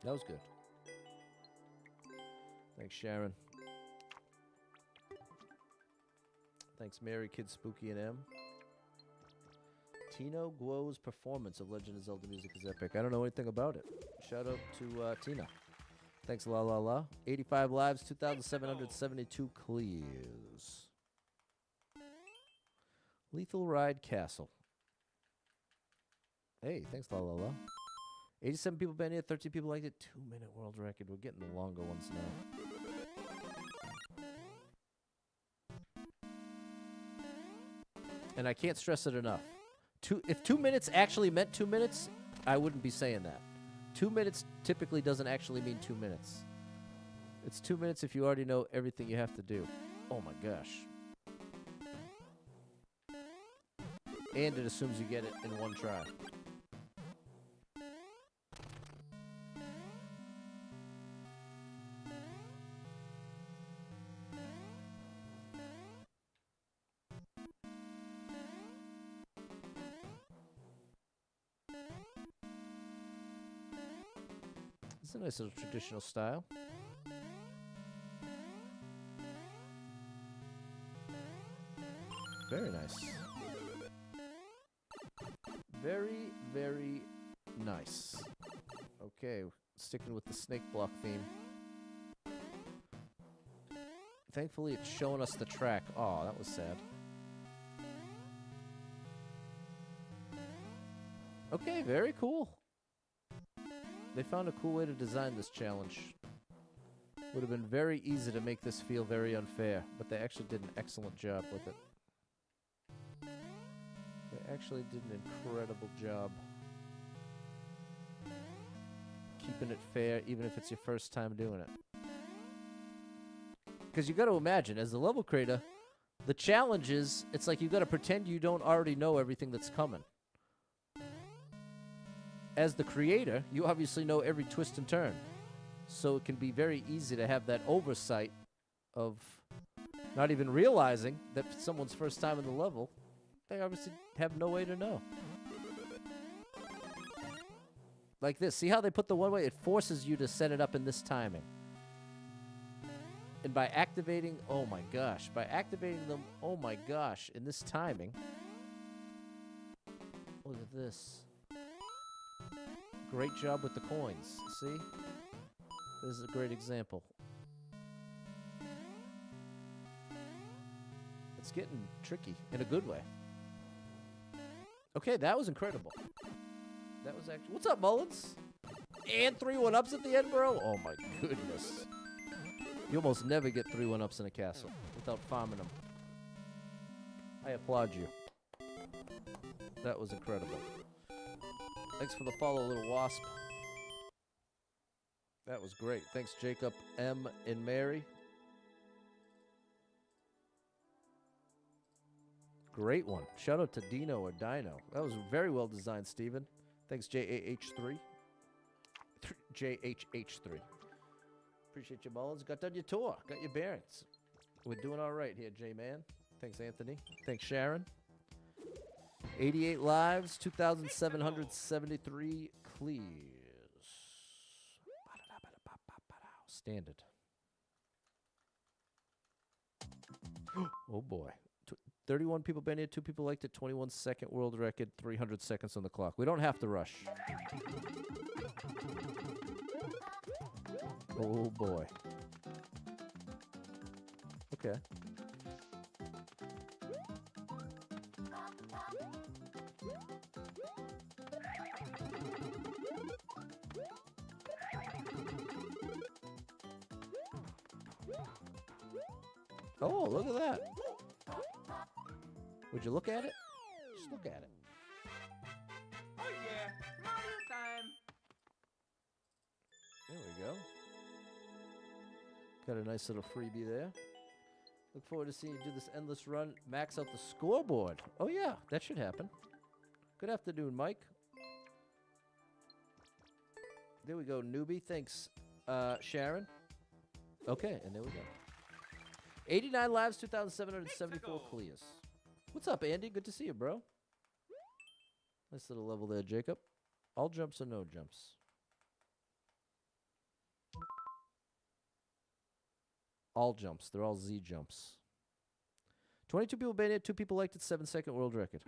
That was good. Thanks, Sharon. Thanks, Mary, Kid Spooky, and M. Tino Guo's performance of Legend of Zelda music is epic. I don't know anything about it. Shout out to Tina. Thanks, la la la. 85 lives, 2,772 clears. Lethal Ride Castle. Hey, thanks, la la la. 87 people been here, 13 people liked it. 2-minute world record. We're getting the longer ones now. And I can't stress it enough. If 2 minutes actually meant 2 minutes, I wouldn't be saying that. 2 minutes typically doesn't actually mean 2 minutes. It's 2 minutes if you already know everything you have to do. Oh my gosh. And it assumes you get it in one try. It's a nice little traditional style. Very nice. Very, very nice. Okay, sticking with the snake block theme. Thankfully, it's showing us the track. Oh, that was sad. Okay, very cool. They found a cool way to design this challenge. Would have been very easy to make this feel very unfair, but they actually did an excellent job with it. They actually did an incredible job keeping it fair, even if it's your first time doing it. Because you got to imagine, as the level creator, the challenge is, it's like you got to pretend you don't already know everything that's coming. As the creator, you obviously know every twist and turn. So it can be very easy to have that oversight of not even realizing that someone's first time in the level, they obviously have no way to know. Like this. See how they put the one way? It forces you to set it up in this timing. And by activating, oh my gosh, by activating them, oh my gosh, in this timing, look at this. Great job with the coins. See? This is a great example. It's getting tricky in a good way. Okay, that was incredible. That was actually... What's up, Mullins? And 3 1-ups at the end, bro? Oh my goodness. You almost never get 3 1-ups in a castle without farming them. I applaud you. That was incredible. Thanks for the follow, little wasp. That was great. Thanks, Jacob, M, and Mary. Great one. Shout out to Dino or Dino. That was very well designed, Steven. Thanks, JAH3. JHH3. Appreciate you, Mullins. Got done your tour. Got your bearings. We're doing all right here, J-Man. Thanks, Anthony. Thanks, Sharon. 88 lives, 2,773 clears. Standard. Oh, boy. 31 people been here, 2 people liked it, 21 second world record, 300 seconds on the clock. We don't have to rush. Oh, boy. Okay. Oh, look at that. Would you look at it? Just look at it. Oh yeah, Mario time. There we go. Got a nice little freebie there. Look forward to seeing you do this endless run. Max out the scoreboard. Oh, yeah, that should happen. Good afternoon, Mike. There we go, newbie. Thanks, Sharon. Okay, and there we go. 89 lives, 2,774 clears. What's up, Andy? Good to see you, bro. Nice little level there, Jacob. All jumps or no jumps? All jumps. They're all Z jumps. 22 people banned it. 2 people liked it. 7-second world record.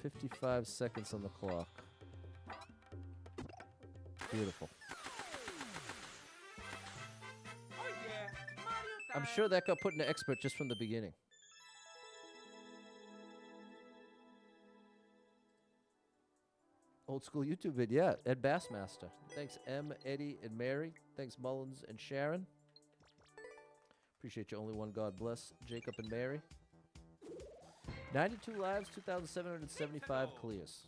$55 seconds on the clock. Beautiful. Oh yeah, Mario time. I'm sure that got put into expert just from the beginning. Old school YouTube vid, yeah. Ed Bassmaster. Thanks, M, Eddie, and Mary. Thanks, Mullins and Sharon. Appreciate you. Only one. God bless. Jacob and Mary. 92 lives, 2,775 clears.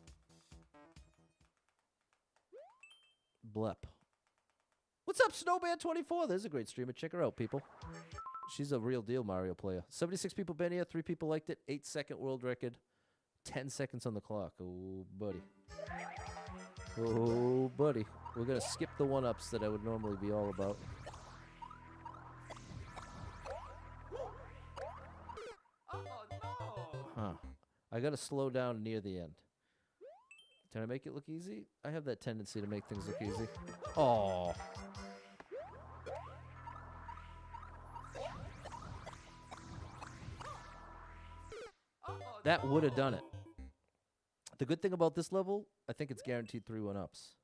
Blep. What's up, Snowman24? There's a great streamer. Check her out, people. She's a real deal Mario player. 76 people been here. 3 people liked it. 8-second world record. 10 seconds on the clock. Oh, buddy. Oh, buddy. We're going to skip the one-ups that I would normally be all about. Oh no. Huh. I got to slow down near the end. Can I make it look easy? I have that tendency to make things look easy. Oh. That would have done it. The good thing about this level, I think it's guaranteed 3 1-ups.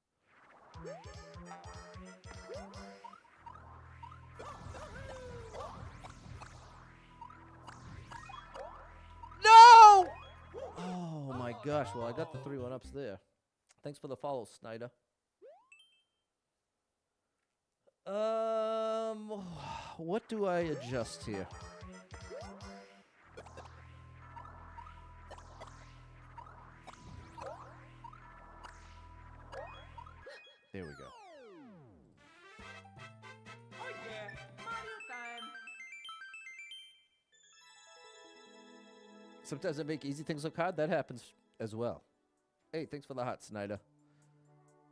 No! Oh my gosh, well I got the 3 1-ups there. Thanks for the follow, Snyder. What do I adjust here? There we go. Oh yeah, Mario time. Sometimes I make easy things look hard. That happens as well. Hey, thanks for the hot, Snyder.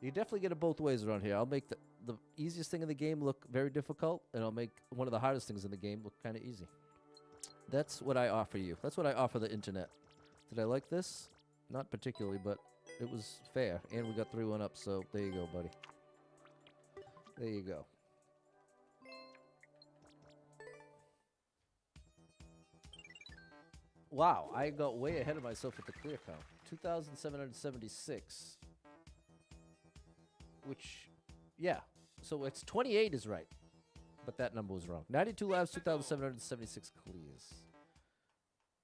You definitely get it both ways around here. I'll make the easiest thing in the game look very difficult, and I'll make one of the hardest things in the game look kind of easy. That's what I offer you. That's what I offer the internet. Did I like this? Not particularly, but it was fair. And we got 3 1-ups, so there you go, buddy. There you go. Wow, I got way ahead of myself with the clear count. 2,776. Which, yeah. So it's 28 is right. But that number was wrong. 92 lives, 2,776 clears.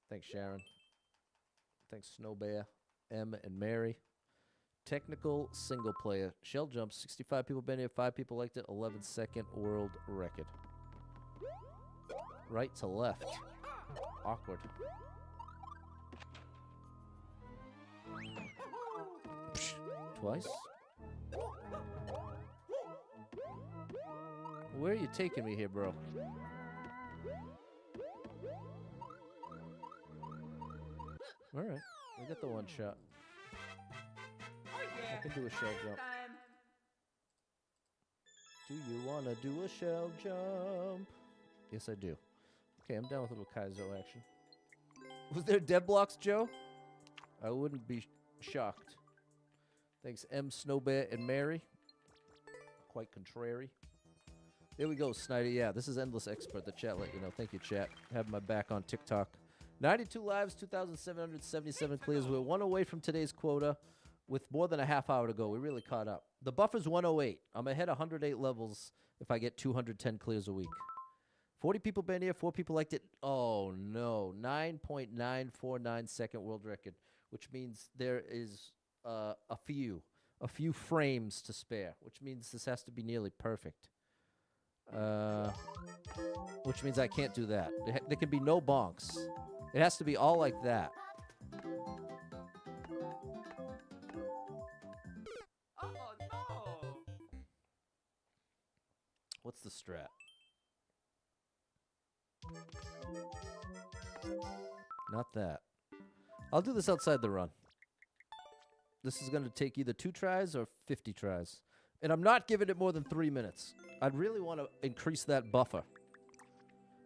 Thanks, Sharon. Thanks, Snow Bear, M, and Mary. Technical single player. Shell jump. 65 people been here. 5 people liked it. 11-second world record. Right to left. Awkward. Psh, twice. Where are you taking me here, bro? All right, we got the one shot. Oh yeah. I can do a shell jump. Time. Do you want to do a shell jump? Yes, I do. Okay, I'm down with a little Kaizo action. Was there dead blocks, Joe? I wouldn't be shocked. Thanks, M, Snowbear, and Mary. Quite contrary. There we go, Snyder. Yeah, this is Endless Expert. The chat let you know. Thank you, chat. Have my back on TikTok. 92 lives, 2,777 clears. We're one away from today's quota with more than a half hour to go. We really caught up. The buffer's 108. I'm ahead 108 levels if I get 210 clears a week. 40 people been here. 4 people liked it. Oh, no. 9.949 second world record, which means there is a few frames to spare, which means this has to be nearly perfect. Which means I can't do that. There can be no bonks. It has to be all like that. Oh no. What's the strat? Not that. I'll do this outside the run. This is going to take either 2 tries or 50 tries. And I'm not giving it more than 3 minutes. I'd really want to increase that buffer.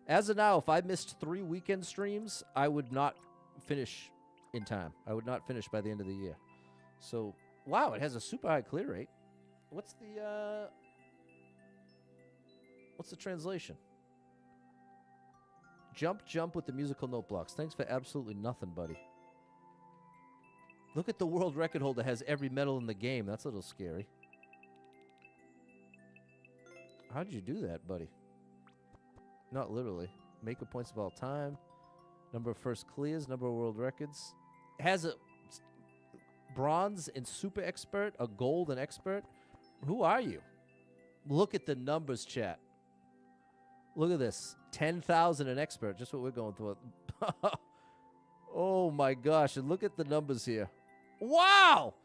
As of now, if I missed 3 weekend streams, I would not finish in time. I would not finish by the end of the year. So, wow, it has a super high clear rate. What's the translation? Jump with the musical note blocks. Thanks for absolutely nothing, buddy. Look at the world record holder has every medal in the game. That's a little scary. How'd you do that, buddy? Not literally. Maker points of all time. Number of first clears. Number of world records. Has a bronze and super expert. A gold and expert. Who are you? Look at the numbers, chat. Look at this. 10,000 an expert. Just what we're going through. Oh, my gosh. And look at the numbers here. Wow!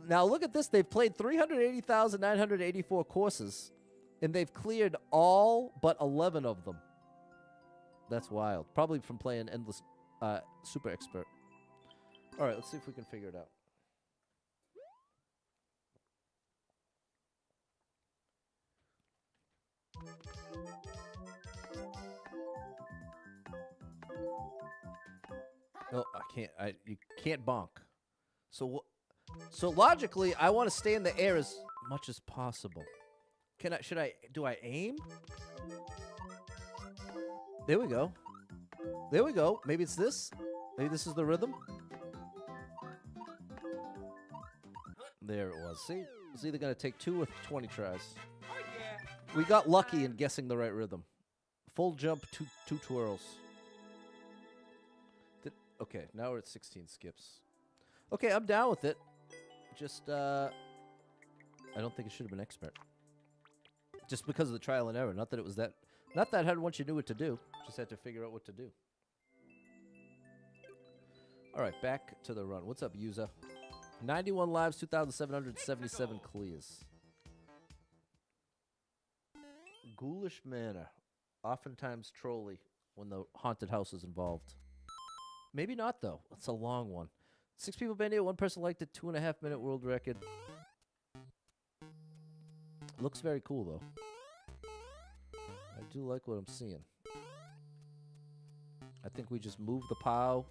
Now, look at this. They've played 380,984 courses. And they've cleared all but 11 of them. That's wild. Probably from playing Endless Super Expert. All right, let's see if we can figure it out. No, I can't. You can't bonk. So logically, I want to stay in the air as much as possible. Do I aim? There we go. There we go. Maybe it's this. Maybe this is the rhythm. There it was. See? It's either going to take 2 or 20 tries. Oh yeah. We got lucky in guessing the right rhythm. Full jump, two twirls. Okay, now we're at 16 skips. Okay, I'm down with it. Just, I don't think it should have been expert. Just because of the trial and error. Not that it was that... Not that hard once you knew what to do. Just had to figure out what to do. All right, back to the run. What's up, user? 91 lives, 2,777 clears. Ghoulish manner. Oftentimes trolly when the haunted house is involved. Maybe not, though. It's a long one. 6 people been here. 1 person liked it. 2.5-minute world record. Looks very cool, though. I do like what I'm seeing. I think we just move the POW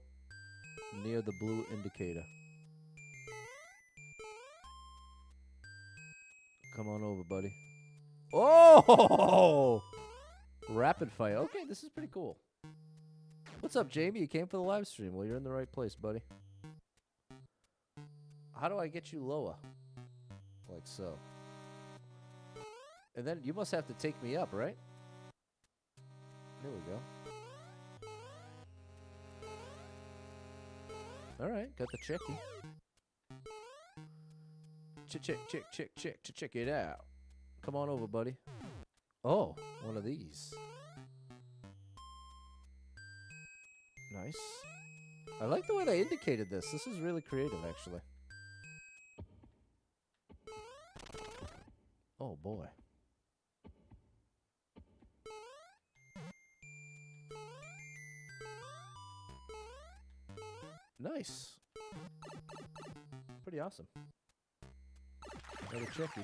near the blue indicator. Come on over, buddy. Oh! Rapid fire. Okay, this is pretty cool. What's up, Jamie? You came for the live stream. Well, you're in the right place, buddy. How do I get you lower? Like so. And then you must have to take me up, right? There we go. All right, got the checky. Check it out. Come on over, buddy. Oh, one of these. Nice. I like the way they indicated this. This is really creative, actually. Oh, boy. Nice. Pretty awesome. Another checky.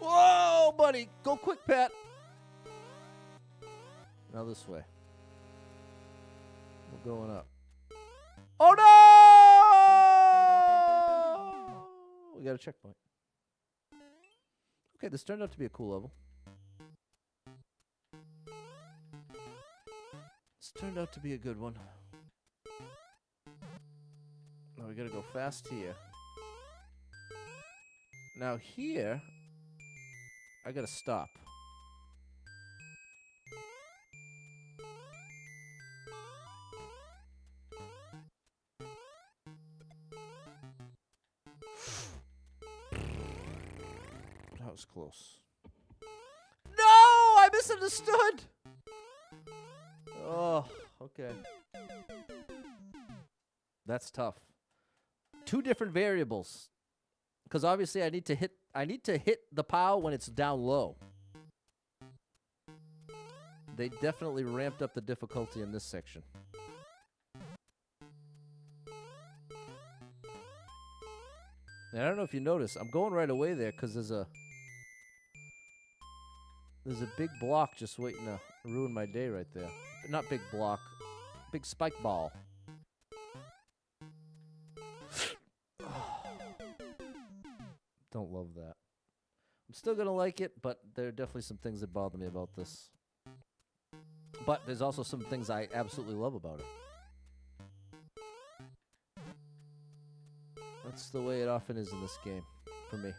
Whoa, buddy. Go quick, Pat. Now this way. We're going up. Oh, no! We got a checkpoint. Okay, this turned out to be a cool level. This turned out to be a good one. Now we gotta go fast here. Now here, I gotta stop. That was close. No! I misunderstood! Oh, okay. That's tough. Two different variables. Because obviously I need to hit the POW when it's down low. They definitely ramped up the difficulty in this section. And I don't know if you notice, I'm going right away there because there's a big block just waiting to ruin my day right there. Not big block, big spike ball. Don't love that. I'm still gonna like it, but there are definitely some things that bother me about this. But there's also some things I absolutely love about it. That's the way it often is in this game, for me.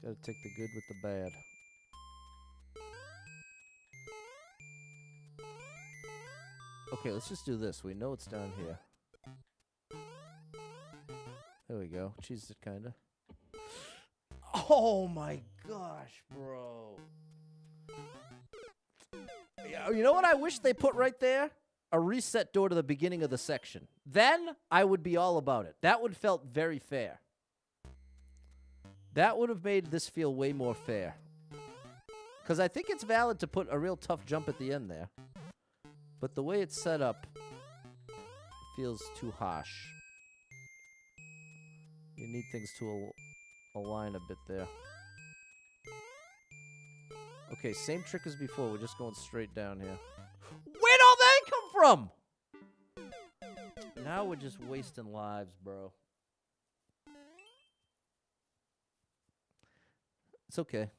Gotta take the good with the bad. Okay, let's just do this. We know it's down here. There we go. Cheesed it, kinda. Oh my gosh, bro. Yeah, you know what I wish they put right there? A reset door to the beginning of the section. Then I would be all about it. That would felt very fair. That would have made this feel way more fair. Because I think it's valid to put a real tough jump at the end there. But the way it's set up feels too harsh. You need things to align a bit there. Okay, same trick as before. We're just going straight down here. Where'd all that come from? Now we're just wasting lives, bro. It's okay.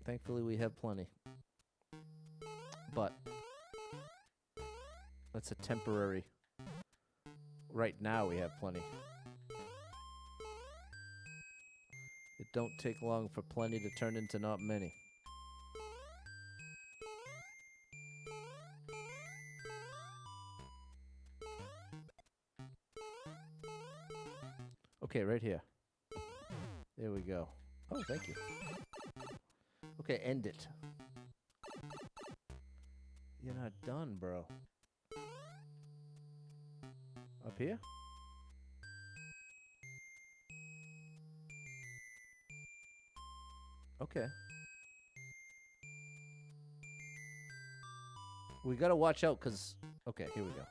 Thankfully, we have plenty. But that's a temporary. Right now, we have plenty. It don't take long for plenty to turn into not many. Okay, right here. There we go. Oh, thank you. Okay, end it. You're not done, bro. Up here? Okay. We gotta watch out, because... Okay, here we go.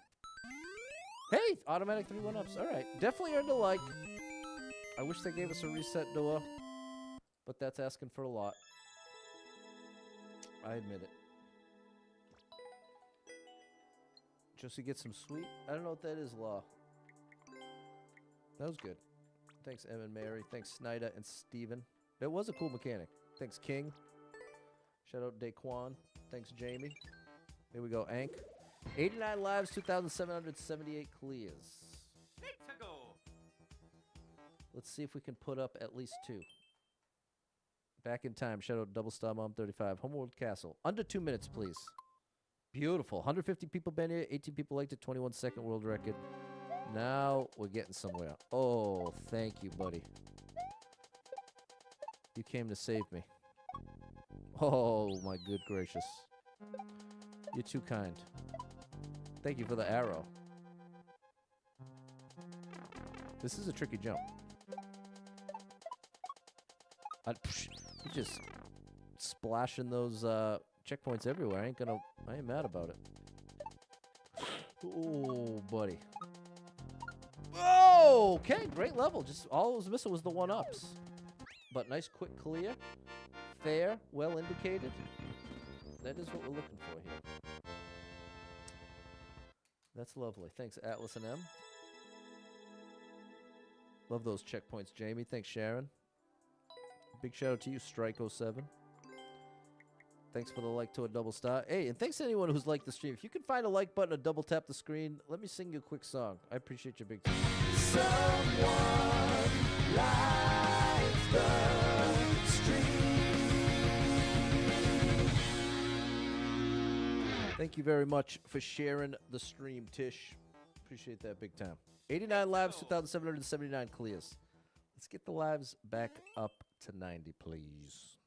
Hey! Automatic 3 1-ups. Alright. Definitely earned a like. I wish they gave us a reset door. But that's asking for a lot. I admit it. Josie gets some sweet. I don't know what that is, Law. That was good. Thanks, Em and Mary. Thanks, Snyder and Steven. That was a cool mechanic. Thanks, King. Shout out Daquan. Thanks, Jamie. Here we go, Ank. 89 lives, 2,778 clears. Need to go. Let's see if we can put up at least 2. Back in time. Shout out Double Star Mom 35. Homeworld Castle. Under 2 minutes, please. Beautiful. 150 people been here. 18 people liked it. 21-second world record. Now we're getting somewhere. Oh, thank you, buddy. You came to save me. Oh, my good gracious. You're too kind. Thank you for the arrow. This is a tricky jump. You just splashing those checkpoints everywhere. I ain't mad about it. Oh, buddy. Oh, okay, great level. Just all it was missing was the 1-ups. But nice, quick clear. Fair, well indicated. That is what we're looking for here. That's lovely. Thanks, Atlas and M. Love those checkpoints, Jamie. Thanks, Sharon. Big shout out to you, Strike07. Thanks for the like to a double star. Hey, and thanks to anyone who's liked the stream. If you can find a like button or double tap the screen, let me sing you a quick song. I appreciate you big time. Someone likes the stream. Thank you very much for sharing the stream, Tish. Appreciate that big time. 89 lives, 2,779 clears. Let's get the lives back up to 90, please.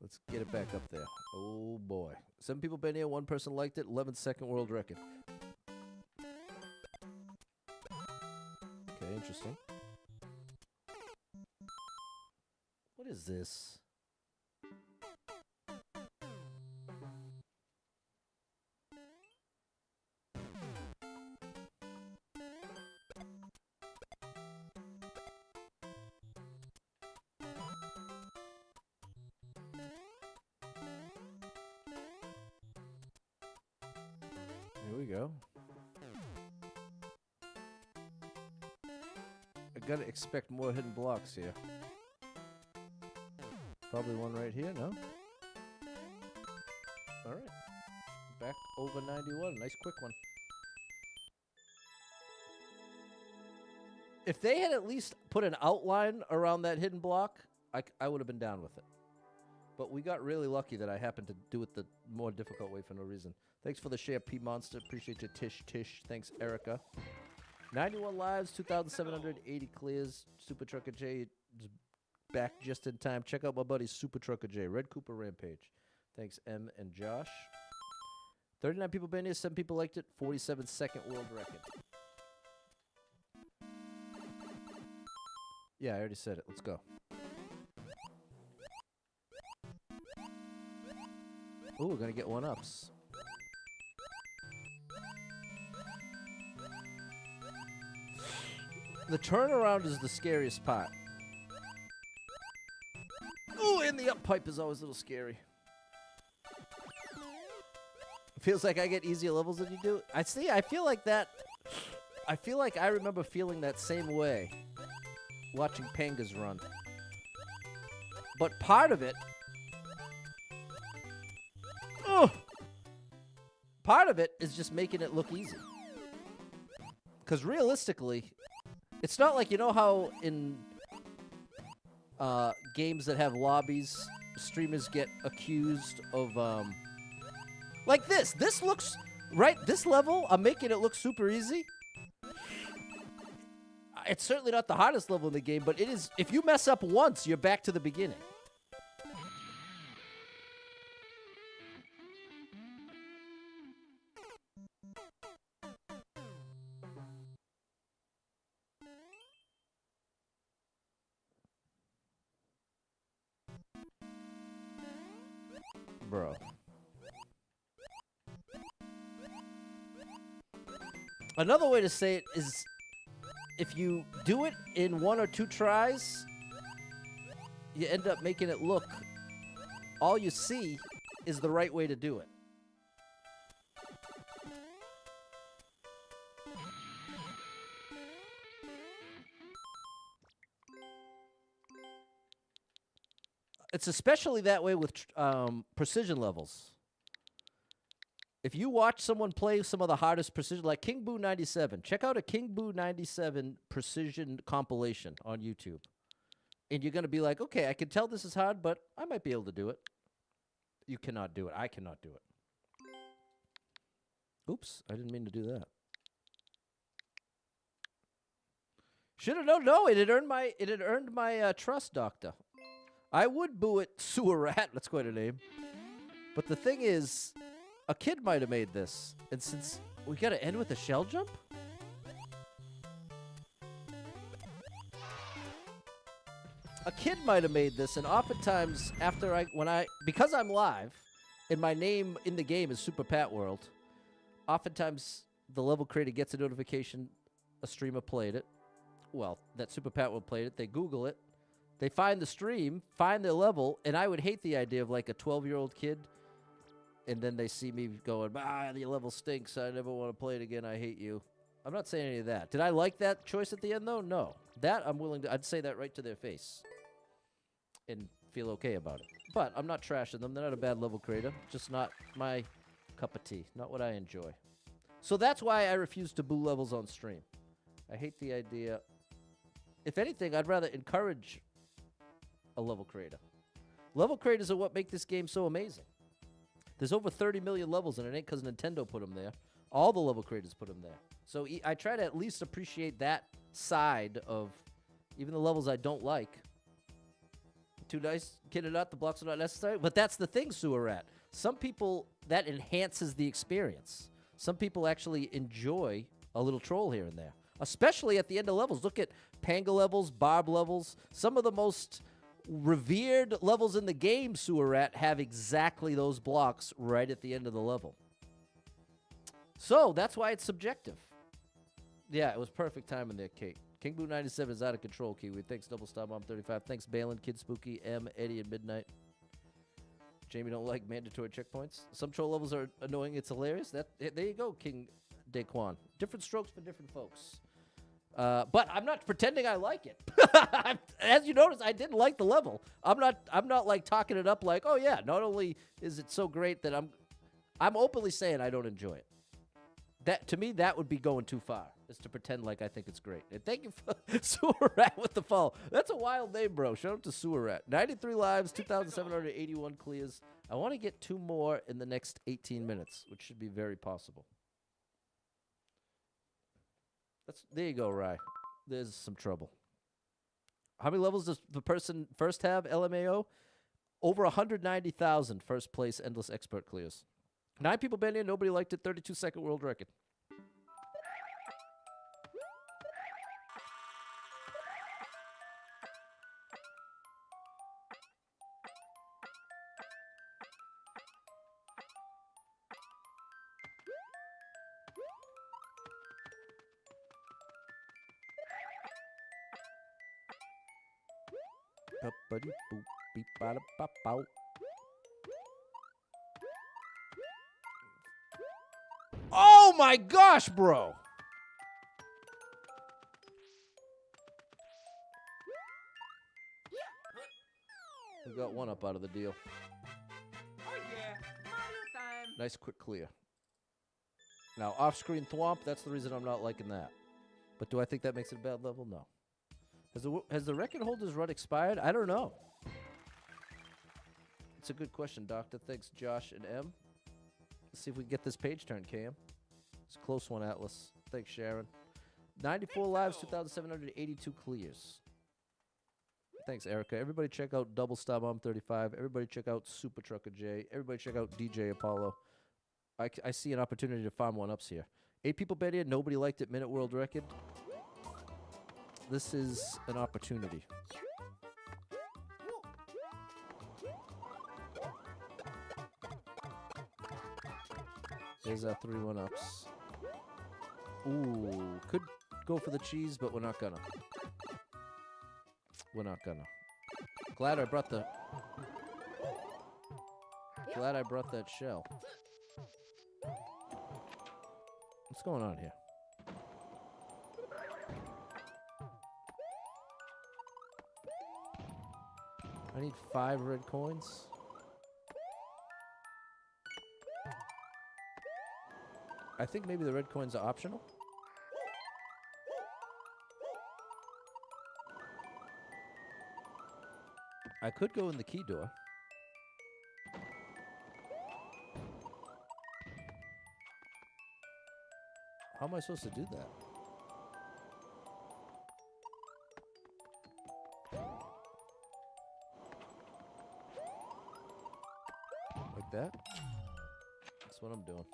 Let's get it back up there. Oh, boy. 7 people been here. 1 person liked it. 11-second world record. Okay, interesting. What is this? Here we go. I gotta expect more hidden blocks here. Probably one right here, no? Alright. Back over 91. Nice quick one. If they had at least put an outline around that hidden block, I would have been down with it. But we got really lucky that I happened to do it the more difficult way for no reason. Thanks for the share, P Monster. Appreciate you, Tish. Thanks, Erica. 91 lives, 2,780 clears. Super Trucker J is back just in time. Check out my buddy Super Trucker J. Red Cooper Rampage. Thanks, M and Josh. 39 people been here. 7 people liked it. 47-second world record. Yeah, I already said it. Let's go. Ooh, we're going to get 1-ups. The turnaround is the scariest part. Ooh, and the up pipe is always a little scary. Feels like I get easier levels than you do. I feel like that. I feel like I remember feeling that same way watching Pangas run. But part of it... part of it is just making it look easy. Because realistically... it's not like, you know how in games that have lobbies, streamers get accused of, like this. This looks, right, this level, I'm making it look super easy. It's certainly not the hardest level in the game, but it is, if you mess up once, you're back to the beginning. Bro. Another way to say it is if you do it in 1 or 2 tries, you end up making it look, all you see is the right way to do it. It's especially that way with precision levels. If you watch someone play some of the hardest precision, like King Boo 97, check out a King Boo 97 precision compilation on YouTube. And you're going to be like, okay, I can tell this is hard, but I might be able to do it. You cannot do it. I cannot do it. Oops, I didn't mean to do that. Should have known. No, it had earned my trust, Doctor. I would boo it, Sewer Rat. That's quite a name. But the thing is, a kid might have made this. And since we got to end with a shell jump? a kid might have made this, and oftentimes after because I'm live, and my name in the game is Super Pat World, oftentimes the level creator gets a notification a streamer played it. Well, that Super Pat World played it. They Google it. They find the stream, find their level, and I would hate the idea of like a 12-year-old kid, and then they see me going, your level stinks. I never want to play it again. I hate you. I'm not saying any of that. Did I like that choice at the end, though? No. That I'm willing to, I'd say that right to their face and feel okay about it. But I'm not trashing them. They're not a bad level creator. Just not my cup of tea. Not what I enjoy. So that's why I refuse to boo levels on stream. I hate the idea. If anything, I'd rather encourage a level creator. Level creators are what make this game so amazing. There's over 30 million levels, and it ain't because Nintendo put them there. All the level creators put them there. So I try to at least appreciate that side of even the levels I don't like. Too nice, kid or not, the blocks are not necessary. But that's the thing, Sewer Rat. Some people, that enhances the experience. Some people actually enjoy a little troll here and there, especially at the end of levels. Look at Panga levels, Barb levels. Some of the most revered levels in the game, Sewer Rat, have exactly those blocks right at the end of the level. So that's why it's subjective. Yeah, it was perfect timing there, Kate. King Boo 97 is out of control, Kiwi. Thanks, Double Star Bomb 35. Thanks, Balin, Kid Spooky, M, Eddie, and Midnight. Jamie don't like mandatory checkpoints. Some troll levels are annoying. It's hilarious. There you go, King Daquan. Different strokes for different folks. But I'm not pretending I like it. As you notice, I didn't like the level. I'm not like talking it up like, oh yeah, not only is it so great that I'm openly saying I don't enjoy it. That to me, that would be going too far, is to pretend like I think it's great. And thank you for Sewer Rat with the follow. That's a wild name, bro. Shout out to Sewer Rat. 93 lives, 2,781 clears. I want to get 2 more in the next 18 minutes, which should be very possible. There you go, Rye. There's some trouble. How many levels does the person first have, LMAO? Over 190,000 first place Endless Expert clears. 9 people been in, nobody liked it, 32-second world record. Oh my gosh, bro! We got one up out of the deal. Oh yeah, Mario time. Nice quick clear. Now, off-screen thwomp, that's the reason I'm not liking that. But do I think that makes it a bad level? No. Has the record holder's run expired? I don't know. It's a good question, Doctor. Thanks, Josh and M. Let's see if we can get this page turned, Cam. It's a close one, Atlas. Thanks, Sharon. 94 lives, 2,782 clears. Thanks, Erica. Everybody check out Double Star Bomb 35. Everybody check out Super Trucker J. Everybody check out DJ Apollo. I see an opportunity to farm one-ups here. 8 people bet in. Nobody liked it. Minute world record. This is an opportunity. There's our 3 1-ups. Ooh, could go for the cheese, but we're not gonna. We're not gonna. Glad I brought that shell. What's going on here? I need 5 red coins. I think maybe the red coins are optional. I could go in the key door. How am I supposed to do that? Like that? That's what I'm doing.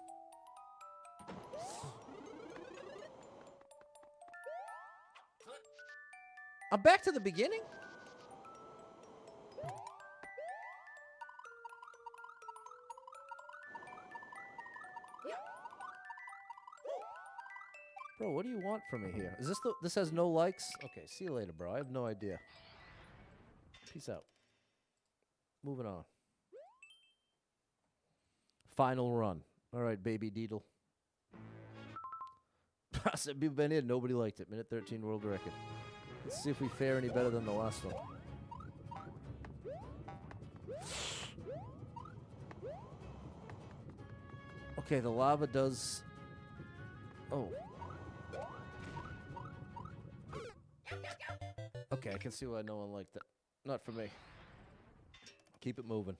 I'm back to the beginning? Bro, what do you want from me here? Is this this has no likes? Okay, see you later, bro. I have no idea. Peace out. Moving on. Final run. All right, baby Deedle. Said people been in, nobody liked it. Minute 13 world record. Let's see if we fare any better than the last one. Okay, the lava does... Oh. Okay, I can see why no one liked it. Not for me. Keep it moving.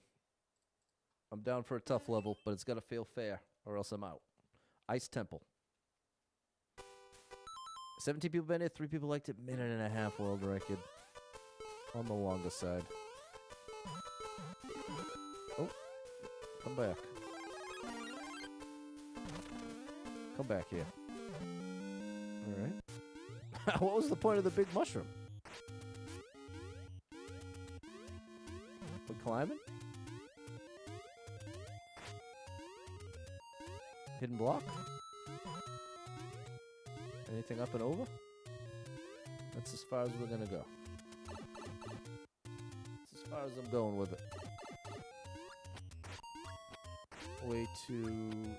I'm down for a tough level, but it's got to feel fair, or else I'm out. Ice Temple. 17 people been here, 3 people liked it. Minute and a half world record. On the longer side. Oh. Come back. Come back here. Alright. What was the point of the big mushroom? We climbing? Hidden block? Anything up and over? That's as far as we're gonna go. That's as far as I'm going with it. Way to...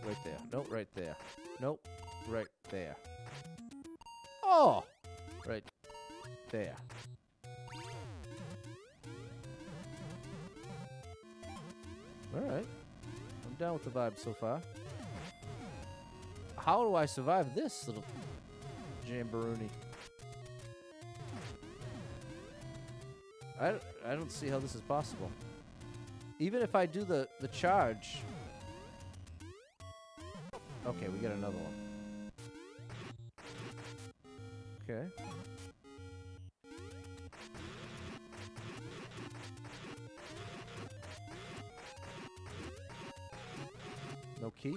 right there. Nope, right there. Nope, right there. Oh! Right there. Alright. I'm down with the vibe so far. How do I survive this little jamboree? I don't see how this is possible. Even if I do the charge... Okay, we got another one. Okay. No key?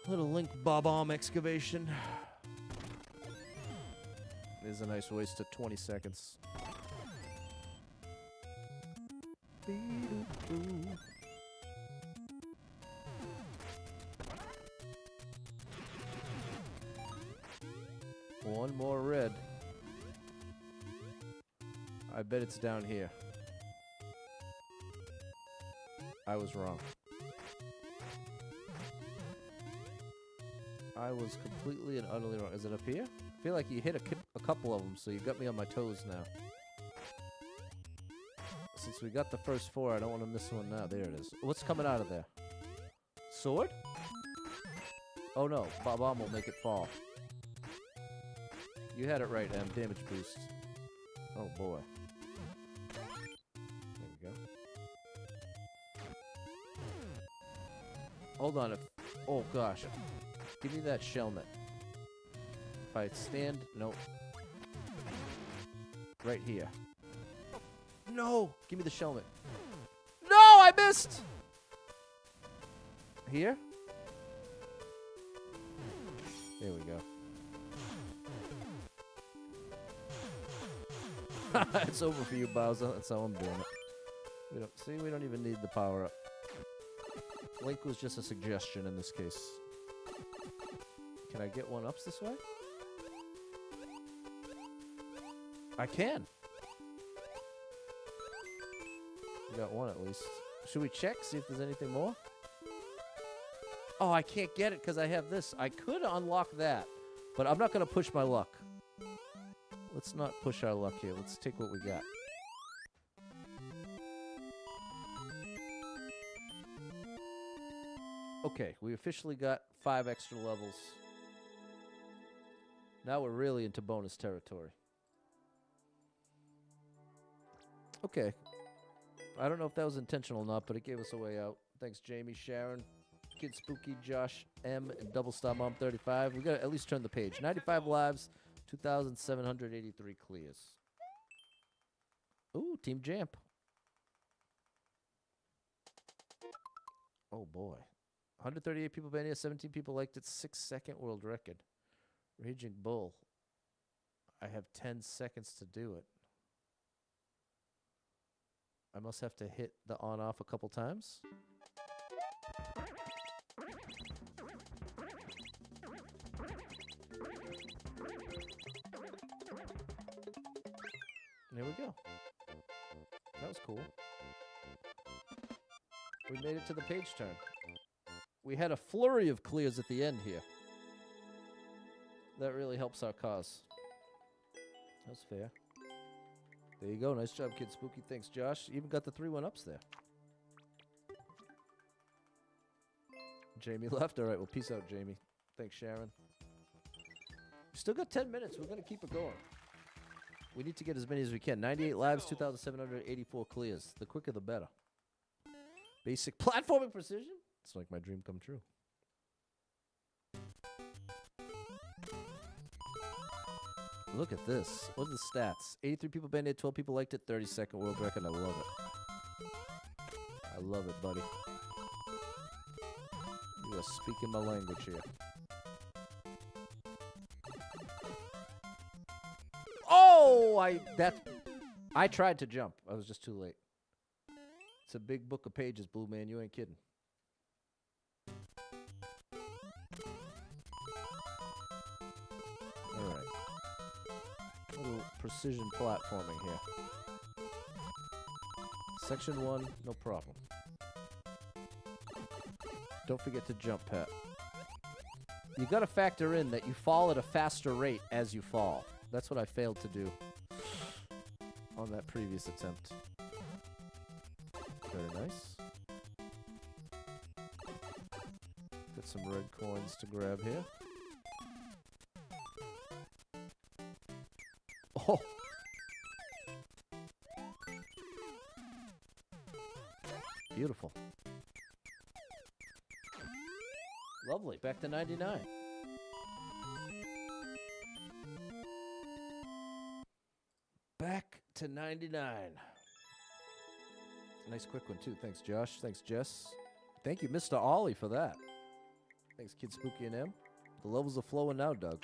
Little Link Bob-omb excavation. Is a nice waste of 20 seconds. One more red. I bet it's down here. I was wrong. I was completely and utterly wrong. Is it up here? I feel like you hit a couple of them, so you got me on my toes now. Since we got the first 4, I don't want to miss one now. There it is. What's coming out of there? Sword? Oh no, Bob-omb will make it fall. You had it right, M. Damage boost. Oh boy. There we go. Hold on. Oh gosh. Give me that shellnet. If I stand... Nope. Right here. No! Give me the shellnet. No! I missed! Here? There we go. It's over for you, Bowser. That's how I'm doing it. We don't even need the power up. Link was just a suggestion in this case. Can I get one ups this way? I can. We got one at least. Should we check, see if there's anything more? Oh, I can't get it because I have this. I could unlock that, but I'm not going to push my luck. Let's not push our luck here. Let's take what we got. Okay, we officially got 5 extra levels. Now we're really into bonus territory. Okay. I don't know if that was intentional or not, but it gave us a way out. Thanks, Jamie, Sharon, Kid Spooky, Josh, M, and Double Star Mom 35. We got to at least turn the page. 95 lives, 2,783 clears. Ooh, Team Jamp. Oh, boy. 138 people been here, 17 people liked it, 6-second world record. Raging Bull. I have 10 seconds to do it. I must have to hit the on-off a couple times. There we go. That was cool. We made it to the page turn. We had a flurry of clears at the end here. That really helps our cause. That's fair. There you go. Nice job, Kid Spooky. Thanks, Josh. You even got the 3 1-ups there. Jamie left. All right, well, peace out, Jamie. Thanks, Sharon. Still got 10 minutes. We're going to keep it going. We need to get as many as we can. 98 lives, 2,784 clears. The quicker, the better. Basic platforming precision. It's like my dream come true. Look at this. What are the stats? 83 people banned it, 12 people liked it, 32nd world record. I love it. I love it, buddy. You are speaking my language here. Oh, I tried to jump. I was just too late. It's a big book of pages, Blue Man. You ain't kidding. All right. Little precision platforming here. Section 1, no problem. Don't forget to jump, Pat. You got to factor in that you fall at a faster rate as you fall. That's what I failed to do on that previous attempt. Very nice. Got some red coins to grab here. Oh! Beautiful. Lovely. Back to 99. Back to 99. Nice quick one, too. Thanks, Josh. Thanks, Jess. Thank you, Mr. Ollie, for that. Thanks, Kid Spooky and M. The levels are flowing now, Doug.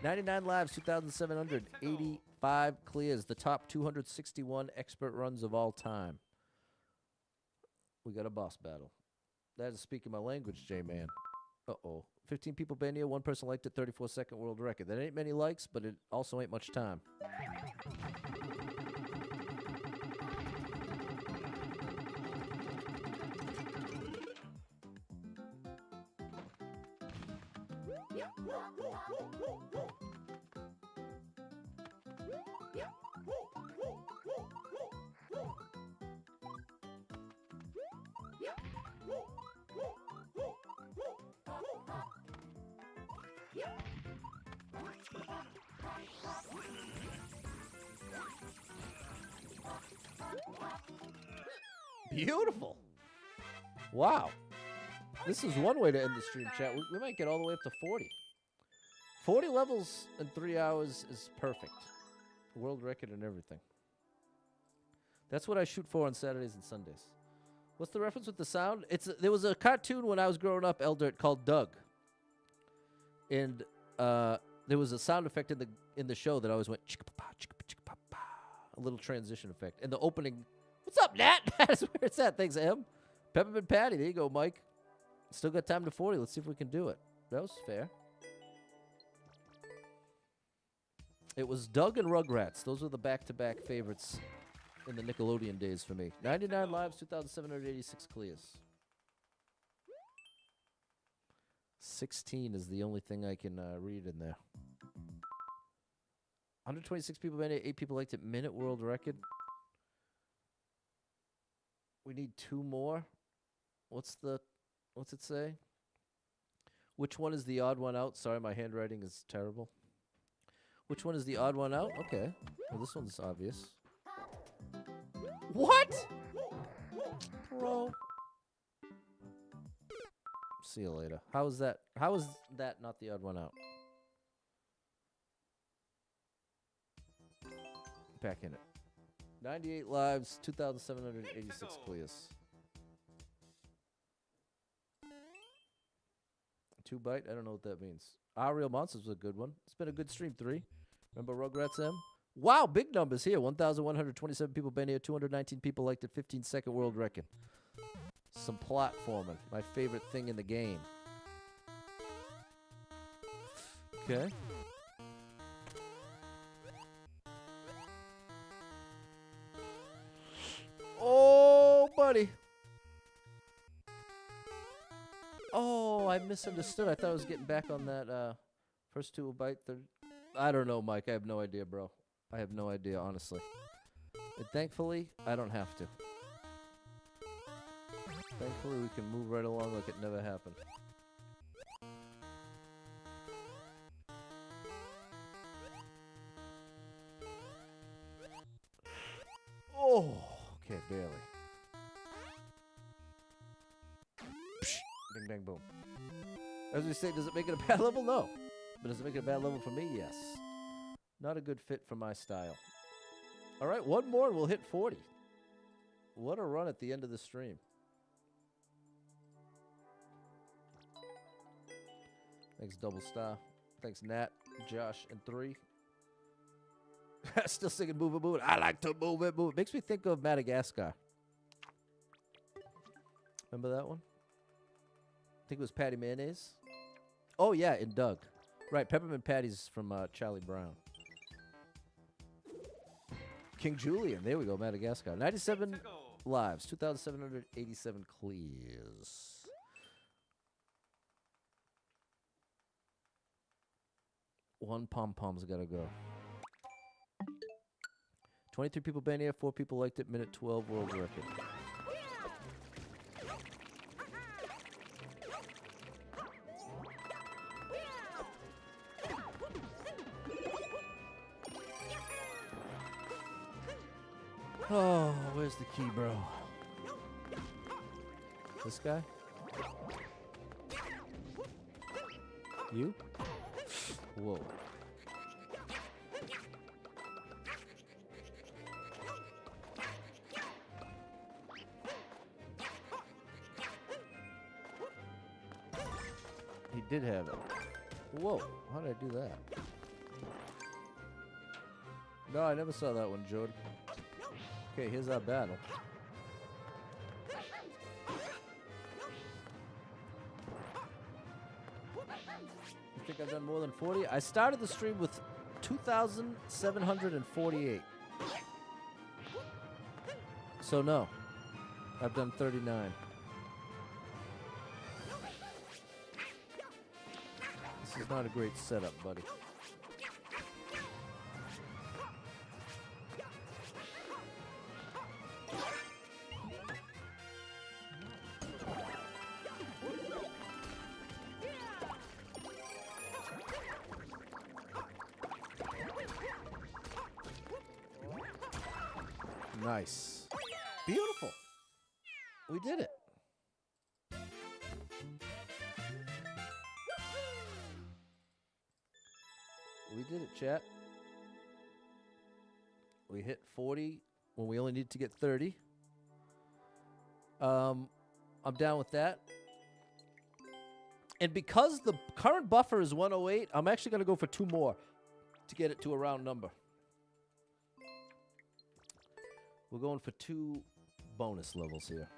99 lives, 2,785 clears. The top 261 expert runs of all time. We got a boss battle. That is speaking my language, J-Man. Uh-oh. 15 people been here. 1 person liked it. 34-second world record. That ain't many likes, but it also ain't much time. Beautiful. Wow. This is one way to end the stream, chat. We might get all the way up to 40. 40 levels in 3 hours is perfect. World record and everything. That's what I shoot for on Saturdays and Sundays. What's the reference with the sound? There was a cartoon when I was growing up, Eldert, called Doug. And there was a sound effect in the show that always went chicka-pa-pa, chicka-pa-chicka-pa-pa. A little transition effect. And the opening, what's up, Nat? That's where it's at. Thanks, M. Peppermint Patty. There you go, Mike. Still got time to 40. Let's see if we can do it. That was fair. It was Doug and Rugrats. Those were the back-to-back favorites in the Nickelodeon days for me. 99 lives, 2,786 clears. 16 is the only thing I can read in there. 126 people made it. 8 people liked it. Minute world record. We need 2 more. What's it say? Which one is the odd one out? Sorry, my handwriting is terrible. Which one is the odd one out? Okay. Well, this one's obvious. What? Bro. See you later. How is that not the odd one out? Back in it. 98 lives, 2,786 clears. 2 byte? I don't know what that means. Our Real Monsters was a good one. It's been a good stream, 3. Remember Rugrats M? Wow, big numbers here. 1,127 people been here. 219 people liked it. 15-second world record. Some platforming. My favorite thing in the game. Okay. Oh, buddy. Oh, I misunderstood. I thought I was getting back on that first two bite. Third. I don't know, Mike. I have no idea, bro. I have no idea, honestly. And thankfully, I don't have to. Thankfully, we can move right along like it never happened. Oh, okay, barely. Bing, bang, boom. As we say, does it make it a bad level? No. But does it make it a bad level for me? Yes. Not a good fit for my style. All right, one more and we'll hit 40. What a run at the end of the stream. Thanks, Double Star. Thanks, Nat, Josh, and 3. Still singing Move It, Move It. I like to move it, move it. Makes me think of Madagascar. Remember that one? I think it was Patty Mayonnaise. Oh, yeah, and Doug. Right, Peppermint Patty's from Charlie Brown. King Julian. There we go, Madagascar. 97 lives, 2,787 clears. One pom-pom's got to go. 23 people been here, 4 people liked it, minute 12 world record. Oh, where's the key, bro? This guy? You? Whoa. He did have it. Whoa, how did I do that? No, I never saw that one, Jordan. Okay, here's our battle. You think I've done more than 40? I started the stream with 2,748. So no, I've done 39. This is not a great setup, buddy. Nice. Beautiful. We did it. We did it, chat. We hit 40 when we only need to get 30. I'm down with that. And because the current buffer is 108, I'm actually going to go for 2 more to get it to a round number. We're going for 2 bonus levels here.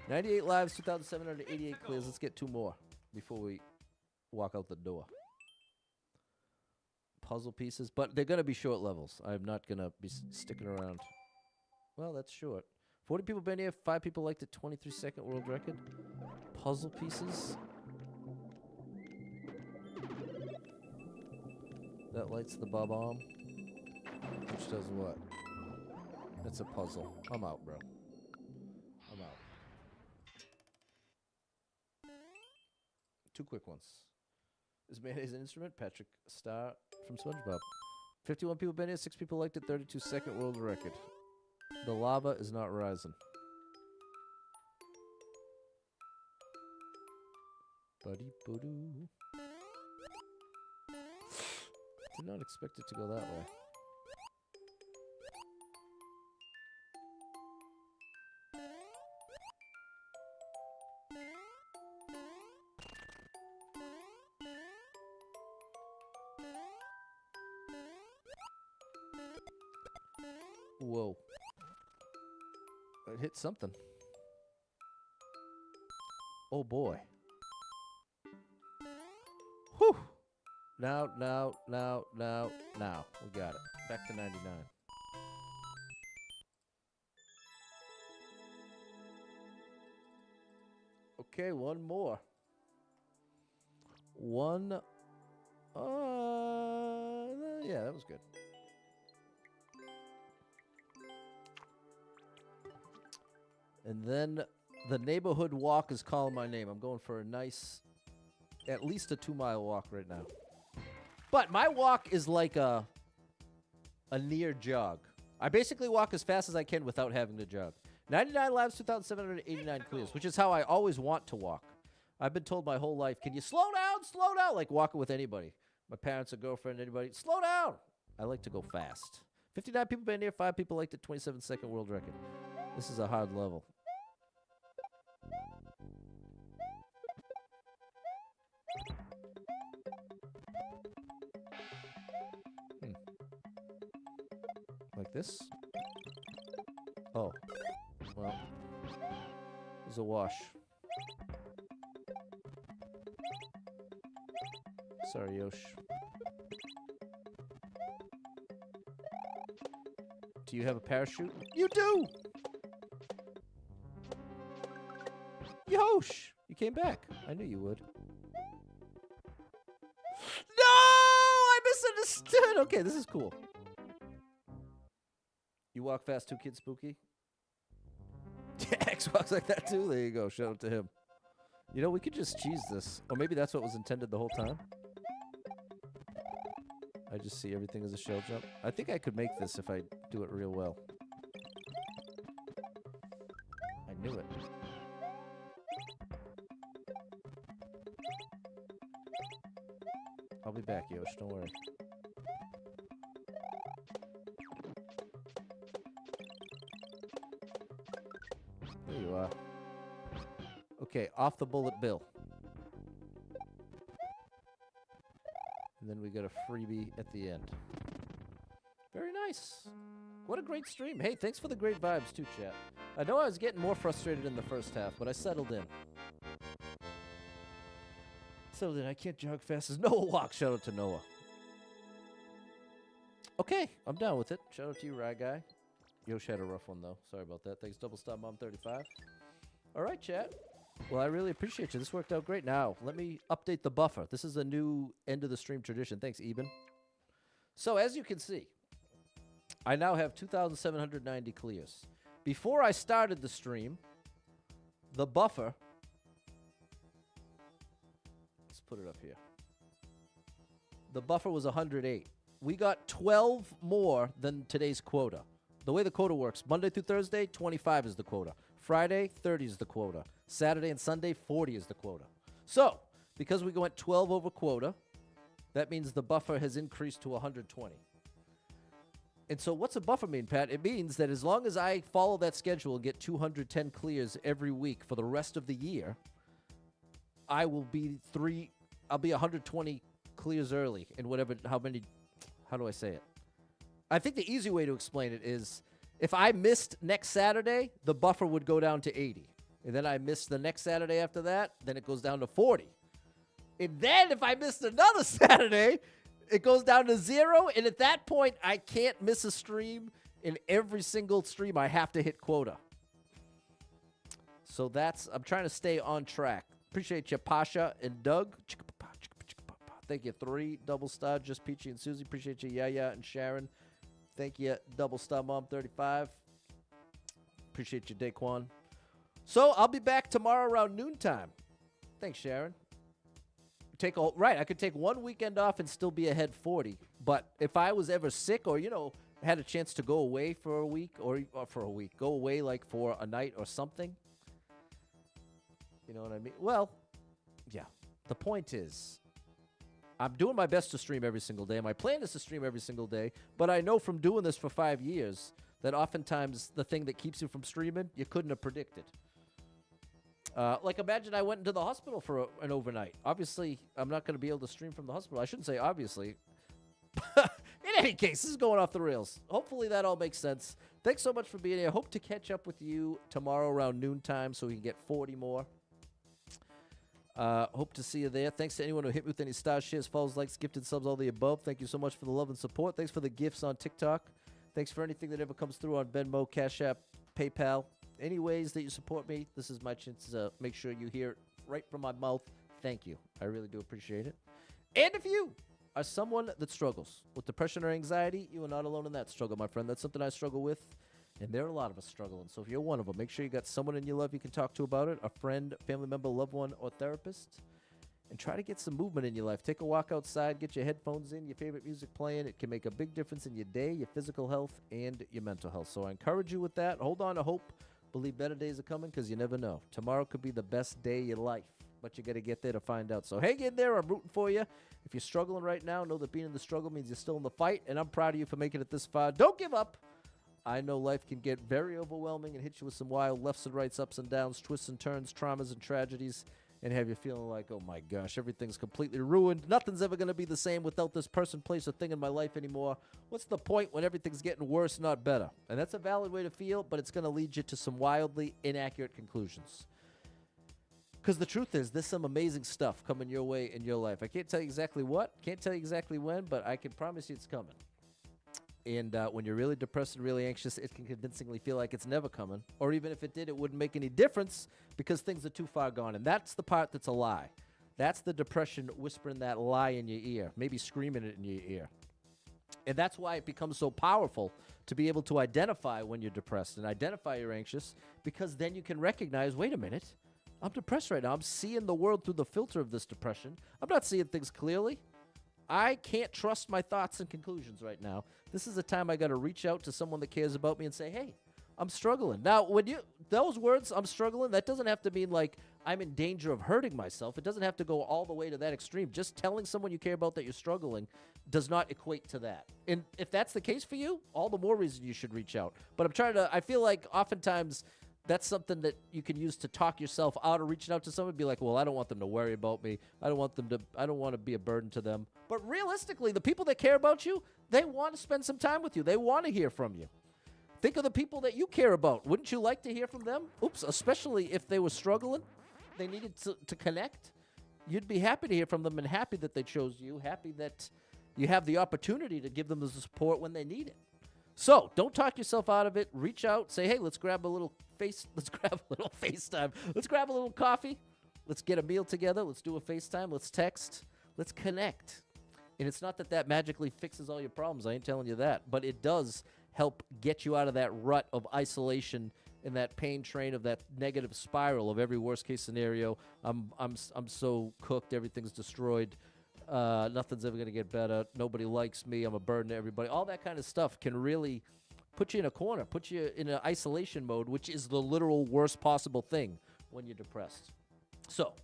98 lives, 2,788 clears. Let's get 2 more before we walk out the door. Puzzle pieces, but they're going to be short levels. I'm not going to be sticking around. Well, that's short. 40 people been here, 5 people liked it, 23-second world record. Puzzle pieces. That lights the bob-omb. Which does what? That's a puzzle. I'm out, bro. I'm out. 2 quick ones. Is mayonnaise an instrument? Patrick Star from SpongeBob. 51 people been here, 6 people liked it, 32-second world record. The lava is not rising. Buddy boo-doo. Did not expect it to go that way. Whoa. It hit something. Oh, boy. Whew. Now. We got it. Back to 99. Okay, one more. One. Yeah, that was good. And then the neighborhood walk is calling my name. I'm going for a nice, at least a 2-mile walk right now. But my walk is like a near jog. I basically walk as fast as I can without having to jog. 99 laps, 2,789 clears, which is how I always want to walk. I've been told my whole life, can you slow down, like walking with anybody. My parents, a girlfriend, anybody, slow down. I like to go fast. 59 people been here, 5 people liked it, 27-second world record. This is a hard level. Like this? Oh. Well. There's a wash. Sorry, Yosh. Do you have a parachute? You do! Yosh! You came back. I knew you would. No! I misunderstood! Okay, this is cool. You walk fast too, kid spooky? X walks like that too? There you go. Shout out to him. You know, we could just cheese this. Or maybe that's what was intended the whole time. I just see everything as a shell jump. I think I could make this if I do it real well. I knew it. I'll be back, Yosh. Don't worry. There you are. Okay, off the bullet bill. And then we got a freebie at the end. Very nice. What a great stream. Hey, thanks for the great vibes too, chat. I know I was getting more frustrated in the first half, but I settled in. Settled in. I can't jog fast as Noah walks. Shout out to Noah. Okay, I'm down with it. Shout out to you, Rye Guy. Yosh had a rough one, though. Sorry about that. Thanks, Double Stop Mom 35. All right, chat. Well, I really appreciate you. This worked out great. Now, let me update the buffer. This is a new end-of-the-stream tradition. Thanks, Eben. So, as you can see, I now have 2,790 clears. Before I started the stream, the buffer... Let's put it up here. The buffer was 108. We got 12 more than today's quota. The way the quota works, Monday through Thursday, 25 is the quota. Friday, 30 is the quota. Saturday and Sunday, 40 is the quota. So, because we went 12 over quota, that means the buffer has increased to 120. And so what's a buffer mean, Pat? It means that as long as I follow that schedule and get 210 clears every week for the rest of the year, I will be I'll be 120 clears early in how do I say it? I think the easy way to explain it is if I missed next Saturday, the buffer would go down to 80. And then I missed the next Saturday after that, then it goes down to 40. And then if I missed another Saturday, it goes down to 0. And at that point, I can't miss a stream. In every single stream, I have to hit quota. So I'm trying to stay on track. Appreciate you, Pasha and Doug. Thank you, 3 Double Star, Just Peachy and Susie. Appreciate you, Yaya and Sharon. Thank you, Double Star Mom 35. Appreciate you, Daquan. So I'll be back tomorrow around noontime. Thanks, Sharon. I could take one weekend off and still be ahead 40. But if I was ever sick or, had a chance to go away for a week or for a week, go away like for a night or something. You know what I mean? Well, yeah. The point is, I'm doing my best to stream every single day. My plan is to stream every single day. But I know from doing this for 5 years that oftentimes the thing that keeps you from streaming, you couldn't have predicted. Like, imagine I went into the hospital for an overnight. Obviously, I'm not going to be able to stream from the hospital. I shouldn't say obviously. In any case, this is going off the rails. Hopefully that all makes sense. Thanks so much for being here. I hope to catch up with you tomorrow around noontime so we can get 40 more. Hope to see you there. Thanks to anyone who hit me with any stars, shares, follows, likes, gifted subs, all the above. Thank you so much for the love and support. Thanks for the gifts on TikTok. Thanks for anything that ever comes through on Venmo, Cash App, PayPal. Any ways that you support me, this is my chance to make sure you hear it right from my mouth. Thank you. I really do appreciate it. And if you are someone that struggles with depression or anxiety, you are not alone in that struggle, my friend. That's something I struggle with. And there are a lot of us struggling. So if you're one of them, make sure you got someone in your life you can talk to about it, a friend, family member, loved one, or therapist. And try to get some movement in your life. Take a walk outside, get your headphones in, your favorite music playing. It can make a big difference in your day, your physical health, and your mental health. So I encourage you with that. Hold on to hope. Believe better days are coming because you never know. Tomorrow could be the best day of your life, but you got to get there to find out. So hang in there. I'm rooting for you. If you're struggling right now, know that being in the struggle means you're still in the fight, and I'm proud of you for making it this far. Don't give up. I know life can get very overwhelming and hit you with some wild lefts and rights, ups and downs, twists and turns, traumas and tragedies, and have you feeling like, oh my gosh, everything's completely ruined. Nothing's ever going to be the same without this person, place, or thing in my life anymore. What's the point when everything's getting worse, not better? And that's a valid way to feel, but it's going to lead you to some wildly inaccurate conclusions. Because the truth is, there's some amazing stuff coming your way in your life. I can't tell you exactly what, can't tell you exactly when, but I can promise you it's coming. And when you're really depressed and really anxious, it can convincingly feel like it's never coming. Or even if it did, it wouldn't make any difference because things are too far gone. And that's the part that's a lie. That's the depression whispering that lie in your ear, maybe screaming it in your ear. And that's why it becomes so powerful to be able to identify when you're depressed and identify you're anxious, because then you can recognize, wait a minute, I'm depressed right now. I'm seeing the world through the filter of this depression. I'm not seeing things clearly. I can't trust my thoughts and conclusions right now. This is a time I got to reach out to someone that cares about me and say, hey, I'm struggling. Now, when those words, I'm struggling, that doesn't have to mean like I'm in danger of hurting myself. It doesn't have to go all the way to that extreme. Just telling someone you care about that you're struggling does not equate to that. And if that's the case for you, all the more reason you should reach out. But I feel like oftentimes that's something that you can use to talk yourself out of reaching out to someone and be like, well, I don't want them to worry about me. I don't want to be a burden to them. But realistically, the people that care about you, they want to spend some time with you. They want to hear from you. Think of the people that you care about. Wouldn't you like to hear from them? Oops, especially if they were struggling, they needed to connect. You'd be happy to hear from them and happy that they chose you, happy that you have the opportunity to give them the support when they need it. So don't talk yourself out of it. Reach out. Say, hey, let's grab a little FaceTime. Let's grab a little coffee. Let's get a meal together. Let's do a FaceTime. Let's text. Let's connect. And it's not that magically fixes all your problems. I ain't telling you that. But it does help get you out of that rut of isolation and that pain train of that negative spiral of every worst case scenario. I'm so cooked. Everything's destroyed. Nothing's ever going to get better. Nobody likes me. I'm a burden to everybody. All that kind of stuff can really put you in a corner, put you in an isolation mode, which is the literal worst possible thing when you're depressed. So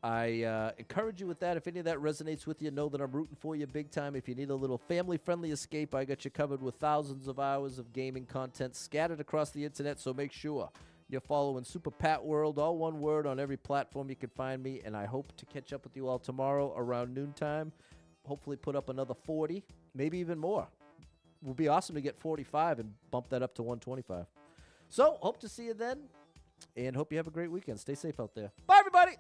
I encourage you with that. If any of that resonates with you, know that I'm rooting for you big time. If you need a little family-friendly escape, I got you covered with thousands of hours of gaming content scattered across the internet, so make sure you're following Super Pat World, all one word, on every platform you can find me, and I hope to catch up with you all tomorrow around noontime. Hopefully put up another 40, maybe even more. It would be awesome to get 45 and bump that up to 125. So, hope to see you then, and hope you have a great weekend. Stay safe out there. Bye, everybody!